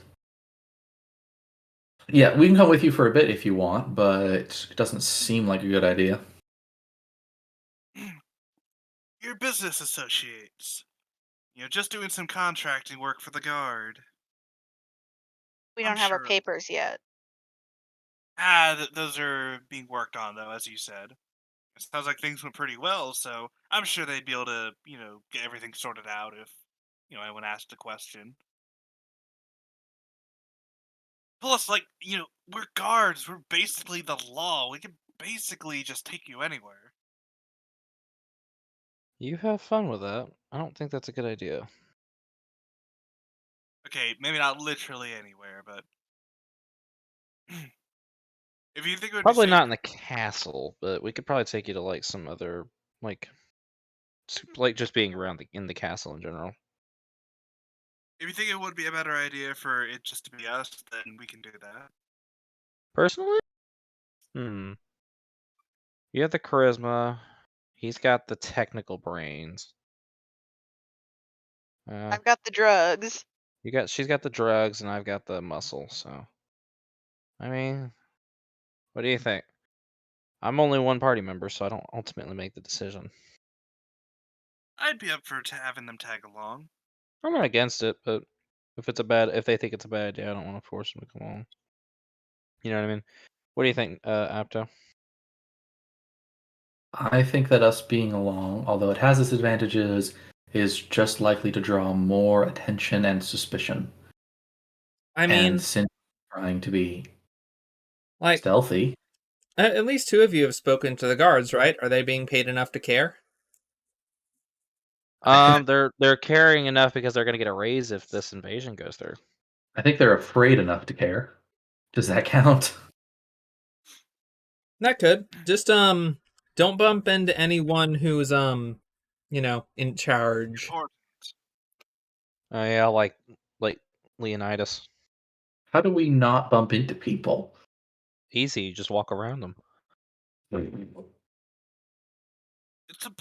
Yeah, we can come with you for a bit if you want, but it doesn't seem like a good idea. Your business associates. Just doing some contracting work for the guard. We I'm don't have our sure. papers yet. Those are being worked on, though, as you said. It sounds like things went pretty well, so I'm sure they'd be able to, get everything sorted out if, anyone asked a question. Plus, we're guards. We're basically the law. We can basically just take you anywhere. You have fun with that. I don't think that's a good idea. Okay, maybe not literally anywhere, but if you think it would Probably be not safe, in the castle, but we could probably take you to like some other like just being around in the castle in general. if you think it would be a better idea for it just to be us, then we can do that. Personally, you have the charisma. He's got the technical brains. I've got the drugs. She's got the drugs, and I've got the muscle. So, I mean, what do you think? I'm only one party member, so I don't ultimately make the decision. I'd be up for having them tag along. I'm not against it, but if they think it's a bad idea, I don't want to force them to come along. You know what I mean? What do you think, Apto? I think that us being along, although it has its advantages, is just likely to draw more attention and suspicion. I And mean, since we're trying to be like, stealthy, at least two of you have spoken to the guards, right? Are they being paid enough to care? They're caring enough because they're gonna get a raise if this invasion goes through. I think they're afraid enough to care. Does that count? That could. Just don't bump into anyone who's in charge. Important. Oh yeah, like Leonidas. How do we not bump into people? Easy, you just walk around them.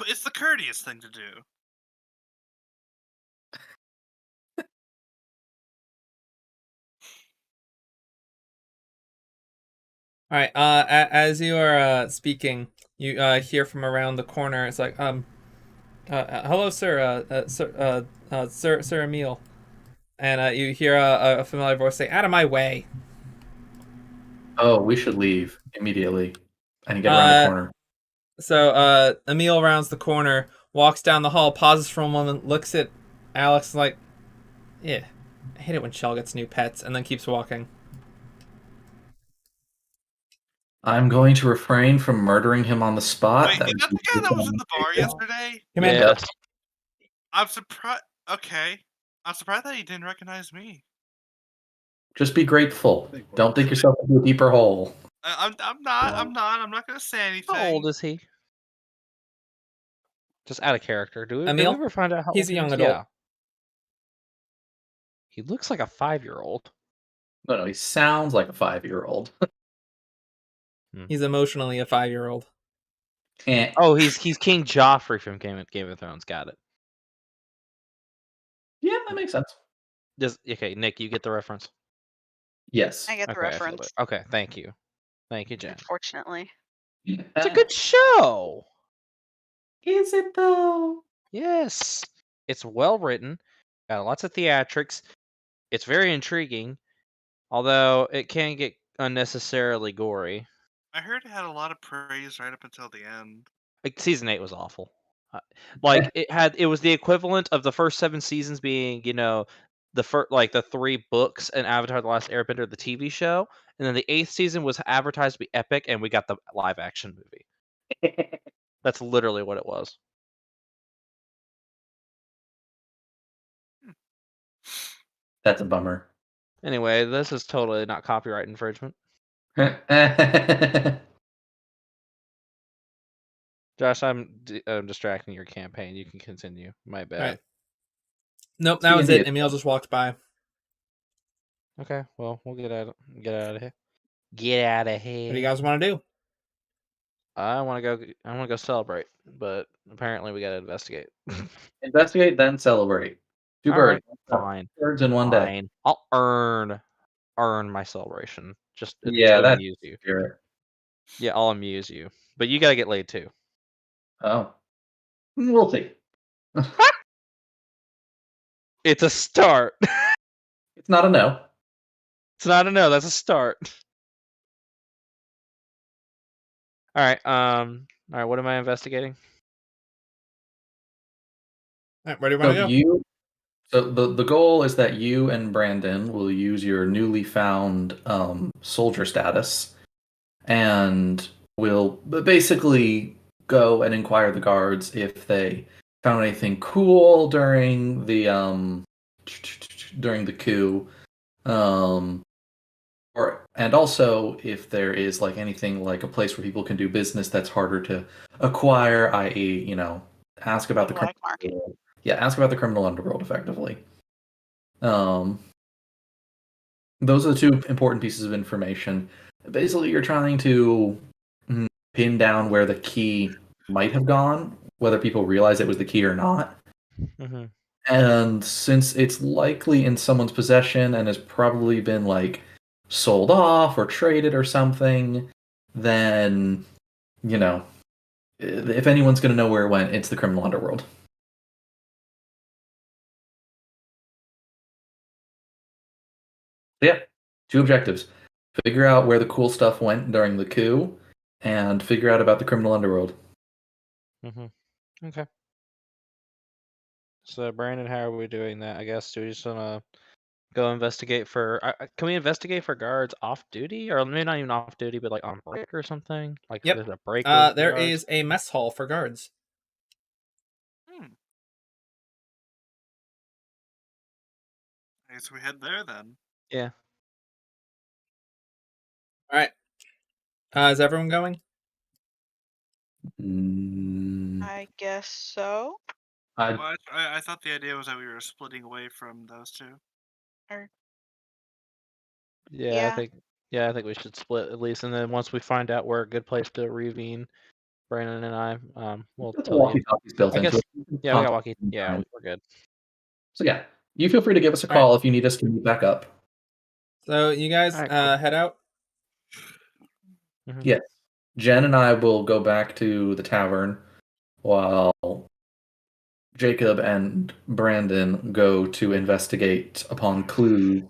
It's the courteous thing to do. All right. As you are speaking, you hear from around the corner. It's like, hello, sir. Sir Emil, and you hear a familiar voice say, "Out of my way." Oh, we should leave immediately and get around the corner. So Emil rounds the corner, walks down the hall, pauses for a moment, looks at Alex like, "Yeah, I hate it when Shell gets new pets," and then keeps walking. I'm going to refrain from murdering him on the spot. Wait, is that the guy that was in the bar yesterday? Come in. Yeah. I'm surprised. Okay, I'm surprised that he didn't recognize me. Just be grateful. Don't dig yourself into a deeper hole. I'm not. I'm not gonna say anything. How old is he? Just out of character. Do we Emil? ever find out how He's old a he young is? adult. Yeah. He looks like a 5-year-old. No, he sounds like a 5-year-old. He's emotionally a 5-year-old. Eh. Oh, he's King Joffrey from Game of Thrones. Got it. Yeah, that makes sense. Okay, Nick, you get the reference. Yes. I get the Okay, I feel reference. better. Okay, thank you, Jen. Unfortunately. It's a good show. Is it though? Yes, it's well written. Got lots of theatrics. It's very intriguing, although it can get unnecessarily gory. I heard it had a lot of praise right up until the end. Like season 8 was awful. Like it was the equivalent of the first 7 seasons being, the first like the 3 books and Avatar: The Last Airbender, the TV show, and then the 8th season was advertised to be epic, and we got the live action movie. That's literally what it was. That's a bummer. Anyway, this is totally not copyright infringement. Josh, I'm distracting your campaign. You can continue. My bad. Right. Nope, that was it. Emil just walked by. Okay, well, we'll get out of here. Get out of here. What do you guys want to do? I want to go celebrate, but apparently we got to investigate. Investigate, then celebrate. Two All birds. right, fine. Birds in one day. I'll earn my celebration. Just Yeah, to that's amuse you. spirit. Yeah, I'll amuse you. But you got to get laid too. Oh. We'll see. It's a start. It's not a no. It's not a no, that's a start. All right, what am I investigating? All right, where do you want to go? So the goal is that you and Brandon will use your newly found soldier status, and will basically go and inquire the guards if they found anything cool during the coup, and also if there is like anything like a place where people can do business that's harder to acquire, i.e., ask about the Black criminal market. underworld. Yeah, ask about the criminal underworld effectively. Those are the 2 important pieces of information. Basically, you're trying to pin down where the key might have gone, whether people realize it was the key or not. Mm-hmm. And since it's likely in someone's possession and has probably been like sold off or traded or something, then if anyone's going to know where it went, it's the criminal underworld. Yeah, 2 objectives. Figure out where the cool stuff went during the coup, and figure out about the criminal underworld. Mm-hmm. Okay. So, Brandon, how are we doing that? I guess do we just want to go investigate for... can we investigate for guards off duty? Or maybe not even off duty, but like on break or something? Like Yep. there's a break There is a mess hall for guards. I guess we head there then. Yeah. All right. Is everyone going? I guess so. Well, I thought the idea was that we were splitting away from those 2. Yeah, I think we should split at least, and then once we find out where a good place to reconvene, Brandon and I, we'll tell you. Walkie-talkies built I into guess. it. Yeah, we got walkie. Yeah, we're good. So yeah, you feel free to give us a call if you need us to meet back up. So you guys All right, cool. head out. Mm-hmm. Yes, Jen and I will go back to the tavern while Jacob and Brandon go to investigate upon clue.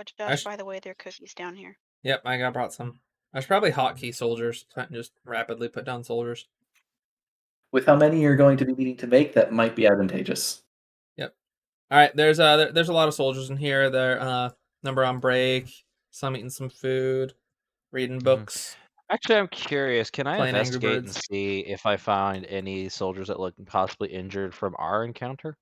Oh, Josh, by the way, there are cookies down here. Yep, I brought some. I should probably hotkey soldiers, so I can just rapidly put down soldiers. With how many you're going to be needing to make, that might be advantageous. Yep. All right. There's a lot of soldiers in here. They're number on break. Some eating some food, reading books. Actually, I'm curious. Can I Playing Angry investigate and Birds. see if I find any soldiers that look possibly injured from our encounter?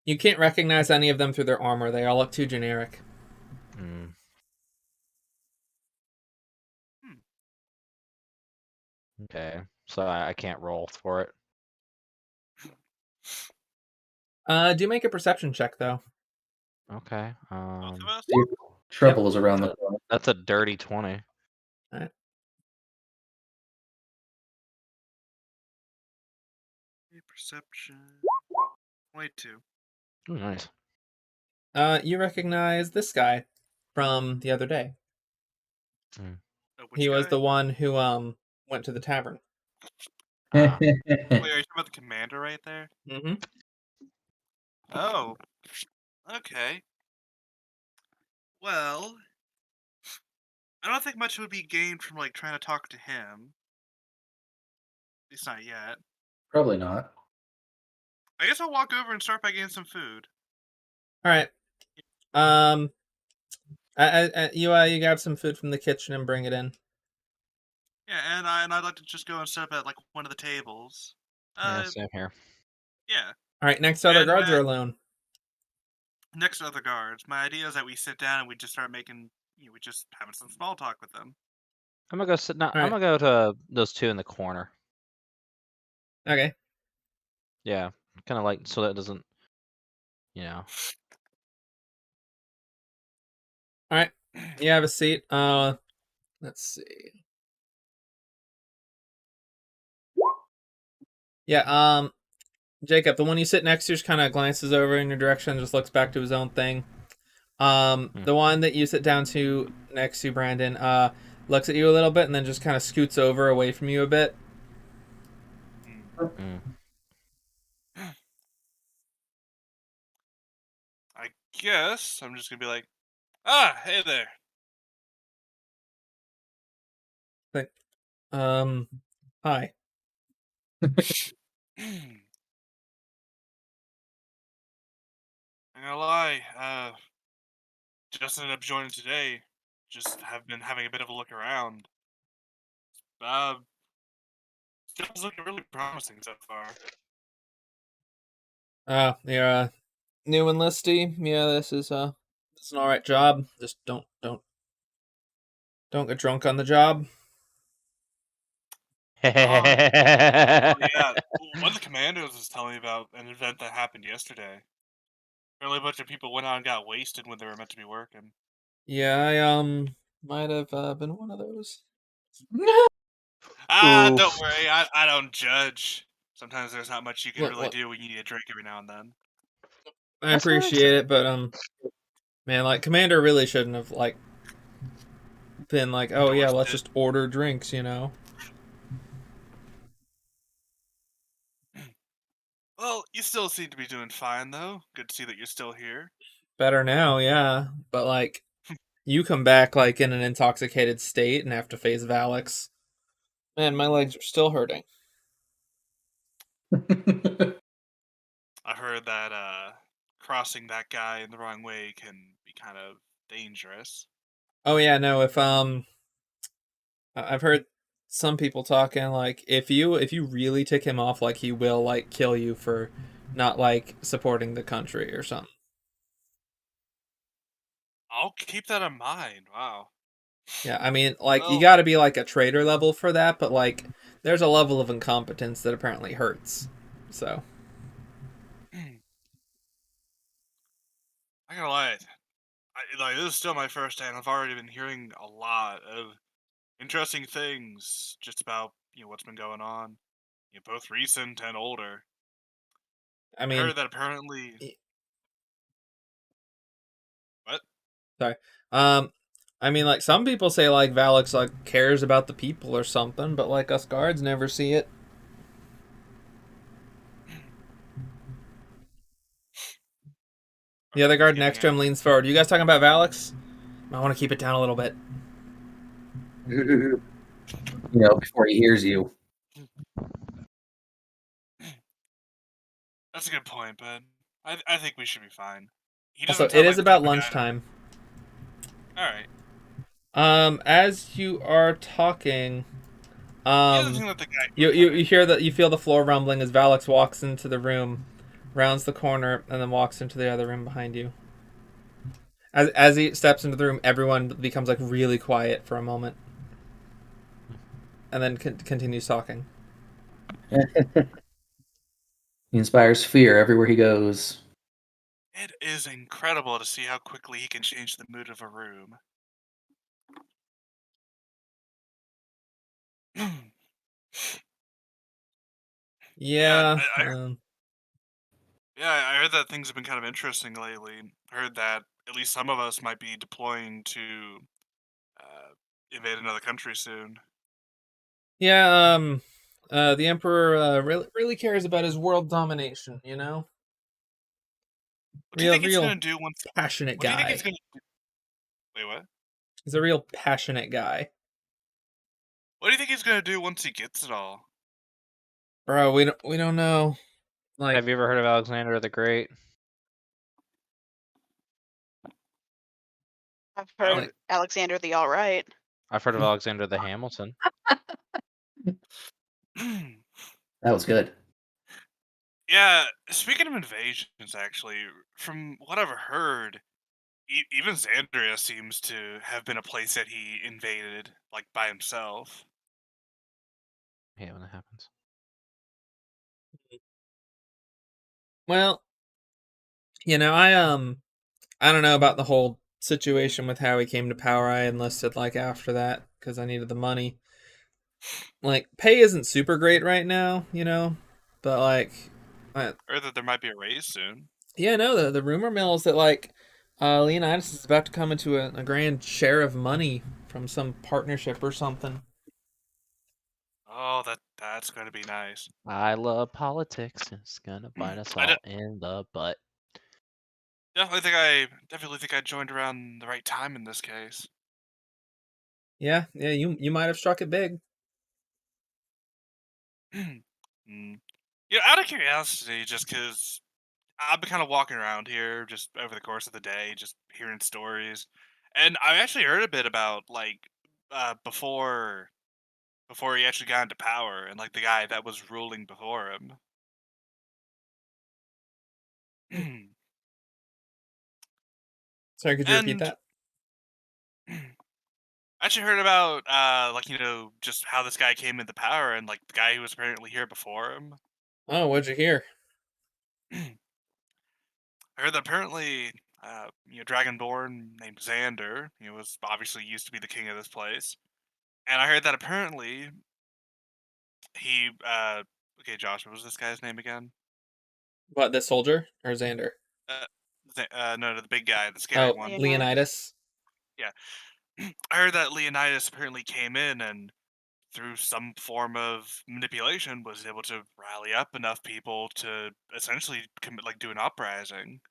You can't recognize any of them through their armor. They all look too generic. Hmm. Hmm. Okay, so I can't roll for it. Do make a perception check though. Okay. Both of us? Trouble is around the corner. That's a dirty 20. Alright. Perception. 22. Ooh, nice. You recognize this guy from the other day. Oh, which He was guy? the one who went to the tavern. Ah. Wait, are you talking about the commander right there? Mm-hmm. Oh. Okay. Well, I don't think much would be gained from like trying to talk to him. At least not yet. Probably not. I guess I'll walk over and start by getting some food. All right. You grab some food from the kitchen and bring it in. Yeah, and I'd like to just go and sit up at like one of the tables. Yeah, same here. Yeah. All right. Next to other And guards are alone. next to other guards. My idea is that we sit down and we just start making, we just having some small talk with them. I'm gonna go sit. No, All I'm right. gonna go to those two in the corner. Okay. Yeah, kind of like so that it doesn't, you know. All right. You have a seat. Let's see. Yeah. Jacob, the one you sit next to, just kind of glances over in your direction, just looks back to his own thing. The one that you sit down to next to Brandon, looks at you a little bit and then just kind of scoots over away from you a bit. Mm. I guess I'm just gonna be like, hey there. Like, hi. I'm gonna lie, just ended up joining today. Just have been having a bit of a look around. Uh, Stuff's looking really promising so far. You're new enlistee. Yeah, this is an alright job. Just don't get drunk on the job. Well, yeah, one of the commandos was telling me about an event that happened yesterday. Apparently, a bunch of people went out and got wasted when they were meant to be working. Yeah, I might have been one of those. Oof. Don't worry, I don't judge. Sometimes there's not much you can really What? do when you need a drink every now and then. I That's what I appreciate it, but man, like Commander really shouldn't have like been like, oh yeah, Endorsed let's it. just order drinks, you know. Well, you still seem to be doing fine, though. Good to see that you're still here. Better now, yeah, but like you come back like in an intoxicated state and have to face Valix. Man, my legs are still hurting. I heard that crossing that guy in the wrong way can be kind of dangerous. Oh yeah, no, if I've heard some people talking like if you really tick him off, like he will like kill you for not like supporting the country or something. I'll keep that in mind. Wow. Yeah, I mean, like you Well, got to be like a traitor level for that, but like there's a level of incompetence that apparently hurts. So I gotta lie, like this is still my first day, and I've already been hearing a lot of interesting things just about what's been going on. Both recent and older. I I mean, heard that apparently. What? sorry. I mean, like some people say like Valix like cares about the people or something, but like us guards never see it. The other guard next to him leans forward. You guys talking about Valix? I want to keep it down a little bit. Before he hears you. That's a good point, but I think we should be fine. He Also, doesn't it sound like is the about type of guy. lunchtime. All right. As you are talking, He doesn't seem like the guy who you would you, come you in. hear that you feel the floor rumbling as Valix walks into the room, rounds the corner, and then walks into the other room behind you. As he steps into the room, everyone becomes like really quiet for a moment, and then continues talking. He inspires fear everywhere he goes. It is incredible to see how quickly he can change the mood of a room. Yeah, Yeah. I heard that things have been kind of interesting lately. Heard that at least some of us might be deploying to uh, invade another country soon. Yeah. The Emperor really cares about his world domination. You know, What do you think he's real gonna do once? passionate What do you think he's guy. gonna? Wait, what? He's a real passionate guy, What do you think he's gonna do once he gets it all? bro. We don't know. Like, Have you ever heard of Alexander the Great? I've No. heard like Alexander the All Right. I've heard of Alexander the Hamilton. That was good. Yeah. Speaking of invasions, actually, from what I've heard, even Xandria seems to have been a place that he invaded, like by himself. Yeah, when that happens. well, I don't know about the whole situation with how he came to power. I enlisted like after that because I needed the money. Like, pay isn't super great right now, but like, Heard that there might be a raise soon. yeah, no, the rumor mill is that like, Leonidas is about to come into a grand share of money from some partnership or something. Oh, that's gonna be nice. I love politics. It's gonna bite us I all in the butt. definitely think I joined around the right time in this case. Yeah, you might have struck it big. Mm. Yeah, out of curiosity, just because I've been kind of walking around here just over the course of the day, just hearing stories, and I actually heard a bit about like before he actually got into power and like the guy that was ruling before him. Sorry, could you repeat And that? I actually heard about like just how this guy came into power and like the guy who was apparently here before him. Oh, what'd you hear? I heard that apparently, Dragonborn named Xander, he was obviously used to be the king of this place, and I heard that apparently he, okay, Josh, what was this guy's name again? What, the soldier or Xander? Uh, no, the big guy, the scary Oh, one. Leonidas. Leonidas. Yeah, I heard that Leonidas apparently came in and through some form of manipulation was able to rally up enough people to essentially commit, like do an uprising.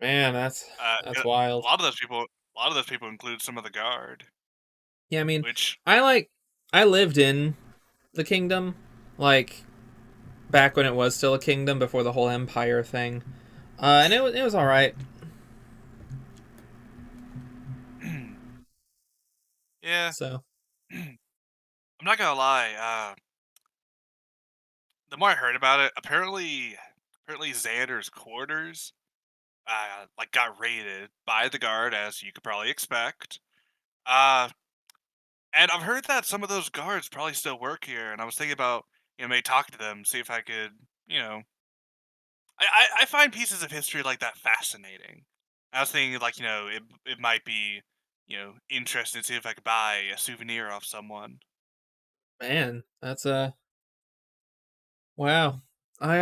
Man, that's A wild. lot of those people, include some of the guard, Yeah, I mean, which I lived in the kingdom, like back when it was still a kingdom before the whole empire thing, and it was all right. yeah, So I'm not gonna lie. The more I heard about it, apparently Xander's quarters, like got raided by the guard, as you could probably expect. Uh, and I've heard that some of those guards probably still work here, and I was thinking about maybe talking to them, see if I could, you know, I find pieces of history like that fascinating. I was thinking like it might be interesting to see if I could buy a souvenir off someone. man, that's wow. I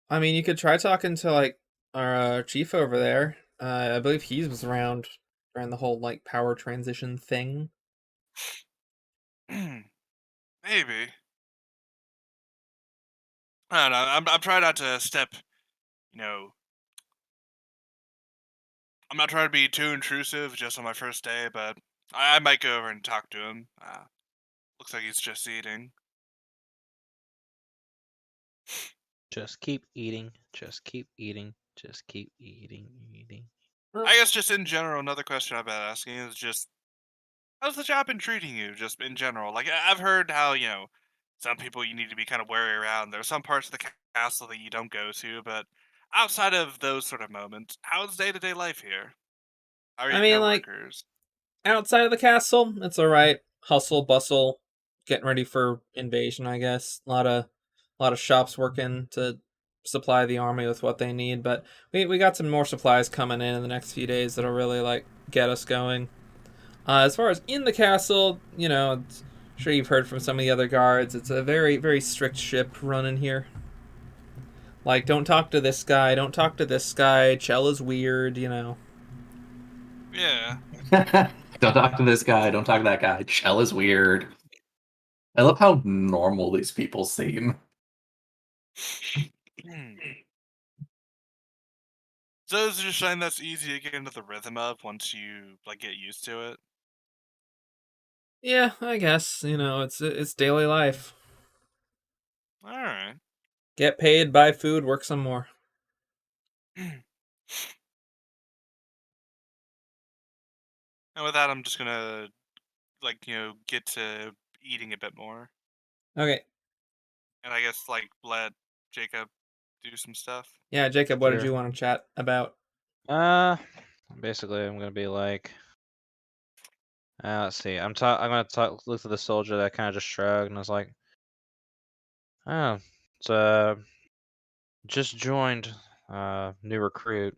I mean, you could try talking to like our chief over there. I believe he was around during the whole like power transition thing. Maybe. I don't know. I'm trying not to step. You know, I'm not trying to be too intrusive just on my first day, but I might go over and talk to him. Looks like he's just eating. Just keep eating. Just keep eating. Just keep eating. Eating. I guess just in general, another question I've been asking is just, how's the job been treating you, just in general? Like, I've heard how, some people you need to be kind of wary around. There are some parts of the castle that you don't go to, but outside of those sort of moments, how's day-to-day life here? How are I your mean, like, coworkers? outside of the castle, it's all right. Hustle, bustle, getting ready for invasion. I guess a lot of shops working to supply the army with what they need. But we got some more supplies coming in the next few days that'll really like get us going. As far as in the castle, I'm sure you've heard from some of the other guards. It's a very very strict ship running here. Like, don't talk to this guy. Don't talk to this guy. Chell is weird. Yeah. Don't talk to this guy. Don't talk to that guy. Chell is weird. I love how normal these people seem. Hmm. So is it just something that's easy to get into the rhythm of once you like get used to it? Yeah, I guess it's daily life. All right. Get paid, buy food, work some more. And with that, I'm just gonna get to eating a bit more, Okay, and I guess let Jacob do some stuff. yeah, Jacob, what did Sure. you want to chat about? Uh, basically, I'm gonna be like, let's see. I'm gonna look at the soldier that kind of just shrugged and was like, oh, it's just joined new recruit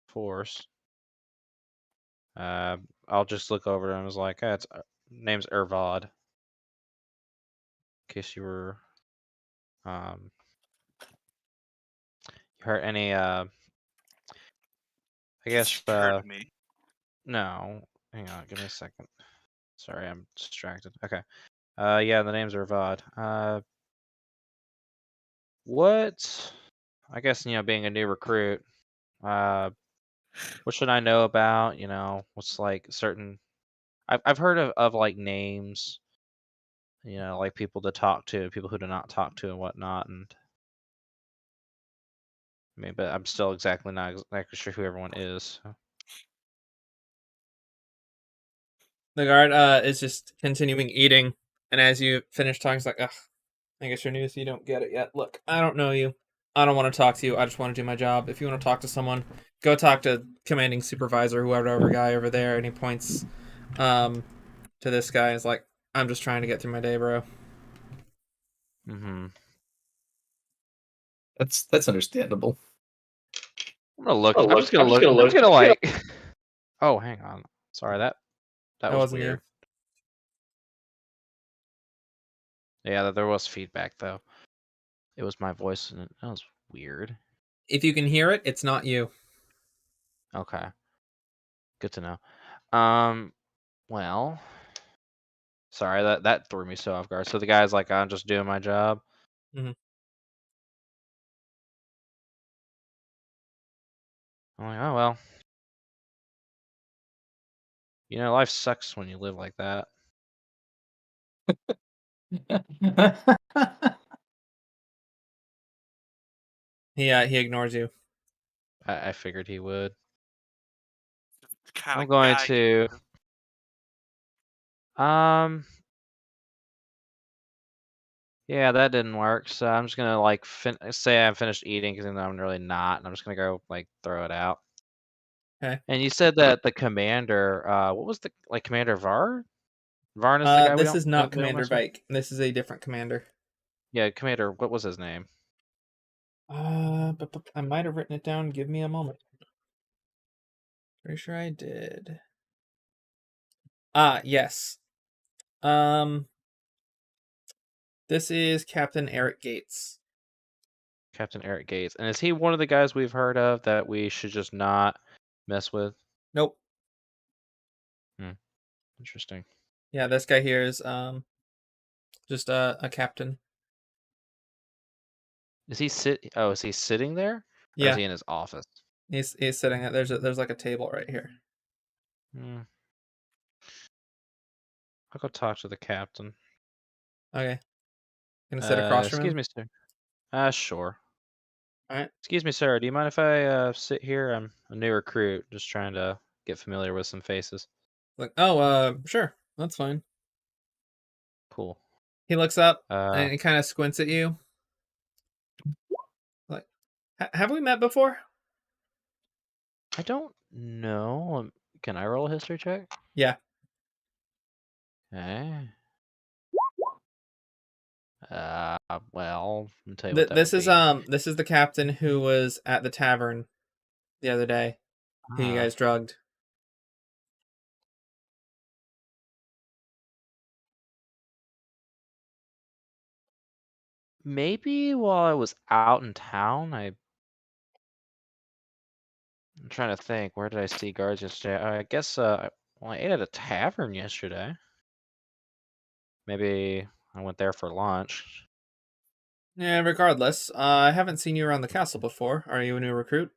force. I'll just look over and was like, it's name's Ervod. In case you were um you heard any I Guess guess you heard of me. no. Hang on, give me a second. Sorry, I'm distracted. Okay. Yeah, the name's Ervod. What? I guess being a new recruit. Uh, what should I know about? What's like certain. I've heard of like names. Like people to talk to, people who do not talk to, and whatnot. And I mean, but I'm still exactly not exactly sure who everyone is. So. The guard is just continuing eating, and as you finish talking, it's like, ugh, I guess you're new, so you don't get it yet. Look, I don't know you. I don't want to talk to you. I just want to do my job. If you want to talk to someone, go talk to commanding supervisor, whoever guy over there. And he points to this guy. And is like, I'm just trying to get through my day, bro. Mm-hmm. That's understandable. I'm gonna look. Oh, I'm look, just gonna I'm just look. gonna I'm just look. gonna like. Oh, hang on. Sorry, that That was wasn't you. weird. Yeah, there was feedback though. It was my voice, and that was weird. If you can hear it, it's not you. Okay, good to know. Well, sorry that threw me so off guard. So the guy's like, I'm just doing my job. Mhm. I'm like, oh well. Life sucks when you live like that. He ignores you. I figured he would. The kind I'm of going guy he to. is. Um. Yeah, that didn't work. So I'm just gonna like say I'm finished eating because I'm really not, and I'm just gonna go like throw it out. Okay. And you said that the commander, what was the like Commander Var? Varn is the guy This is not we don't Commander mess with. Vike. This is a different commander. Yeah, Commander. What was his name? But I might have written it down. Give me a moment. Pretty sure I did. Yes. Um, this is Captain Eric Gates. Captain Eric Gates. And is he one of the guys we've heard of that we should just not mess with? Nope. Interesting. Yeah, this guy here is just a captain. Is he is he sitting there? Or is Yeah, he in his office? he's sitting at there's like a table right here. Hmm. I'll go talk to the captain. Okay, gonna sit across from Excuse him. me, sir. Sure. All right. Excuse me, sir. Do you mind if I sit here? I'm a new recruit, just trying to get familiar with some faces. Like, oh, sure, that's fine. Cool. He looks up Uh, and he kind of squints at you. Like, have we met before? I don't know. Can I roll a history check? Yeah. Okay. Well, I'll tell you what that This would is be. this is the captain who was at the tavern the other day, who you Ah, guys drugged. maybe while I was out in town, I'm trying to think. Where did I see guards yesterday? I guess well, I ate at a tavern yesterday. Maybe I went there for lunch. Yeah. Regardless, I haven't seen you around the castle before. Are you a new recruit?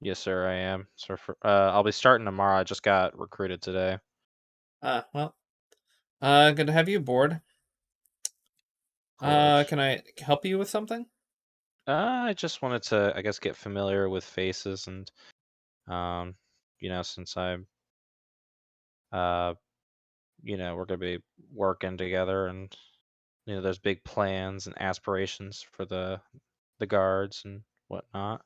Yes, sir, I am. So I'll be starting tomorrow. I just got recruited today. Well, good to have you aboard. Of course. Can I help you with something? I just wanted to, I guess, get familiar with faces and, um, since I'm, uh, we're gonna be working together, and there's big plans and aspirations for the guards and whatnot.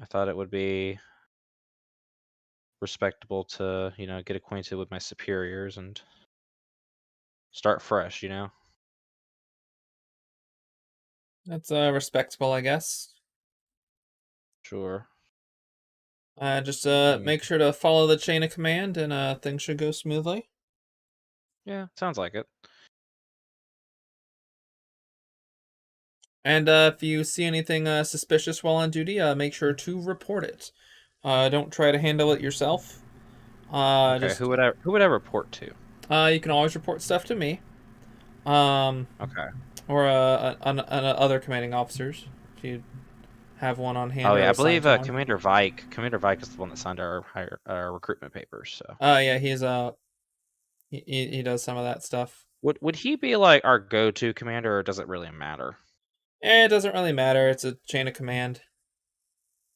I thought it would be respectable to, get acquainted with my superiors and start fresh. That's respectable, I guess. Sure. Just Mm, make sure to follow the chain of command, and things should go smoothly. yeah, sounds like it. And if you see anything suspicious while on duty, make sure to report it. Don't try to handle it yourself. Okay, Just who would I report to? you can always report stuff to me, um, Okay. or other commanding officers if you have one on hand Oh or yeah, I assigned believe to one. Commander Vike is the one that signed our recruitment papers. So Yeah, he does some of that stuff. would he be like our go-to commander, or does it really matter? It doesn't really matter. It's a chain of command.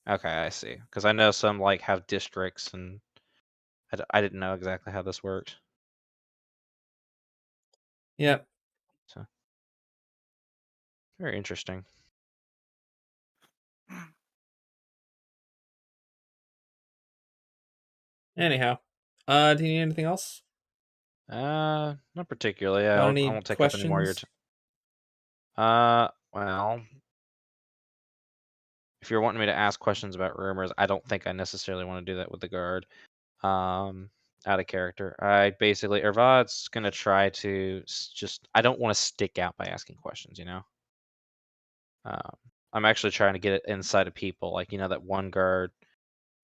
Okay, I see. Because I know some like have districts, and I didn't know exactly how this worked. Yep. So very interesting. Anyhow, do you need anything else? Not particularly. Got I any won't take up any more of your questions? time. Well, if you're wanting me to ask questions about rumors, I don't think I necessarily want to do that with the guard. Um, Out of character. I basically Ervad's gonna try to just. I don't want to stick out by asking questions. Um, I'm actually trying to get it inside of people, like that one guard.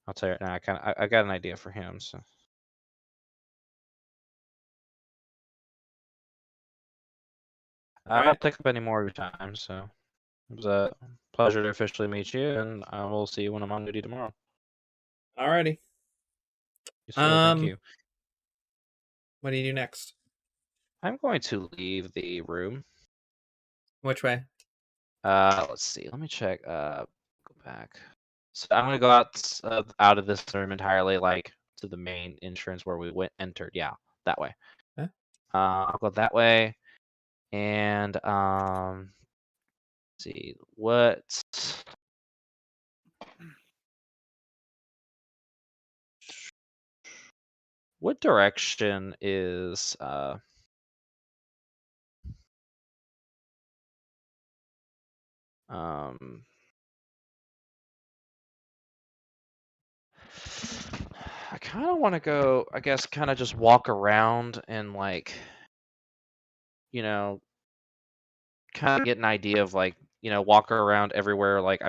I'll tell you right now. I got an idea for him. So I All won't right. take up any more of your time. So it was a pleasure to officially meet you, and I will see you when I'm on duty tomorrow. Alrighty. Yes, sir. Thank Um, you. what do you do next? I'm going to leave the room. Which way? Let's see. Let me check. Go back. So I'm gonna go out of this room entirely, like to the main entrance where we entered. Yeah, that way. Huh? I'll go that way, and see what direction is um I kind of want to go, I guess, kind of just walk around and like, you know, kind of get an idea of like, walk around everywhere like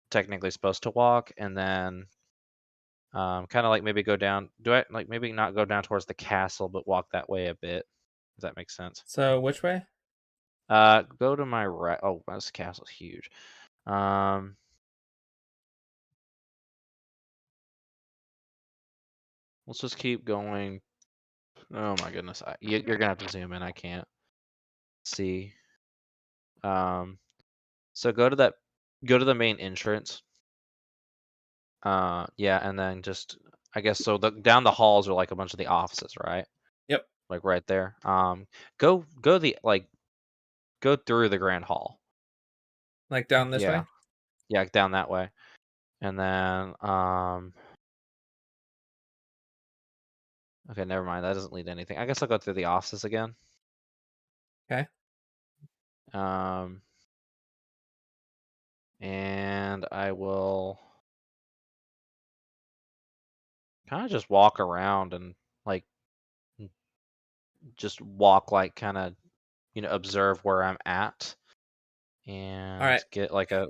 technically supposed to walk, and then kind of like maybe go down. Do I like maybe not go down towards the castle, but walk that way a bit? Does that make sense? So which way? Go to my right. Oh, this castle's huge. Um, let's just keep going. Oh my goodness, you're gonna have to zoom in. I can't see. Um, So go to the main entrance. Yeah, and then just I guess so. Down the halls are like a bunch of the offices, right? Yep. Like right there. Go go through the grand hall. Like down this Yeah, way. yeah, down that way, and then okay, never mind. That doesn't lead to anything. I guess I'll go through the offices again. Okay. And I will kind of just walk around and like just walk like kind of observe where I'm at All and right. get like a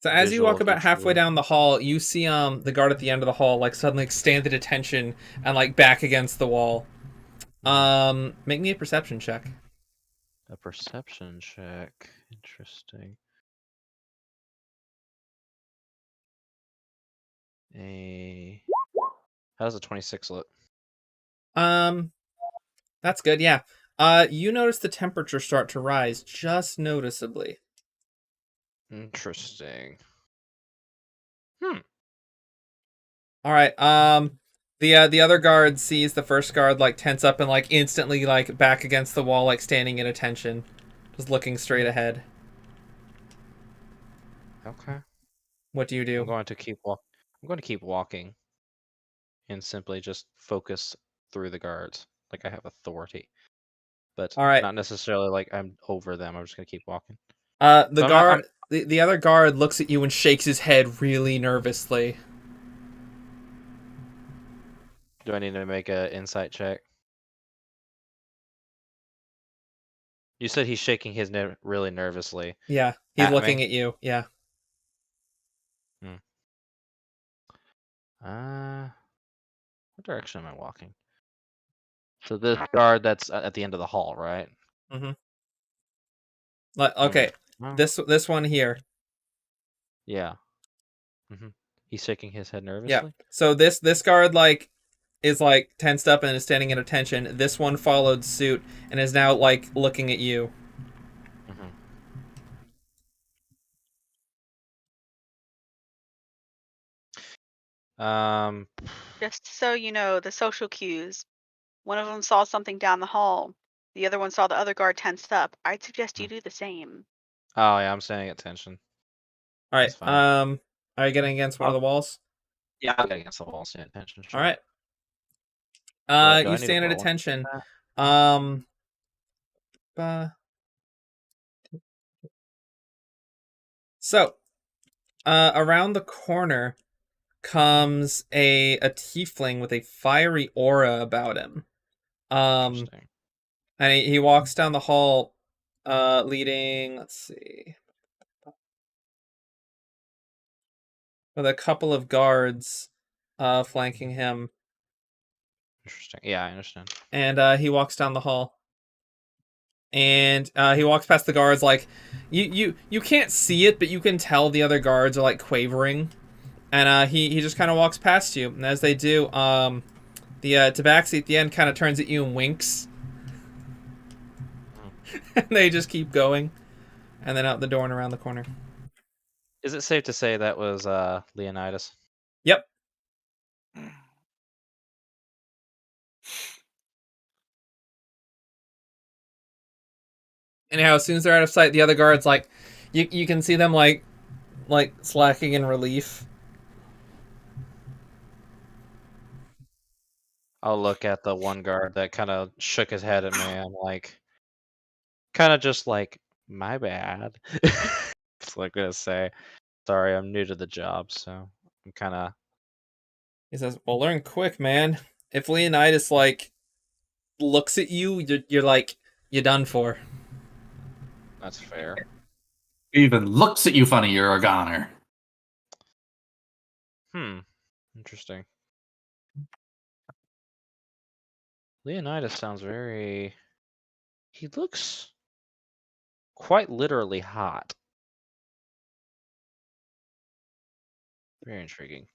So as you visual walk of about each halfway room. down the hall, you see the guard at the end of the hall like suddenly stand at attention and like back against the wall. Make me a perception check. A perception check. Interesting. How does a 26 look? That's good. Yeah. You notice the temperature start to rise just noticeably. Interesting. All right. The other guard sees the first guard like tense up and like instantly like back against the wall, like standing at attention, just looking straight ahead. Okay. What do you I'm do? going to keep walking and simply just focus through the guards like I have authority. But All right. not necessarily like I'm over them. I'm just gonna keep walking. The But I'm not. guard, the other guard looks at you and shakes his head really nervously. Do I need to make an insight check? You said he's shaking his head really nervously Yeah, he's at looking me. at you. Yeah. What direction am I walking? So this guard that's at the end of the hall, right? Mm-hmm. Okay. Oh, This one here. yeah. He's shaking his head Yeah. nervously. So this guard like is like tensed up and is standing at attention. This one followed suit and is now like looking at you. Just so you know, the social cues. One of them saw something down the hall. The other one saw the other guard tensed up. I'd suggest you do the same. Oh yeah, I'm standing at attention. All right. That's fine. Are you getting against one of the walls? Yeah, I'll get against the wall, stand at attention. Sure. All right. Do You I need to stand at roll attention. that? So, around the corner comes a tiefling with a fiery aura about him. Interesting. And he walks down the hall, leading. Let's see, with a couple of guards, flanking him. Interesting. Yeah, I understand. And he walks down the hall. And he walks past the guards like you can't see it, but you can tell the other guards are like quavering. And he just kind of walks past you. And as they do, the tabaxi at the end kind of turns at you and winks. And they just keep going. And then out the door and around the corner. Is it safe to say that was Leonidas? Yep. Anyhow, as soon as they're out of sight, the other guards like you can see them like slacking in relief. I'll look at the one guard that kind of shook his head at me. I'm like, kind of just like, my bad. That's what I'm gonna say. Sorry, I'm new to the job, so I'm kind of. He says, "Well, learn quick, man. If Leonidas like looks at you, you're like you're done for." That's fair. Even looks at you funny, you're a goner. Interesting. Leonidas sounds very. He looks quite literally hot. Very intriguing.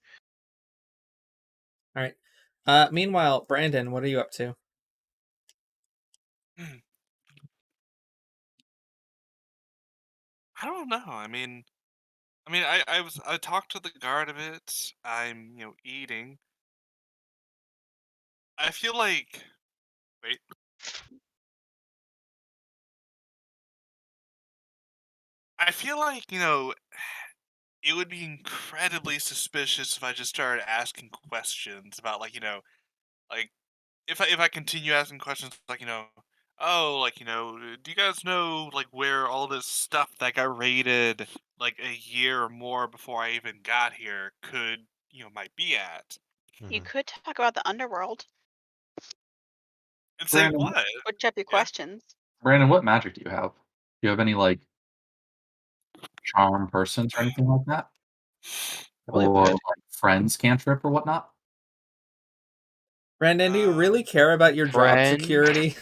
All right. Meanwhile, Brandon, what are you up to? I don't know. I talked to the guard a bit. I'm eating. I feel like wait. I feel like it would be incredibly suspicious if I just started asking questions about like if I continue asking questions like oh do you guys know like where all this stuff that got raided like a year or more before I even got here could might be at You Mhm. could talk about the underworld. and say Brandon, what? Switch up your Yeah. questions. Brandon, what magic do you have? Do you have any like charm persons or anything like that, I believe or wit. like friends cantrip or whatnot? Brandon, do you Uh, really care about your job Friend. security?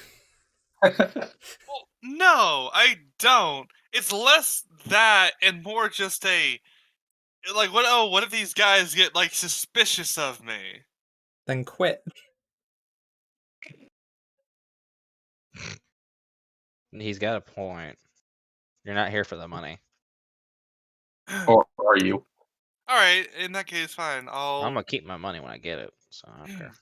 well, no, I don't. It's less that and more just a like what? Oh, what if these guys get like suspicious of me? Then quit. He's got a point. You're not here for the money. Or are you? All right, in that case, fine. I'm gonna keep my money when I get it, so I don't care.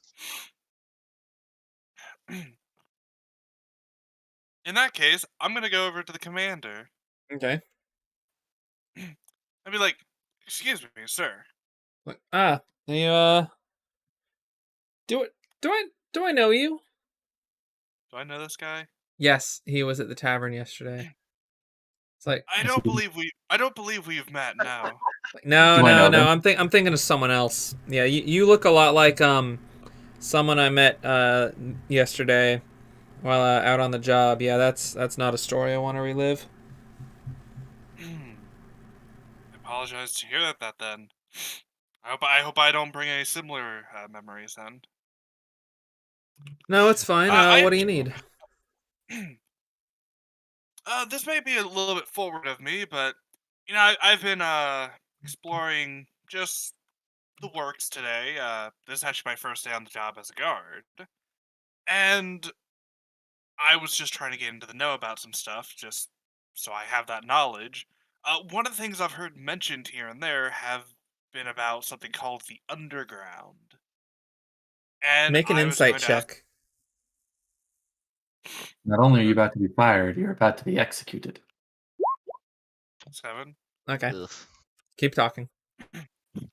In that case, I'm gonna go over to the commander. Okay. I'd be like, "Excuse me, sir. Like, you do it. Do I know you? Do I know this guy? Yes, he was at the tavern yesterday. It's like, I don't believe we've met. No. no, Do I no, know no. them? I'm thinking of someone else. Yeah, you look a lot like someone I met yesterday while out on the job. Yeah, that's not a story I want to relive. I apologize to hear that. Then. I hope I don't bring any similar memories. Then. No, it's fine. I What do you need? this may be a little bit forward of me, but I've been exploring just the works today. This is actually my first day on the job as a guard, and I was just trying to get into the know about some stuff, just so I have that knowledge. One of the things I've heard mentioned here and there have been about something called the underground, and Make an I was insight going to ask check. Not only are you about to be fired, you're about to be executed. 7. Okay, Ugh. keep talking.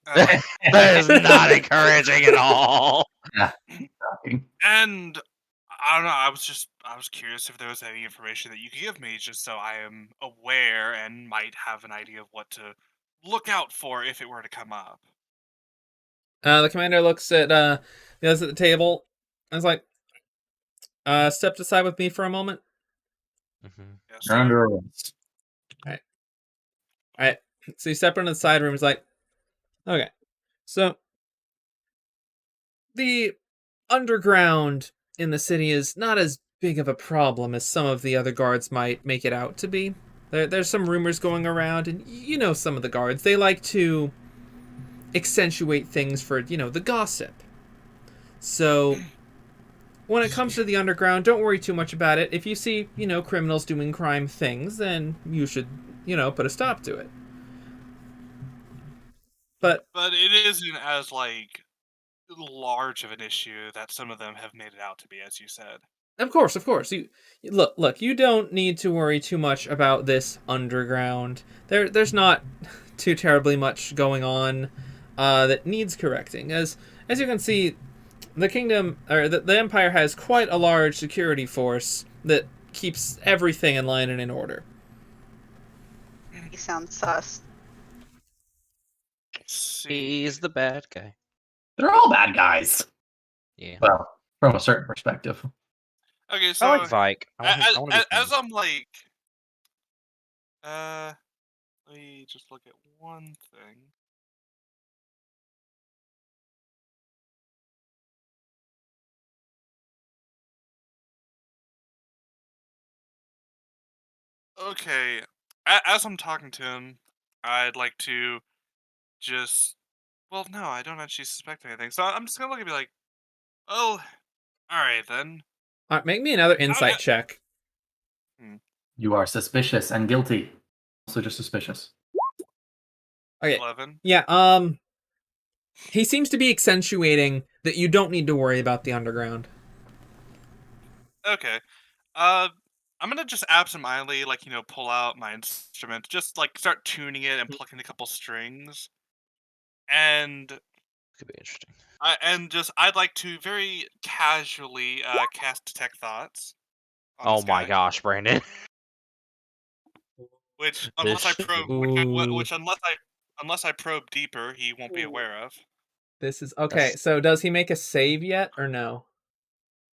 Uh, That is not encouraging at all. Yeah, shocking. and I don't know. I was curious if there was any information that you could give me, just so I am aware and might have an idea of what to look out for if it were to come up. The commander looks at the others at the table. And is like, step aside with me for a moment. Mhm. Yes, You're sir. under arrest. All right. So you step into the side room. He's like, okay. So the underground in the city is not as big of a problem as some of the other guards might make it out to be. There's some rumors going around, and you know some of the guards. They like to accentuate things for, the gossip. So when it comes to the underground, don't worry too much about it. If you see, criminals doing crime things, then you should, put a stop to it. But But it isn't as like large of an issue that some of them have made it out to be, as you said. of course, you look. You don't need to worry too much about this underground. There's not too terribly much going on that needs correcting. As you can see, the kingdom or the empire has quite a large security force that keeps everything in line and in order. He sounds sus. See. He's the bad guy. They're all bad guys. Yeah. Well, from a certain perspective. Okay, I so like Vike. I want to be as friends. I'm like, let me just look at one thing. Okay, as I'm talking to him, I'd like to just. Well, no, I don't actually suspect anything, so I'm just gonna look and be like, "Oh, all right then." All right, make me another How, insight check. You are suspicious and guilty. also just suspicious. Okay. 11. Yeah. He seems to be accentuating that you don't need to worry about the underground. Okay. I'm gonna just absentmindedly, pull out my instrument, just start tuning it and plucking a couple strings, and Could be interesting. I'd like to very casually cast detect thoughts on Oh this my guy, gosh, Brandon. which This unless I should probe, be which unless I probe deeper, he won't be aware of. This is okay. That's- So does he make a save yet or no?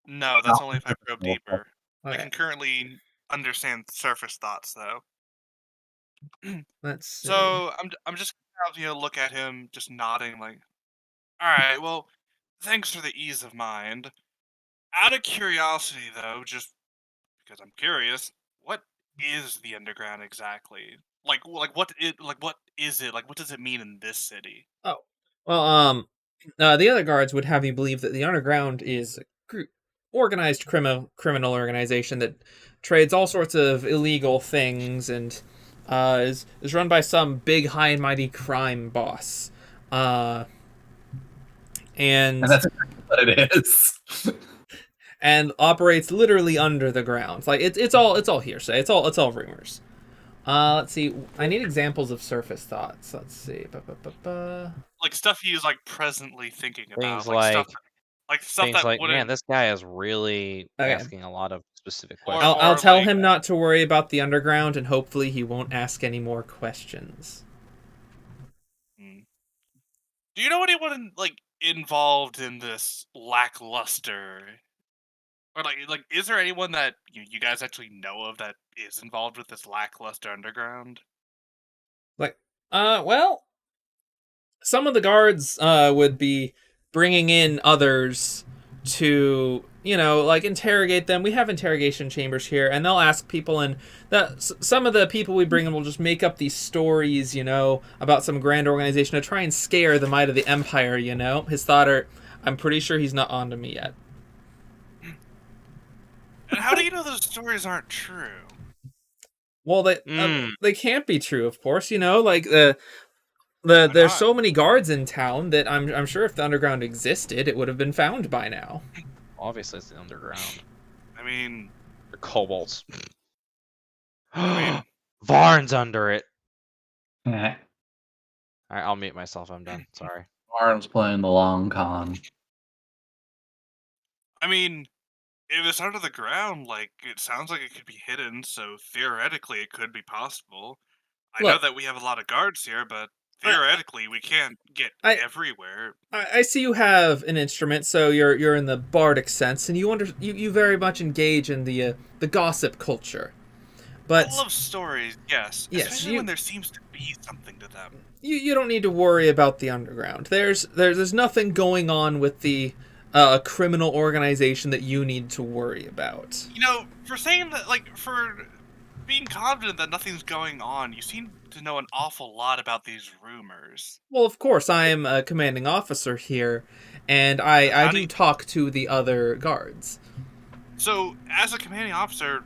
No, that's only if I probe deeper. I Okay. can currently understand surface thoughts though. Let's see. So I'm just gonna look at him, just nodding like, all right, well, thanks for the ease of mind. Out of curiosity though, just because I'm curious, what is the underground exactly? What is it? Like what does it mean in this city? Oh, well, the other guards would have you believe that the underground is a organized criminal organization that trades all sorts of illegal things and is run by some big, high and mighty crime boss. And And that's exactly what it is. and operates literally under the ground. Like it's all hearsay. It's all rumors. Let's see. I need examples of surface thoughts. Let's see. Like stuff he is presently thinking things about, stuff that man, wouldn't, this guy is really Okay. asking a lot of specific Or- questions. I'll tell like- him not to worry about the underground, and hopefully he won't ask any more questions. Hmm. Do you know anyone involved in this lackluster? Or is there anyone that you guys actually know of that is involved with this lackluster underground? Like, well, some of the guards would be bringing in others to interrogate them. We have interrogation chambers here, and they'll ask people, and some of the people we bring in will just make up these stories, about some grand organization to try and scare the might of the empire. His thought are, I'm pretty sure he's not onto me yet. And how do you know those stories aren't true? Well, they can't be true, of course. There's not? so many guards in town that I'm sure if the underground existed, it would have been found by now. Obviously, it's the underground. I mean, The kobolds. mean- Varn's under it. Eh, All right, I'll mute myself. I'm done. Sorry. Warren's playing the long con. I mean, if it's under the ground, it sounds like it could be hidden, so theoretically it could be possible. I know Look. that we have a lot of guards here, but theoretically we can't get I- everywhere. I see you have an instrument, so you're in the bardic sense, and you very much engage in the gossip culture. But I love stories, yes. Yes, Especially when there seems to be something to them. you don't need to worry about the underground. There's nothing going on with the criminal organization that you need to worry about. For saying that, for being confident that nothing's going on, you seem to know an awful lot about these rumors. Well, of course, I am a commanding officer here, and I How do do you- talk to the other guards. So, as a commanding officer,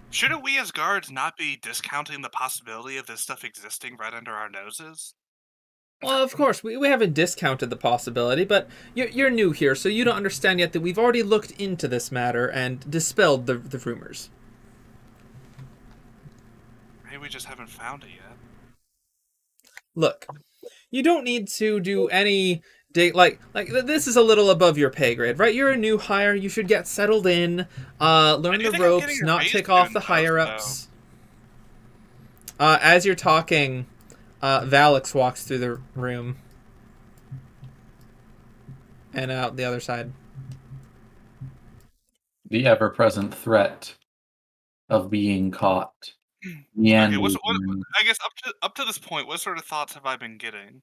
shouldn't we as guards not be discounting the possibility of this stuff existing right under our noses? Well, of course, we haven't discounted the possibility, but you're new here, so you don't understand yet that we've already looked into this matter and dispelled the rumors. Maybe we just haven't found it yet. Look, you don't need to do any this is a little above your pay grade, right? You're a new hire. You should get settled in, learn do the think I'm ropes, getting a not raise tick off soon the enough, higher ups. As you're talking, Valix walks through the room and out the other side. The ever-present threat of being caught. Okay, Meandering. I guess up to this point, what sort of thoughts have I been getting?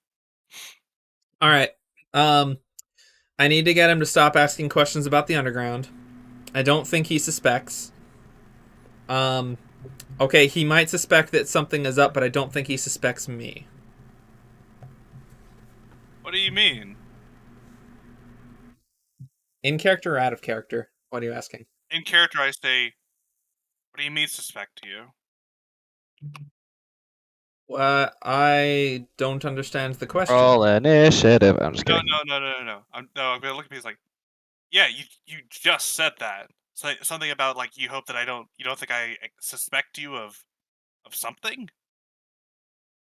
All right. I need to get him to stop asking questions about the underground. I don't think he suspects. Okay, he might suspect that something is up, but I don't think he suspects me. What do you mean? In character or out of character? What are you asking? In character, I say, what do you mean suspect you? I don't understand the question. Roll initiative. I'm just No, kidding. no. I'm gonna look at me. He's like, yeah, you just said that. Something about like you hope that you don't think I suspect you of something.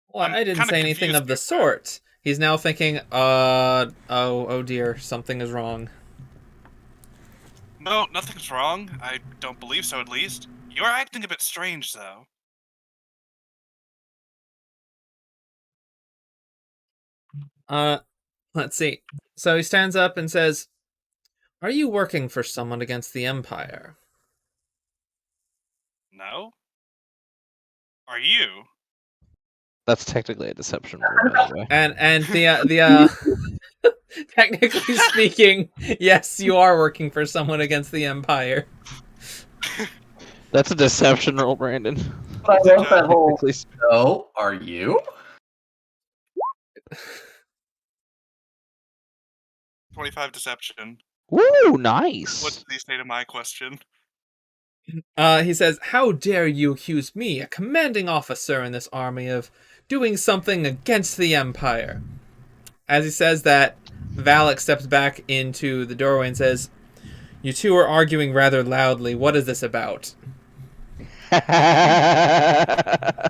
Well, I'm I didn't kind of say anything confused of the here, sir. sort. He's now thinking, oh dear, something is wrong. No, nothing's wrong. I don't believe so, at least. You're acting a bit strange, though. Let's see. So he stands up and says, "Are you working for someone against the Empire?" No? Are you? That's technically a deception roll, by the way. And technically speaking, yes, you are working for someone against the Empire. That's a deception roll, Brandon. But I love that whole. Technically speaking. So, are you? 25 deception. Woo, nice. What's the state of my question? He says, "How dare you accuse me, a commanding officer in this army, of doing something against the Empire?" As he says that, Valak steps back into the doorway and says, "You two are arguing rather loudly. What is this about?" I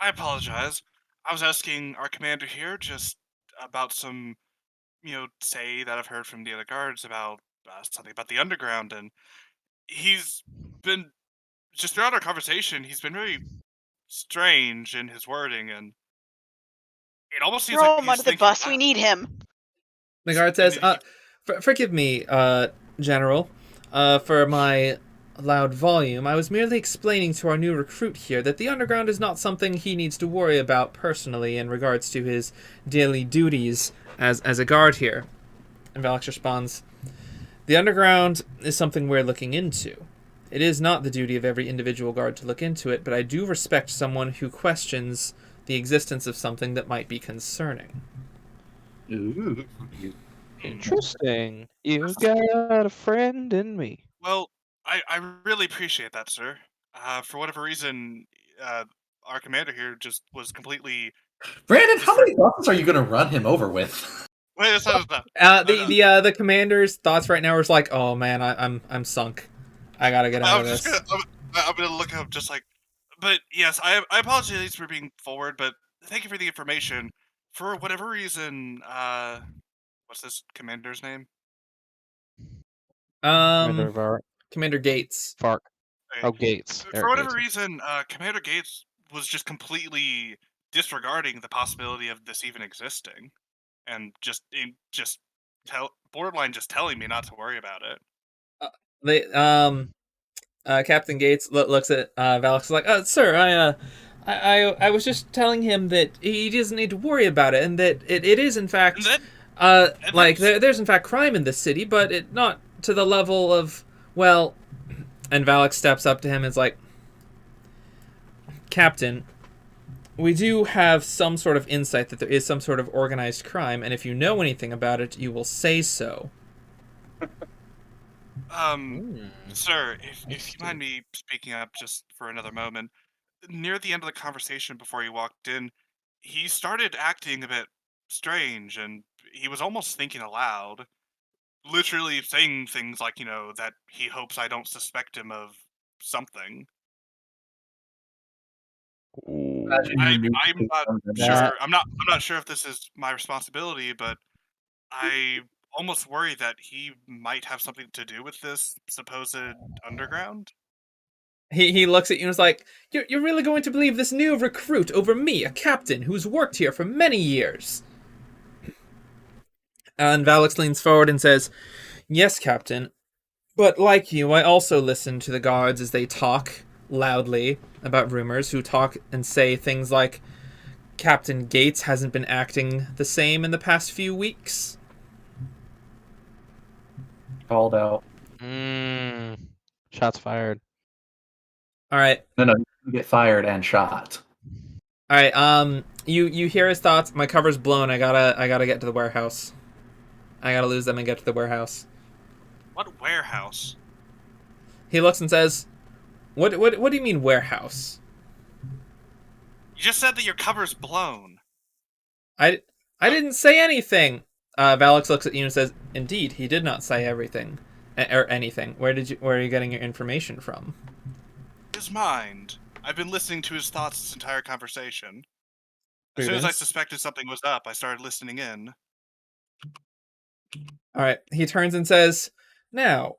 apologize. I was asking our commander here just about some, say that I've heard from the other guards about something about the underground, and he's been, just throughout our conversation, he's been very strange in his wording, and it almost seems like Throw him he's under the thinking bus. We loud. need him. The guard says, forgive me, General, for my loud volume. I was merely explaining to our new recruit here that the underground is not something he needs to worry about personally in regards to his daily duties as a guard here." And Valak responds, "The underground is something we're looking into. It is not the duty of every individual guard to look into it, but I do respect someone who questions the existence of something that might be concerning." Ooh. Interesting. You got a friend in me. Well, I really appreciate that, sir. For whatever reason, our commander here just was completely. Brandon, how many buses are you gonna run him over with? Wait, that's not. The commander's thoughts right now are like, "Oh man, I'm sunk. I gotta get out of this." I'm gonna look up just like. But yes, I apologize for being forward, but thank you for the information. For whatever reason, what's this commander's name? Commander Vark. Commander Gates. Fark. Okay. Oh, Gates. For Eric whatever Gates. reason, Commander Gates was just completely disregarding the possibility of this even existing, and borderline just telling me not to worry about it. Captain Gates looks at Valak's like, "Sir, I was just telling him that he doesn't need to worry about it, and that it is in fact, there's in fact crime in this city, but it not to the level of, well." And Valak steps up to him and is like, "Captain, we do have some sort of insight that there is some sort of organized crime, and if you know anything about it, you will say so." Sir, if you mind me speaking up just for another moment, near the end of the conversation before he walked in, he started acting a bit strange, and he was almost thinking aloud, literally saying things like, that he hopes I don't suspect him of something. I'm not sure. I'm not sure if this is my responsibility, but I almost worry that he might have something to do with this supposed underground. He looks at you and is like, "You're really going to believe this new recruit over me, a captain who's worked here for many years?" And Valak leans forward and says, "Yes, Captain. But like you, I also listen to the guards as they talk loudly about rumors, who talk and say things like, Captain Gates hasn't been acting the same in the past few weeks." Called out. Shots fired. All right. No, you get fired and shot. All right. You hear his thoughts. My cover's blown. I gotta get to the warehouse. I gotta lose them and get to the warehouse. What warehouse? He looks and says, What do you mean warehouse? You just said that your cover's blown. I didn't say anything. Valix looks at you and says, "Indeed, he did not say everything or anything. Where are you getting your information from?" His mind. I've been listening to his thoughts this entire conversation. As soon as I Prudence. suspected something was up, I started listening in. All right. He turns and says, "Now,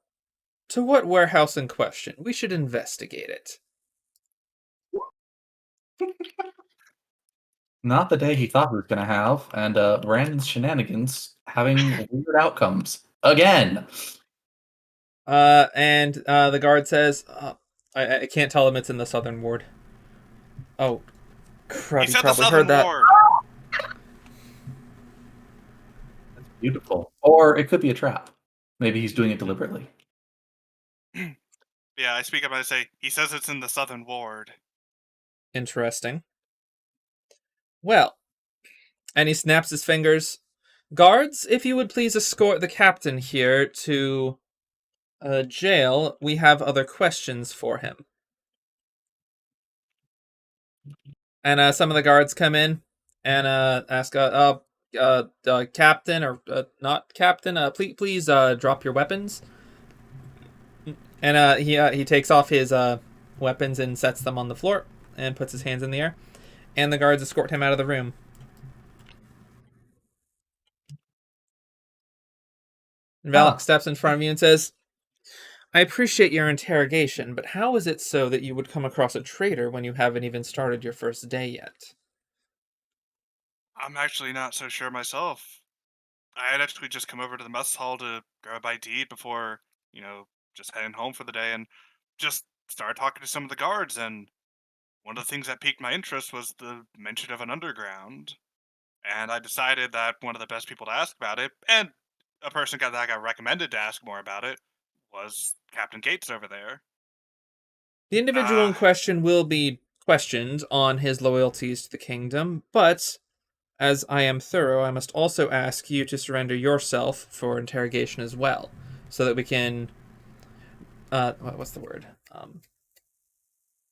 to what warehouse in question? We should investigate it." Not the day he thought he was going to have, and Brandon's shenanigans having weird outcomes again. And the guard says, I can't tell him it's in the southern ward." Oh, crud! He He said the probably southern heard that. ward. That's beautiful. Or it could be a trap. Maybe he's doing it deliberately. Yeah, I speak up and I say, he says it's in the southern ward. Interesting. Well, and he snaps his fingers. "Guards, if you would please escort the captain here to jail. We have other questions for him." And some of the guards come in and ask, "Captain or not captain, please drop your weapons." And he takes off his weapons and sets them on the floor and puts his hands in the air. And the guards escort him out of the room. And Valak steps in front of you and says, "I appreciate your interrogation, but how is it so that you would come across a traitor when you haven't even started your first day yet?" I'm actually not so sure myself. I had actually just come over to the mess hall to grab a bite to eat before, just heading home for the day and just started talking to some of the guards. And one of the things that piqued my interest was the mention of an underground. And I decided that one of the best people to ask about it, and a person that I got recommended to ask more about it, was Captain Gates over there. The individual in question will be questioned on his loyalties to the kingdom, but as I am thorough, I must also ask you to surrender yourself for interrogation as well, so that we can, what's the word?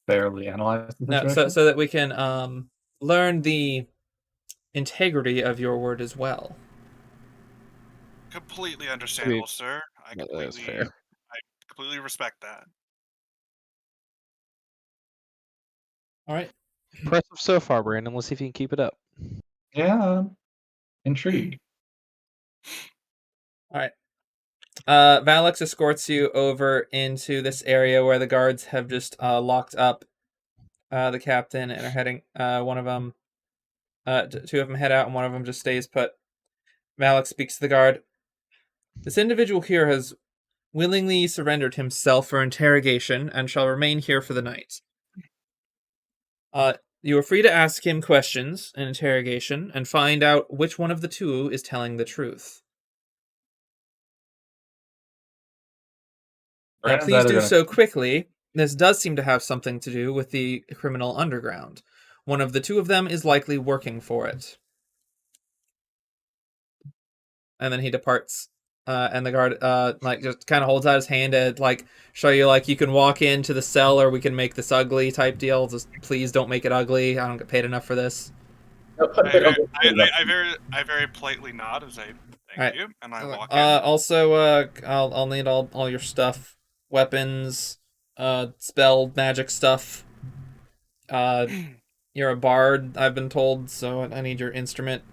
Barely analyze the No, situation. so that we can learn the integrity of your word as well. Completely understandable, sir. I That's fair. completely respect that. All right. Impressive so far, Brandon. Let's see if you can keep it up. Yeah, intrigued. All right. Valix escorts you over into this area where the guards have just locked up the captain and are heading. One of them, two of them head out, and one of them just stays put. Valix speaks to the guard. "This individual here has willingly surrendered himself for interrogation and shall remain here for the night. You are free to ask him questions in interrogation and find out which one of the two is telling the truth. Now, please do so quickly. This does seem to have something to do with the criminal underground. One of the two of them is likely working for it." And then he departs. And the guard just kind of holds out his hand to show you you can walk into the cell or we can make this ugly type deal. Just please don't make it ugly. I don't get paid enough for this. I very politely nod as I thank you, and I walk in. Also, I'll need all your stuff, weapons, spell magic stuff. You're a bard, I've been told, so I need your instrument.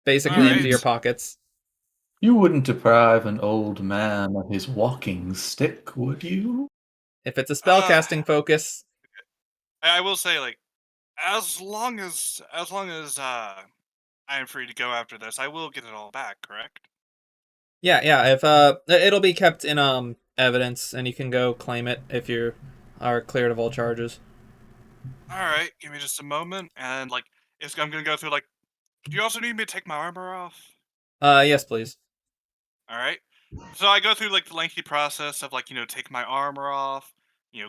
Basically, empty your pockets. You wouldn't deprive an old man of his walking stick, would you? If it's a spellcasting focus. I will say, as long as I am free to go after this, I will get it all back, correct? Yeah. If it'll be kept in evidence, and you can go claim it if you are cleared of all charges. All right, give me just a moment, and I'm gonna go through do you also need me to take my armor off? Yes, please. All right. So I go through the lengthy process of taking my armor off,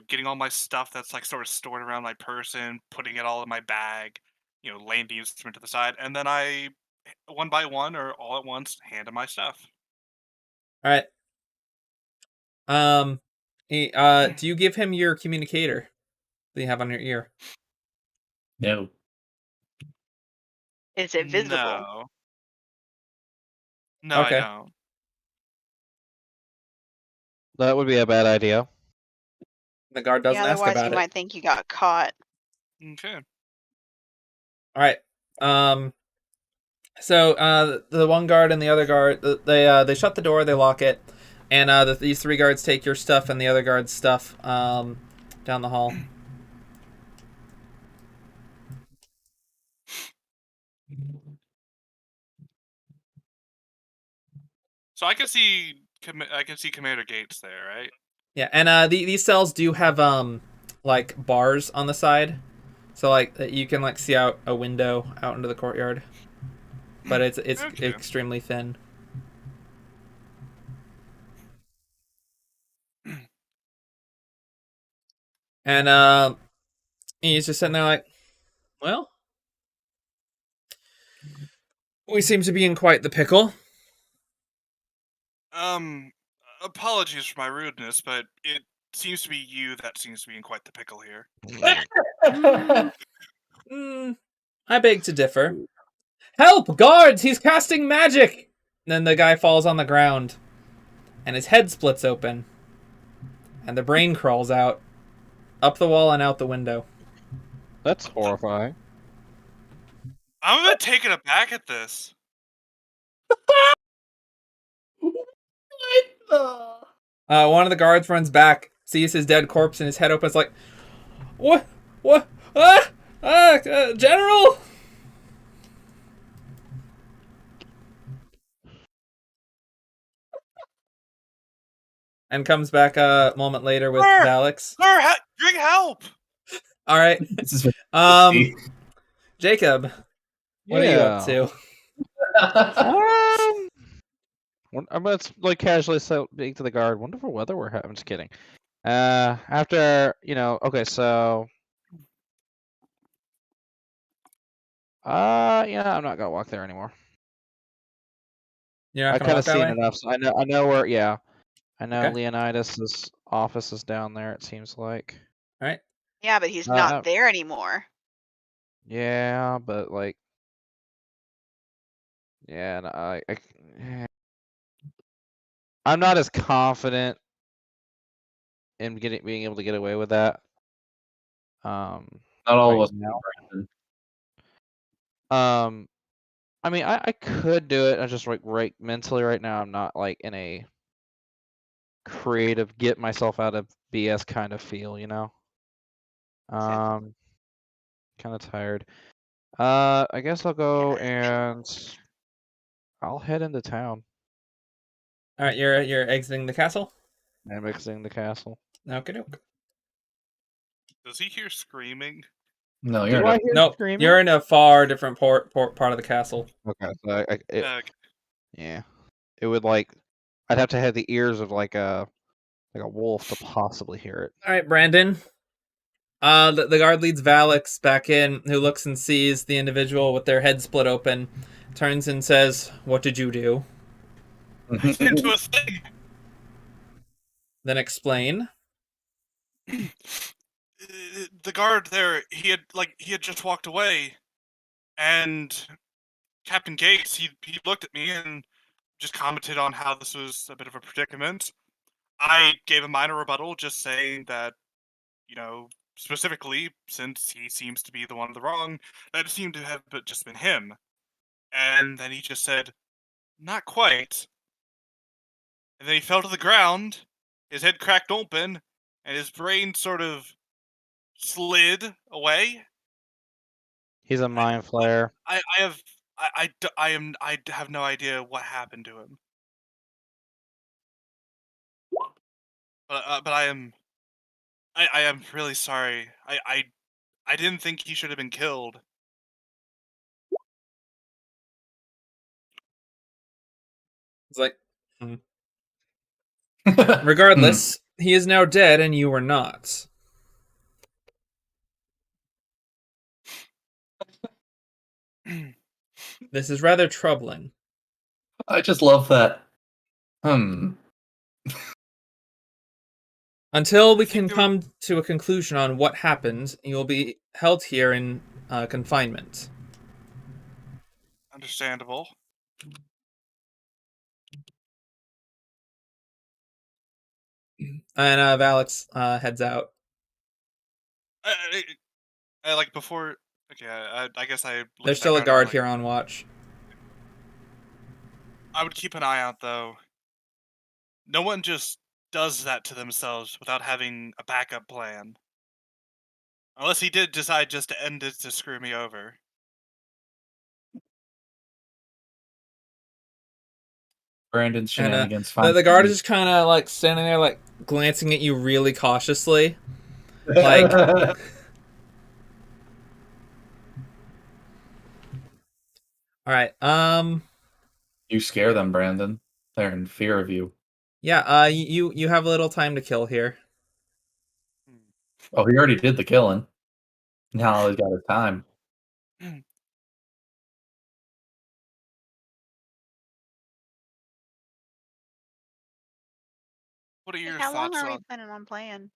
getting all my stuff that's sort of stored around my person, putting it all in my bag, laying the instrument to the side, and then I, one by one or all at once, hand him my stuff. All right. Do you give him your communicator that you have on your ear? No. Is it visible? No. No, I Okay. don't. That would be a bad idea. The guard doesn't Yeah, ask otherwise about you it. might think you got caught. Okay. All right. So the one guard and the other guard, they shut the door, they lock it, and these 3 guards take your stuff and the other guard's stuff down the hall. So I can see Commander Gates there, right? Yeah, and these cells do have like bars on the side, so like you can like see out a window out into the courtyard, but it's Okay. extremely thin. And he's just sitting there like, well, we seem to be in quite the pickle. Apologies for my rudeness, but it seems to be you that seems to be in quite the pickle here. I beg to differ. Help, guards! He's casting magic! And then the guy falls on the ground, and his head splits open, and the brain crawls out, up the wall and out the window. That's horrifying. I'm a bit taken aback at this. One of the guards runs back, sees his dead corpse, and his head opens like, What? What? General! And comes back a moment later with Sir! Valix. Sir, bring help! All right. This is Jacob, what are you up to? I'm gonna like casually speak to the guard. Wonderful weather we're having. Just kidding. After okay, so I'm not gonna walk there anymore. You're not I gonna kind walk of that seen way? enough. So I know where. Yeah, I know Okay. Leonidas's office is down there. It seems like. All right. Yeah, but he's not there anymore. Yeah, but like, yeah, no, I'm not as confident in being able to get away with that. Not all right of us. now. Brandon. I mean, I could do it. I just like right mentally right now. I'm not like in a creative get myself out of BS kind of feel, you know. Kind of tired. I guess I'll go and I'll head into town. All right. You're exiting the castle. I'm exiting the castle. Okay. Nope. Does he hear screaming? No, Do you're I not. hear Nope. screaming? You're in a far different part of the castle. Okay, so Okay. yeah, it would like I'd have to have the ears of like a wolf to possibly hear it. All right, Brandon. The guard leads Valix back in, who looks and sees the individual with their head split open, turns and says, "What did you do?" I didn't do a thing. Then explain. The guard there, he had just walked away, and Captain Gates, he looked at me and just commented on how this was a bit of a predicament. I gave a minor rebuttal, just saying that, specifically, since he seems to be the one in the wrong, that it seemed to have just been him. And then he just said, "Not quite." And then he fell to the ground, his head cracked open, and his brain sort of slid away. He's a mind flayer. I have no idea what happened to him. But I am really sorry. I didn't think he should have been killed. It's like, regardless, he is now dead, and you were not. This is rather troubling. I just love that. Until we I think can there were- come to a conclusion on what happened, you will be held here in confinement. Understandable. And Valix heads out. Like before. Okay, I guess I look There's at that still a guard and I'm guard like, here on watch. I would keep an eye out though. No one just does that to themselves without having a backup plan. Unless he did decide just to end it to screw me over. Brandon's And shenanigans. the guard is just kind of like standing there, like glancing at you really cautiously. Like, all right, You scare them, Brandon. They're in fear of you. yeah, you have a little time to kill here. Oh, he already did the killing. Now he's got his time. What are Hey, your how long thoughts are we on? planning on playing?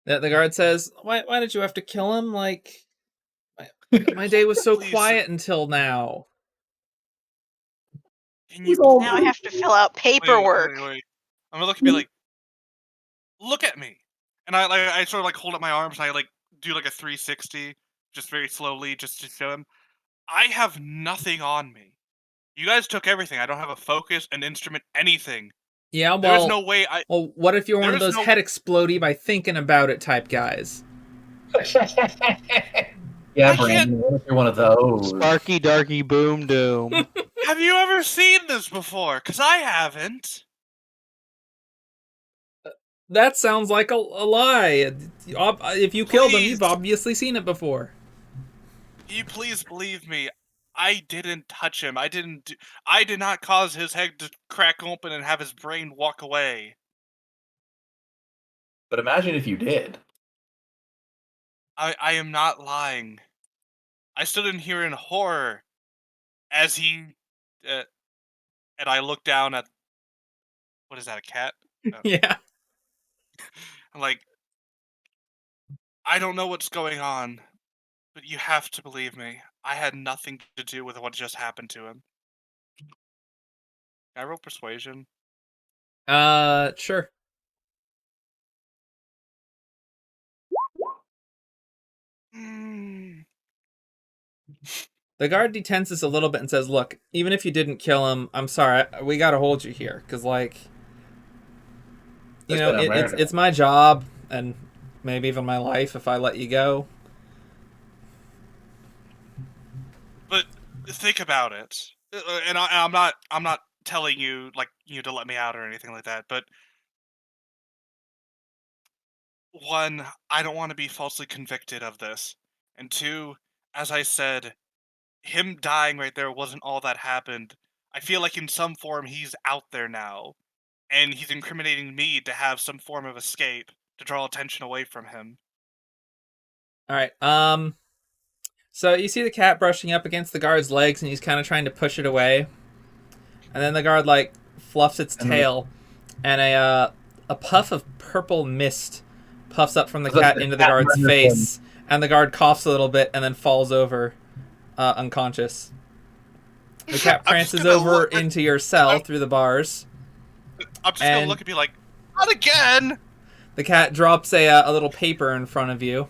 The guard says, "Why did you have to kill him? Like, my day was so Please, quiet until now." can you Now I have to fill out paperwork. wait? I'm gonna look and be like, look at me, and I sort of like hold up my arms and I like do like a 360, just very slowly, just to show him I have nothing on me. You guys took everything. I don't have a focus, an instrument, anything. Yeah, There is no way I. well, what if you're one There of is those no. head explodey by thinking about it type guys? Yeah, I can't. Brandon. What if you're one of those? Sparky Darky Boom Doom. Have you ever seen this before? Cause I haven't. That sounds like a lie. If you killed him, you've Please. obviously seen it before. You please believe me. I didn't touch him. I did not cause his head to crack open and have his brain walk away. But imagine if you did. I am not lying. I stood in here in horror as he, uh, and I looked down at, what is that, a cat? Oh. Yeah. I'm like, I don't know what's going on, but you have to believe me. I had nothing to do with what just happened to him. Can I roll persuasion? Sure. Mm. The guard detenses a little bit and says, "Look, even if you didn't kill him, I'm sorry. We got to hold you here because, like, you That's know, been America. it's my job and maybe even my life if I let you go." But think about it, and I'm not telling you like to let me out or anything like that. But one, I don't want to be falsely convicted of this, and two, as I said, him dying right there wasn't all that happened. I feel like in some form he's out there now, and he's incriminating me to have some form of escape to draw attention away from him. All right. So you see the cat brushing up against the guard's legs, and he's kind of trying to push it away. And then the guard like fluffs its tail, and a puff of purple mist puffs up from the cat into the guard's face, and the guard coughs a little bit and then falls over, unconscious. The cat I'm just prances gonna over look- into your cell I'm- through the bars. I'm just gonna And- look and be like, not again. The cat drops a little paper in front of you.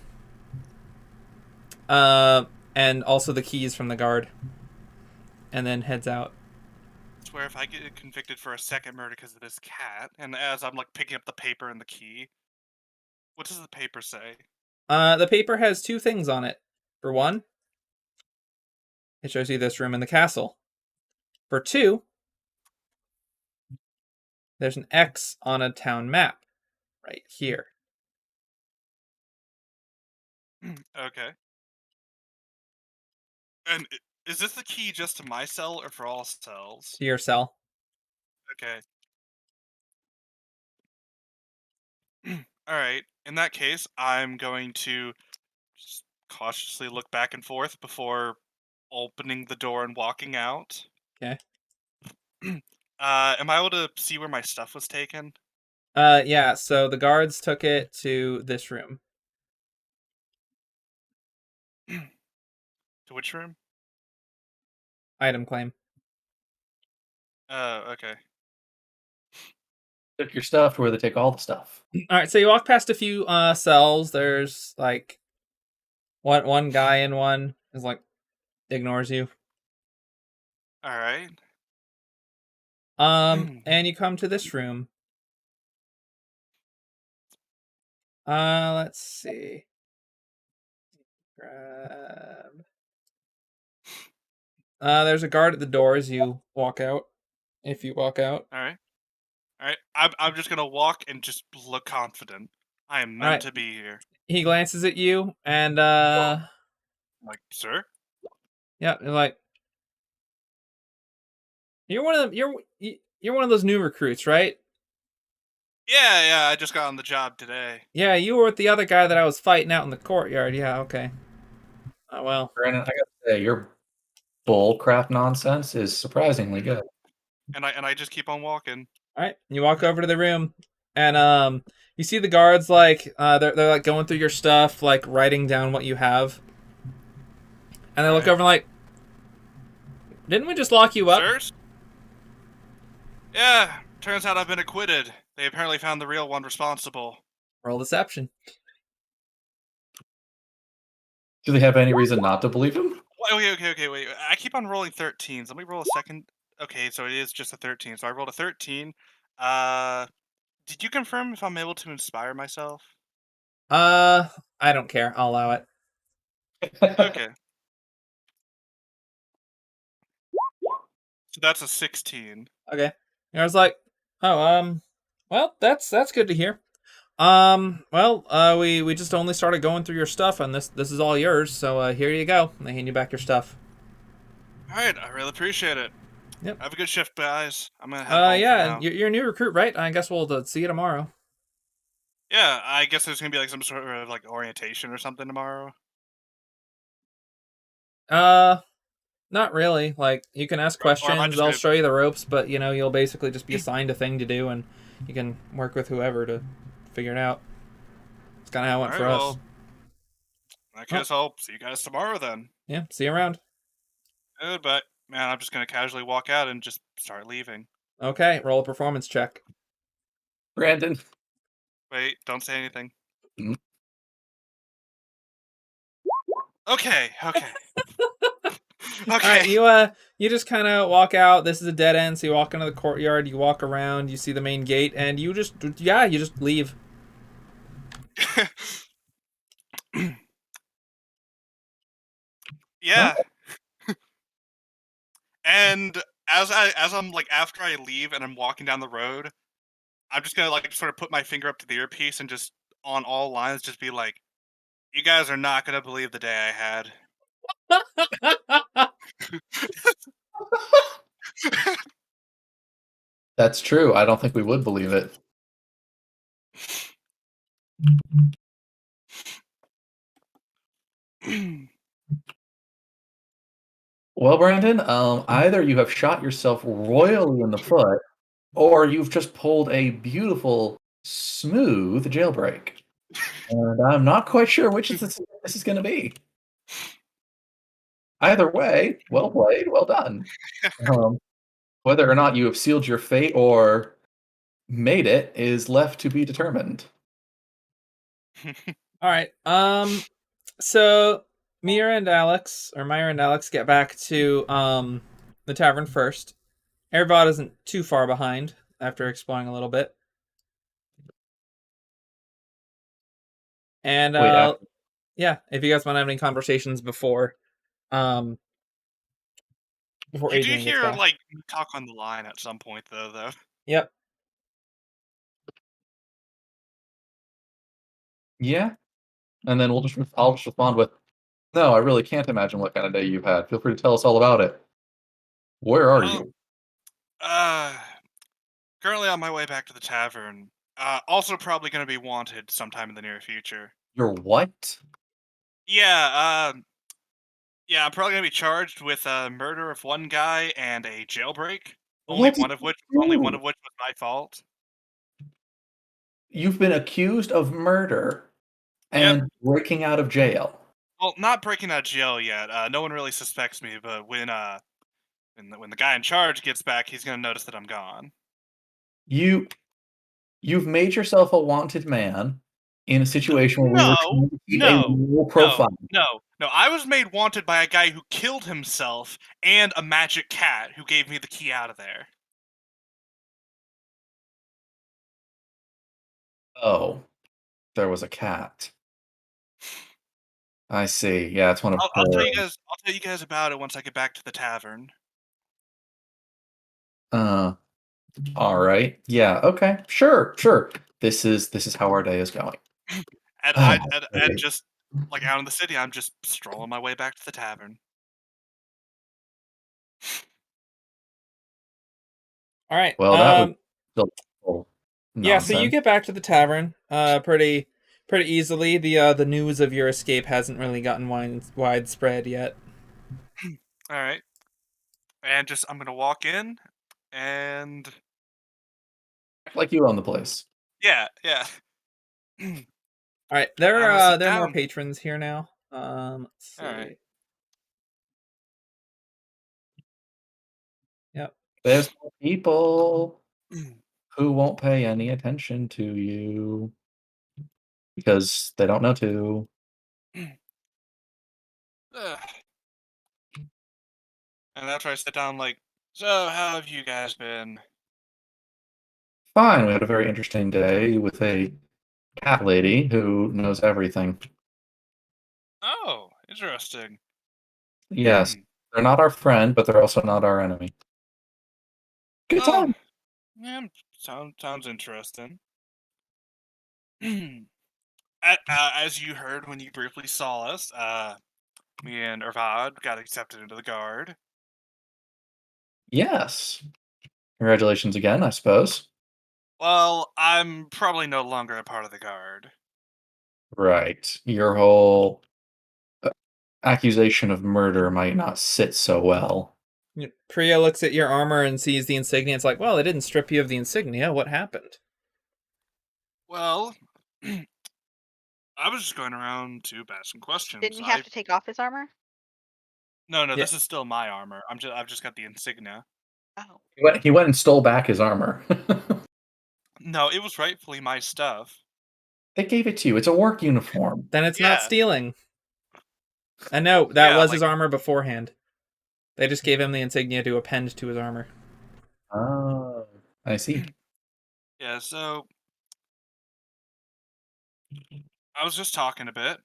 And also the keys from the guard. And then heads out. I swear if I get convicted for a second murder because of this cat, and as I'm like picking up the paper and the key, what does the paper say? The paper has two things on it. For one, it shows you this room in the castle. For two, there's an X on a town map right here. Okay. And is this the key just to my cell or for all cells? To your cell. Okay. Alright. In that case, I'm going to just cautiously look back and forth before opening the door and walking out. Okay. Am I able to see where my stuff was taken? Yeah. So the guards took it to this room. To which room? Item claim. Oh, okay. Took your stuff to where they take all the stuff. All right. So you walk past a few cells. There's like one guy in one is like ignores you. All right. And you come to this room. Let's see. Grab. There's a guard at the door as you walk out. If you walk out. All right. All right. I'm just gonna walk and just look confident. I am meant Alright. to be here. He glances at you and Like, sir? yeah, like you're one of them. You're one of those new recruits, right? Yeah. I just got on the job today. Yeah, you were with the other guy that I was fighting out in the courtyard. Yeah, okay. Oh well. Brandon, I gotta say, your bullcrap nonsense is surprisingly good. And I just keep on walking. All right, you walk over to the room, and you see the guards like they're like going through your stuff, like writing down what you have, and they look over like, didn't we just lock you up? Sirs? Yeah. Turns out I've been acquitted. They apparently found the real one responsible. Roll deception. Do they have any reason not to believe him? Okay, wait. I keep on rolling 13s. Let me roll a second. Okay, so it is just a 13. So I rolled a 13. Did you confirm if I'm able to inspire myself? I don't care. I'll allow it. Okay. So that's a 16. Okay. And I was like, oh, well, that's good to hear. We just only started going through your stuff, and this is all yours. So here you go. And they hand you back your stuff. All right, I really appreciate it. Yep. Have a good shift, guys. I'm gonna head home for Yeah, now. you're a new recruit, right? I guess we'll see you tomorrow. Yeah, I guess there's gonna be like some sort of like orientation or something tomorrow. Not really. Like you can ask Or am I questions, just they'll gonna- show you the ropes, but you'll basically just be assigned a thing to do, and you can work with whoever to figure it out. It's kind of how it went for us. Well, I guess I'll see you guys tomorrow then. Yeah, see you around. Good, but man, I'm just gonna casually walk out and just start leaving. Okay, roll a performance check. Brandon. Wait, don't say anything. Mm. Okay. All right, you just kind of walk out. This is a dead end, so you walk into the courtyard. You walk around. You see the main gate, and you just leave. Yeah. And as I'm like after I leave and I'm walking down the road, I'm just gonna like sort of put my finger up to the earpiece and just on all lines just be like, "You guys are not gonna believe the day I had." That's true. I don't think we would believe it. Well, Brandon, either you have shot yourself royally in the foot, or you've just pulled a beautiful, smooth jailbreak. And I'm not quite sure which this is going to be. Either way, well played, well done. Whether or not you have sealed your fate or made it is left to be determined. All right. So Myra and Alex get back to the tavern first. Airbot isn't too far behind after exploring a little bit. And yeah, if you guys want to have any conversations before You do Adrian gets hear back. like talk on the line at some point though. Yep. Yeah. And then I'll just respond with, no, I really can't imagine what kind of day you've had. Feel free to tell us all about it. Where are you? Currently on my way back to the tavern. Also probably going to be wanted sometime in the near future. You're what? Yeah, I'm probably going to be charged with murder of one guy and a jailbreak. Only What did one of you which was do? my fault. You've been accused of murder Yep. and breaking out of jail. Well, not breaking out of jail yet. No one really suspects me, but when the guy in charge gets back, he's gonna notice that I'm gone. You you've made yourself a wanted man in a situation where we were No, trying to keep a no, low no, profile. no. I was made wanted by a guy who killed himself and a magic cat who gave me the key out of there. Oh, there was a cat. I see. Yeah, it's one of I'll tell her. you guys. I'll tell you guys about it once I get back to the tavern. Uh, all right. Yeah. Okay. Sure. Sure. This is how our day is going. And Oh, and just like out in the city, I'm just strolling my way back to the tavern. All right. well, that was still Yeah, so you nonsense. get back to the tavern pretty easily. The news of your escape hasn't really gotten widespread yet. All right, and just I'm gonna walk in, and Like you own the place. yeah, yeah. All right, there I'm gonna are sit there are more down. patrons here now. Let's All right. see. Yep. There's more people who won't pay any attention to you because they don't know to. Ugh. And after I sit down, like, so how have you guys been? Fine, we had a very interesting day with a cat lady who knows everything. Oh, interesting. Yes, they're not our friend, but they're also not our enemy. Good Oh, time. yeah, sounds interesting. As you heard when you briefly saw us, me and Irvad got accepted into the guard. Yes. Congratulations again, I suppose. Well, I'm probably no longer a part of the guard. Right. Your whole accusation of murder might not sit so well. Priya looks at your armor and sees the insignia. It's like, well, it didn't strip you of the insignia. What happened? Well, I was just going around to ask some questions. Didn't he have to take off his armor? No, Yeah. this is still my armor. I've just got the insignia. Oh. He went and stole back his armor. No, it was rightfully my stuff. They gave it to you. It's a work uniform. Then it's not Yeah. stealing. And no, that Yeah, was like- his armor beforehand. They just gave him the insignia to append to his armor. Oh, I see. Yeah, so I was just talking a bit,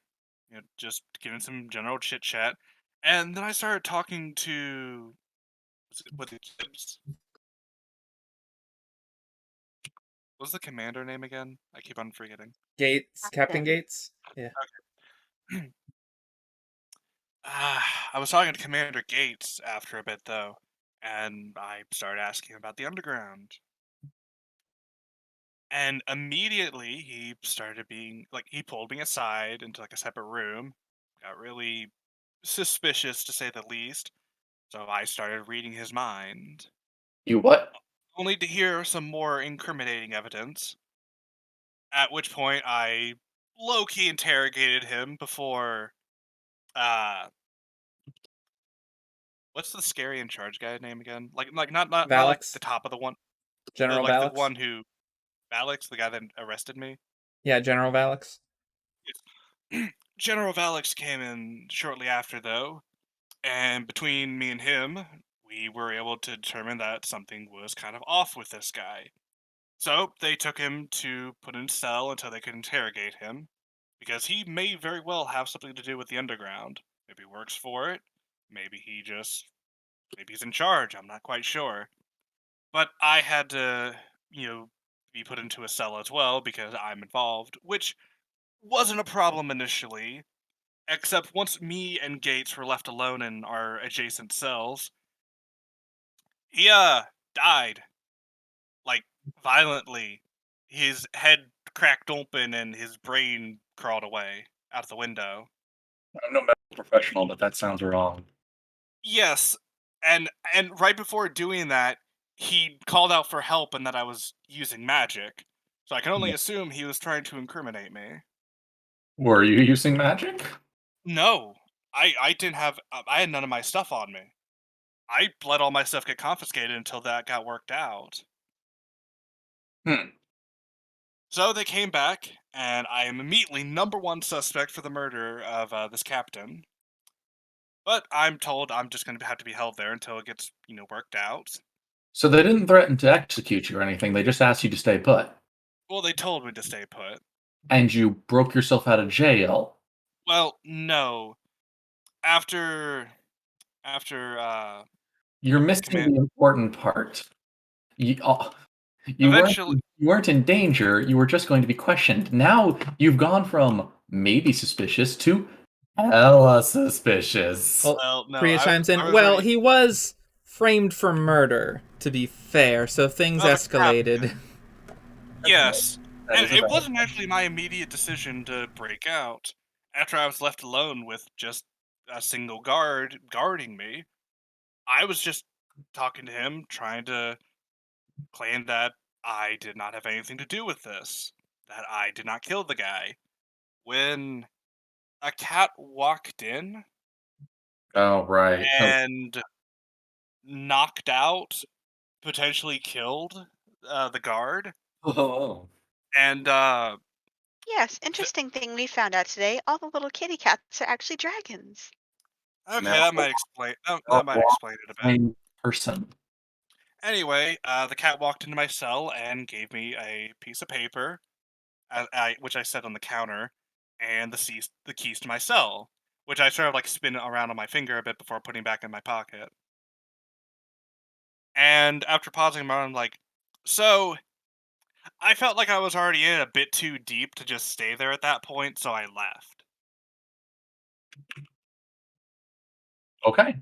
just giving some general chit chat, and then I started talking to with the kids. What's the commander name again? I keep on forgetting. Gates, Captain Gates. Yeah. I was talking to Commander Gates after a bit though, and I started asking about the underground. And immediately he started being like he pulled me aside into like a separate room, got really suspicious to say the least. So I started reading his mind, You what? only to hear some more incriminating evidence. At which point I low key interrogated him before uh what's the scary in charge guy name again? Not like Valix. the top of the one General like the Valix. one who Alex, the guy that arrested me. Yeah, General Valix. General Valix came in shortly after, though, and between me and him, we were able to determine that something was kind of off with this guy. So they took him to put in a cell until they could interrogate him, because he may very well have something to do with the underground. Maybe he works for it. Maybe maybe he's in charge. I'm not quite sure. But I had to, be put into a cell as well because I'm involved, which wasn't a problem initially, except once me and Gates were left alone in our adjacent cells, he died like violently. His head cracked open and his brain crawled away out the window. I'm no medical professional, but that sounds wrong. Yes, and right before doing that, he called out for help and that I was using magic. So I can only assume he was trying to incriminate me. Were you using magic? No, I didn't have. I had none of my stuff on me. I let all my stuff get confiscated until that got worked out. Hmm. So they came back, and I am immediately number one suspect for the murder of this captain. But I'm told I'm just going to have to be held there until it gets, worked out. So they didn't threaten to execute you or anything. They just asked you to stay put. Well, they told me to stay put. And you broke yourself out of jail. Well, no. After You're missing command. the important part. You weren't Eventually, you weren't in danger. You were just going to be questioned. Now you've gone from maybe suspicious to hella suspicious. Well, well, no, Priya chimes in. I was Well, already. he was framed for murder, to be fair, so things Oh, the escalated. captain. Yes, That and is a it bad- wasn't actually my immediate decision to break out. After I was left alone with just a single guard guarding me, I was just talking to him, trying to claim that I did not have anything to do with this, that I did not kill the guy. When a cat walked in Oh right. Oh, and knocked out, potentially killed the guard, oh. and Yes, interesting thing we found out today. All the little kitty cats are actually dragons. okay, No. that might explain. That Oh, might explain it a bit. same person. Anyway, the cat walked into my cell and gave me a piece of paper, which I set on the counter, and the keys to my cell, which I sort of like spin around on my finger a bit before putting back in my pocket. And after pausing a moment, I'm like, so I felt like I was already in a bit too deep to just stay there at that point, so I left. Okay.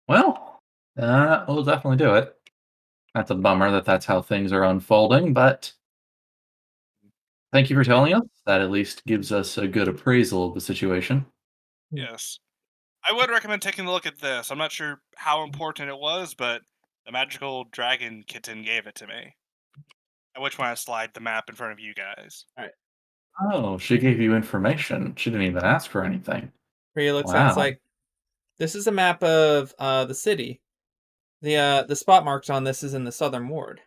Well, we'll definitely do it. That's a bummer that that's how things are unfolding, but thank you for telling us. That at least gives us a good appraisal of the situation. Yes. I would recommend taking a look at this. I'm not sure how important it was, but the magical dragon kitten gave it to me. At which point I slide the map in front of you guys. Oh, she gave you information. She didn't even ask for anything. Priya looks at it, it's Wow. like, this is a map of the city. The spot marked on this is in the southern ward.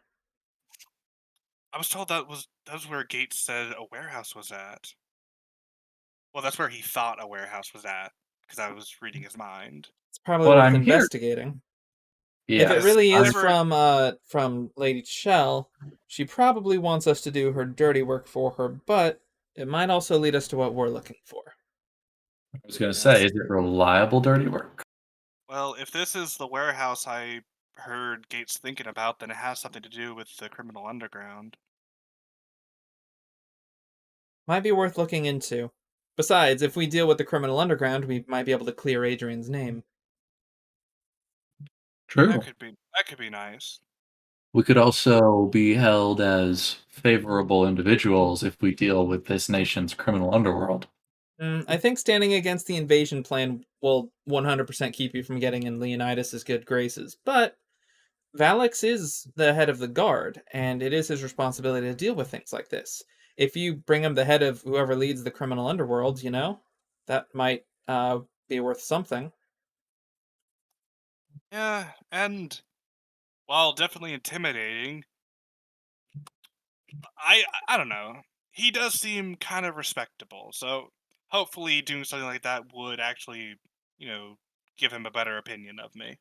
I was told that was where Gates said a warehouse was at. Well, that's where he thought a warehouse was at, because I was reading his mind. It's probably What worth I'm here. investigating. If it Yes. really is Whatever- from Lady Shell, she probably wants us to do her dirty work for her, but it might also lead us to what we're looking for. I was going to say, is it reliable dirty work? Well, if this is the warehouse I heard Gates thinking about, then it has something to do with the criminal underground. Might be worth looking into. Besides, if we deal with the criminal underground, we might be able to clear Adrian's name. True. That could be nice. We could also be held as favorable individuals if we deal with this nation's criminal underworld. I think standing against the invasion plan will 100% keep you from getting in Leonidas' good graces, but Valix is the head of the guard, and it is his responsibility to deal with things like this. If you bring him the head of whoever leads the criminal underworld, that might be worth something. Yeah, and while definitely intimidating, I don't know. He does seem kind of respectable, so hopefully doing something like that would actually, give him a better opinion of me,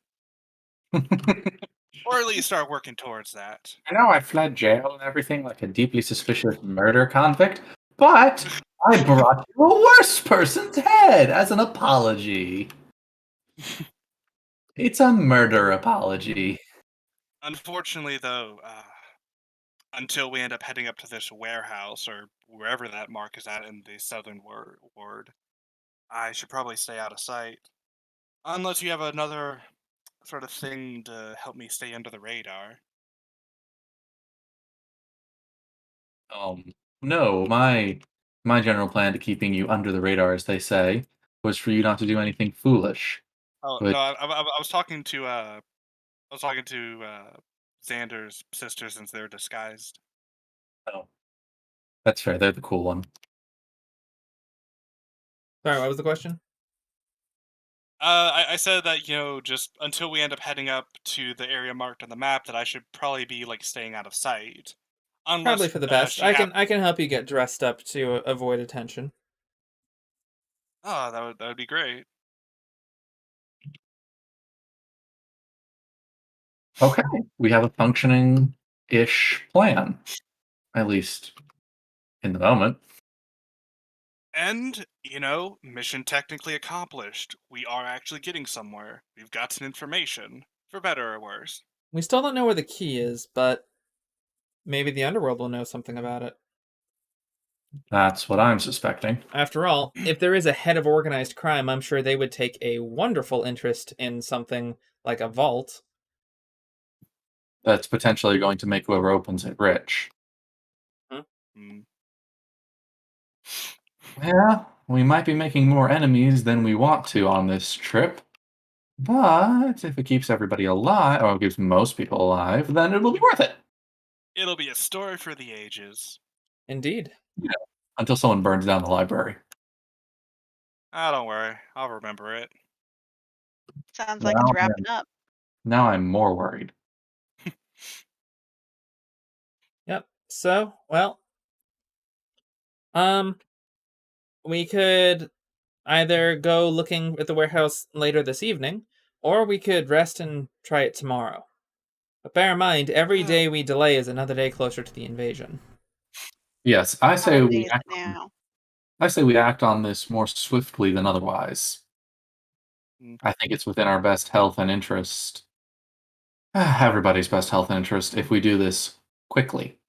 or at least start working towards that. I know I fled jail and everything like a deeply suspicious murder convict, but I brought you a worse person's head as an apology. It's a murder apology. Unfortunately, though, until we end up heading up to this warehouse or wherever that mark is at in the southern ward, I should probably stay out of sight. Unless you have another sort of thing to help me stay under the radar. Um, no, my general plan to keeping you under the radar, as they say, was for you not to do anything foolish. Oh But no, I was talking to Xander's sister since they're disguised. Oh, that's fair. They're the cool one. Sorry, what was the question? I said that, just until we end up heading up to the area marked on the map, that I should probably be like staying out of sight, Probably unless for the best. she I can help you get dressed up to avoid attention. Oh, that would be great. Okay, we have a functioning-ish plan, at least in the moment. And, mission technically accomplished. We are actually getting somewhere. We've got some information, for better or worse. We still don't know where the key is, but maybe the underworld will know something about it. That's what I'm suspecting. After all, if there is a head of organized crime, I'm sure they would take a wonderful interest in something like a vault. That's potentially going to make whoever opens it rich. Hmm. Yeah, we might be making more enemies than we want to on this trip. But if it keeps everybody alive, or keeps most people alive, then it'll be worth it. It'll be a story for the ages. Indeed. Yeah, until someone burns down the library. Don't worry. I'll remember it. Sounds like it's wrapping up. Now I'm more worried. Yep. So, well, we could either go looking at the warehouse later this evening, or we could rest and try it tomorrow. But bear in mind, every day we delay is another day closer to the invasion. Yes, I say What day we is act it now? I say we act on this more swiftly than otherwise. I think it's within our best health and interest. Everybody's best health and interest if we do this quickly.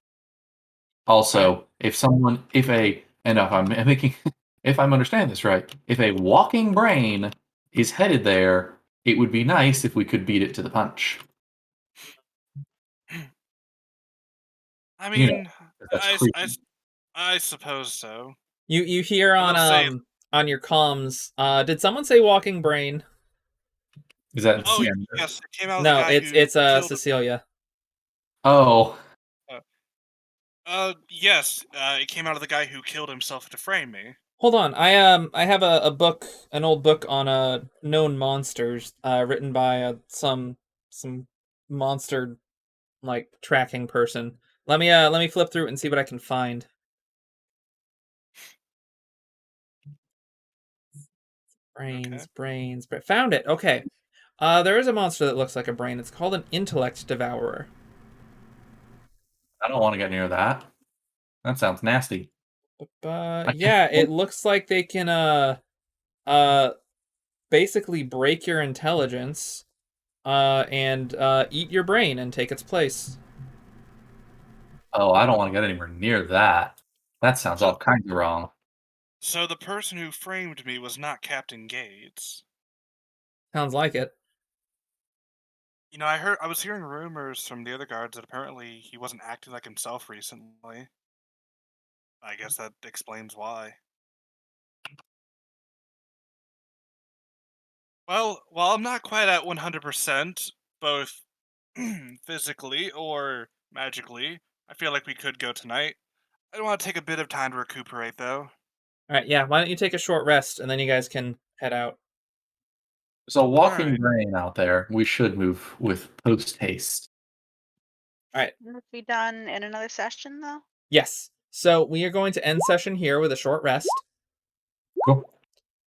Also, if I'm making, if I'm understanding this right, if a walking brain is headed there, it would be nice if we could beat it to the punch. I mean, That's I, creepy. I, I suppose so. You hear I will say- on your comms, did someone say walking brain? Is that Oh, yeah. yes, it came out of No, the guy it's who killed Cecilia. Oh, Yes, it came out of the guy who killed himself to frame me. Hold on, I have a book, an old book on known monsters, written by some monster like tracking person. Let me flip through it and see what I can find. Brains. Found it. Okay. There is a monster that looks like a brain. It's called an intellect devourer. I don't want to get near that. That sounds nasty. Yeah, it looks like they can uh basically break your intelligence and eat your brain and take its place. Oh, I don't want to get anywhere near that. That sounds all kinds of wrong. So the person who framed me was not Captain Gates. Sounds like it. I was hearing rumors from the other guards that apparently he wasn't acting like himself recently. I guess that explains why. Well, while I'm not quite at 100%, both physically or magically, I feel like we could go tonight. I want to take a bit of time to recuperate, though. All right, yeah. Why don't you take a short rest and then you guys can head out. There's a walking Alright. brain out there. We should move with post haste. All right. Will it be done in another session, though? Yes. So we are going to end session here with a short rest, Cool.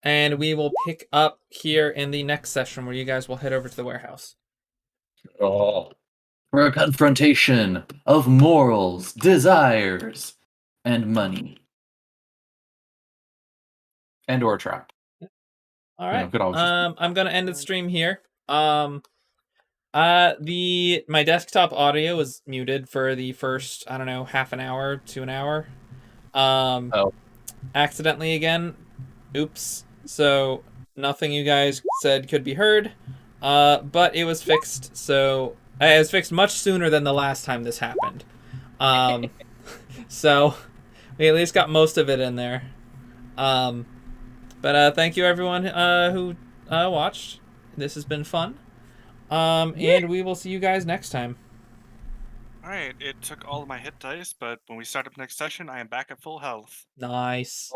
and we will pick up here in the next session where you guys will head over to the warehouse. Oh. For a confrontation of morals, desires, and money. And or a trap. All right. could always just- I'm gonna end the stream here. My desktop audio was muted for the first, I don't know, half an hour to an hour. Oh. Accidentally again. Oops. So nothing you guys said could be heard. But it was fixed. So it was fixed much sooner than the last time this happened. So we at least got most of it in there. But thank you everyone who watched. This has been fun. And we will see you guys next time. All right, it took all of my hit dice, but when we start up next session, I am back at full health. Nice.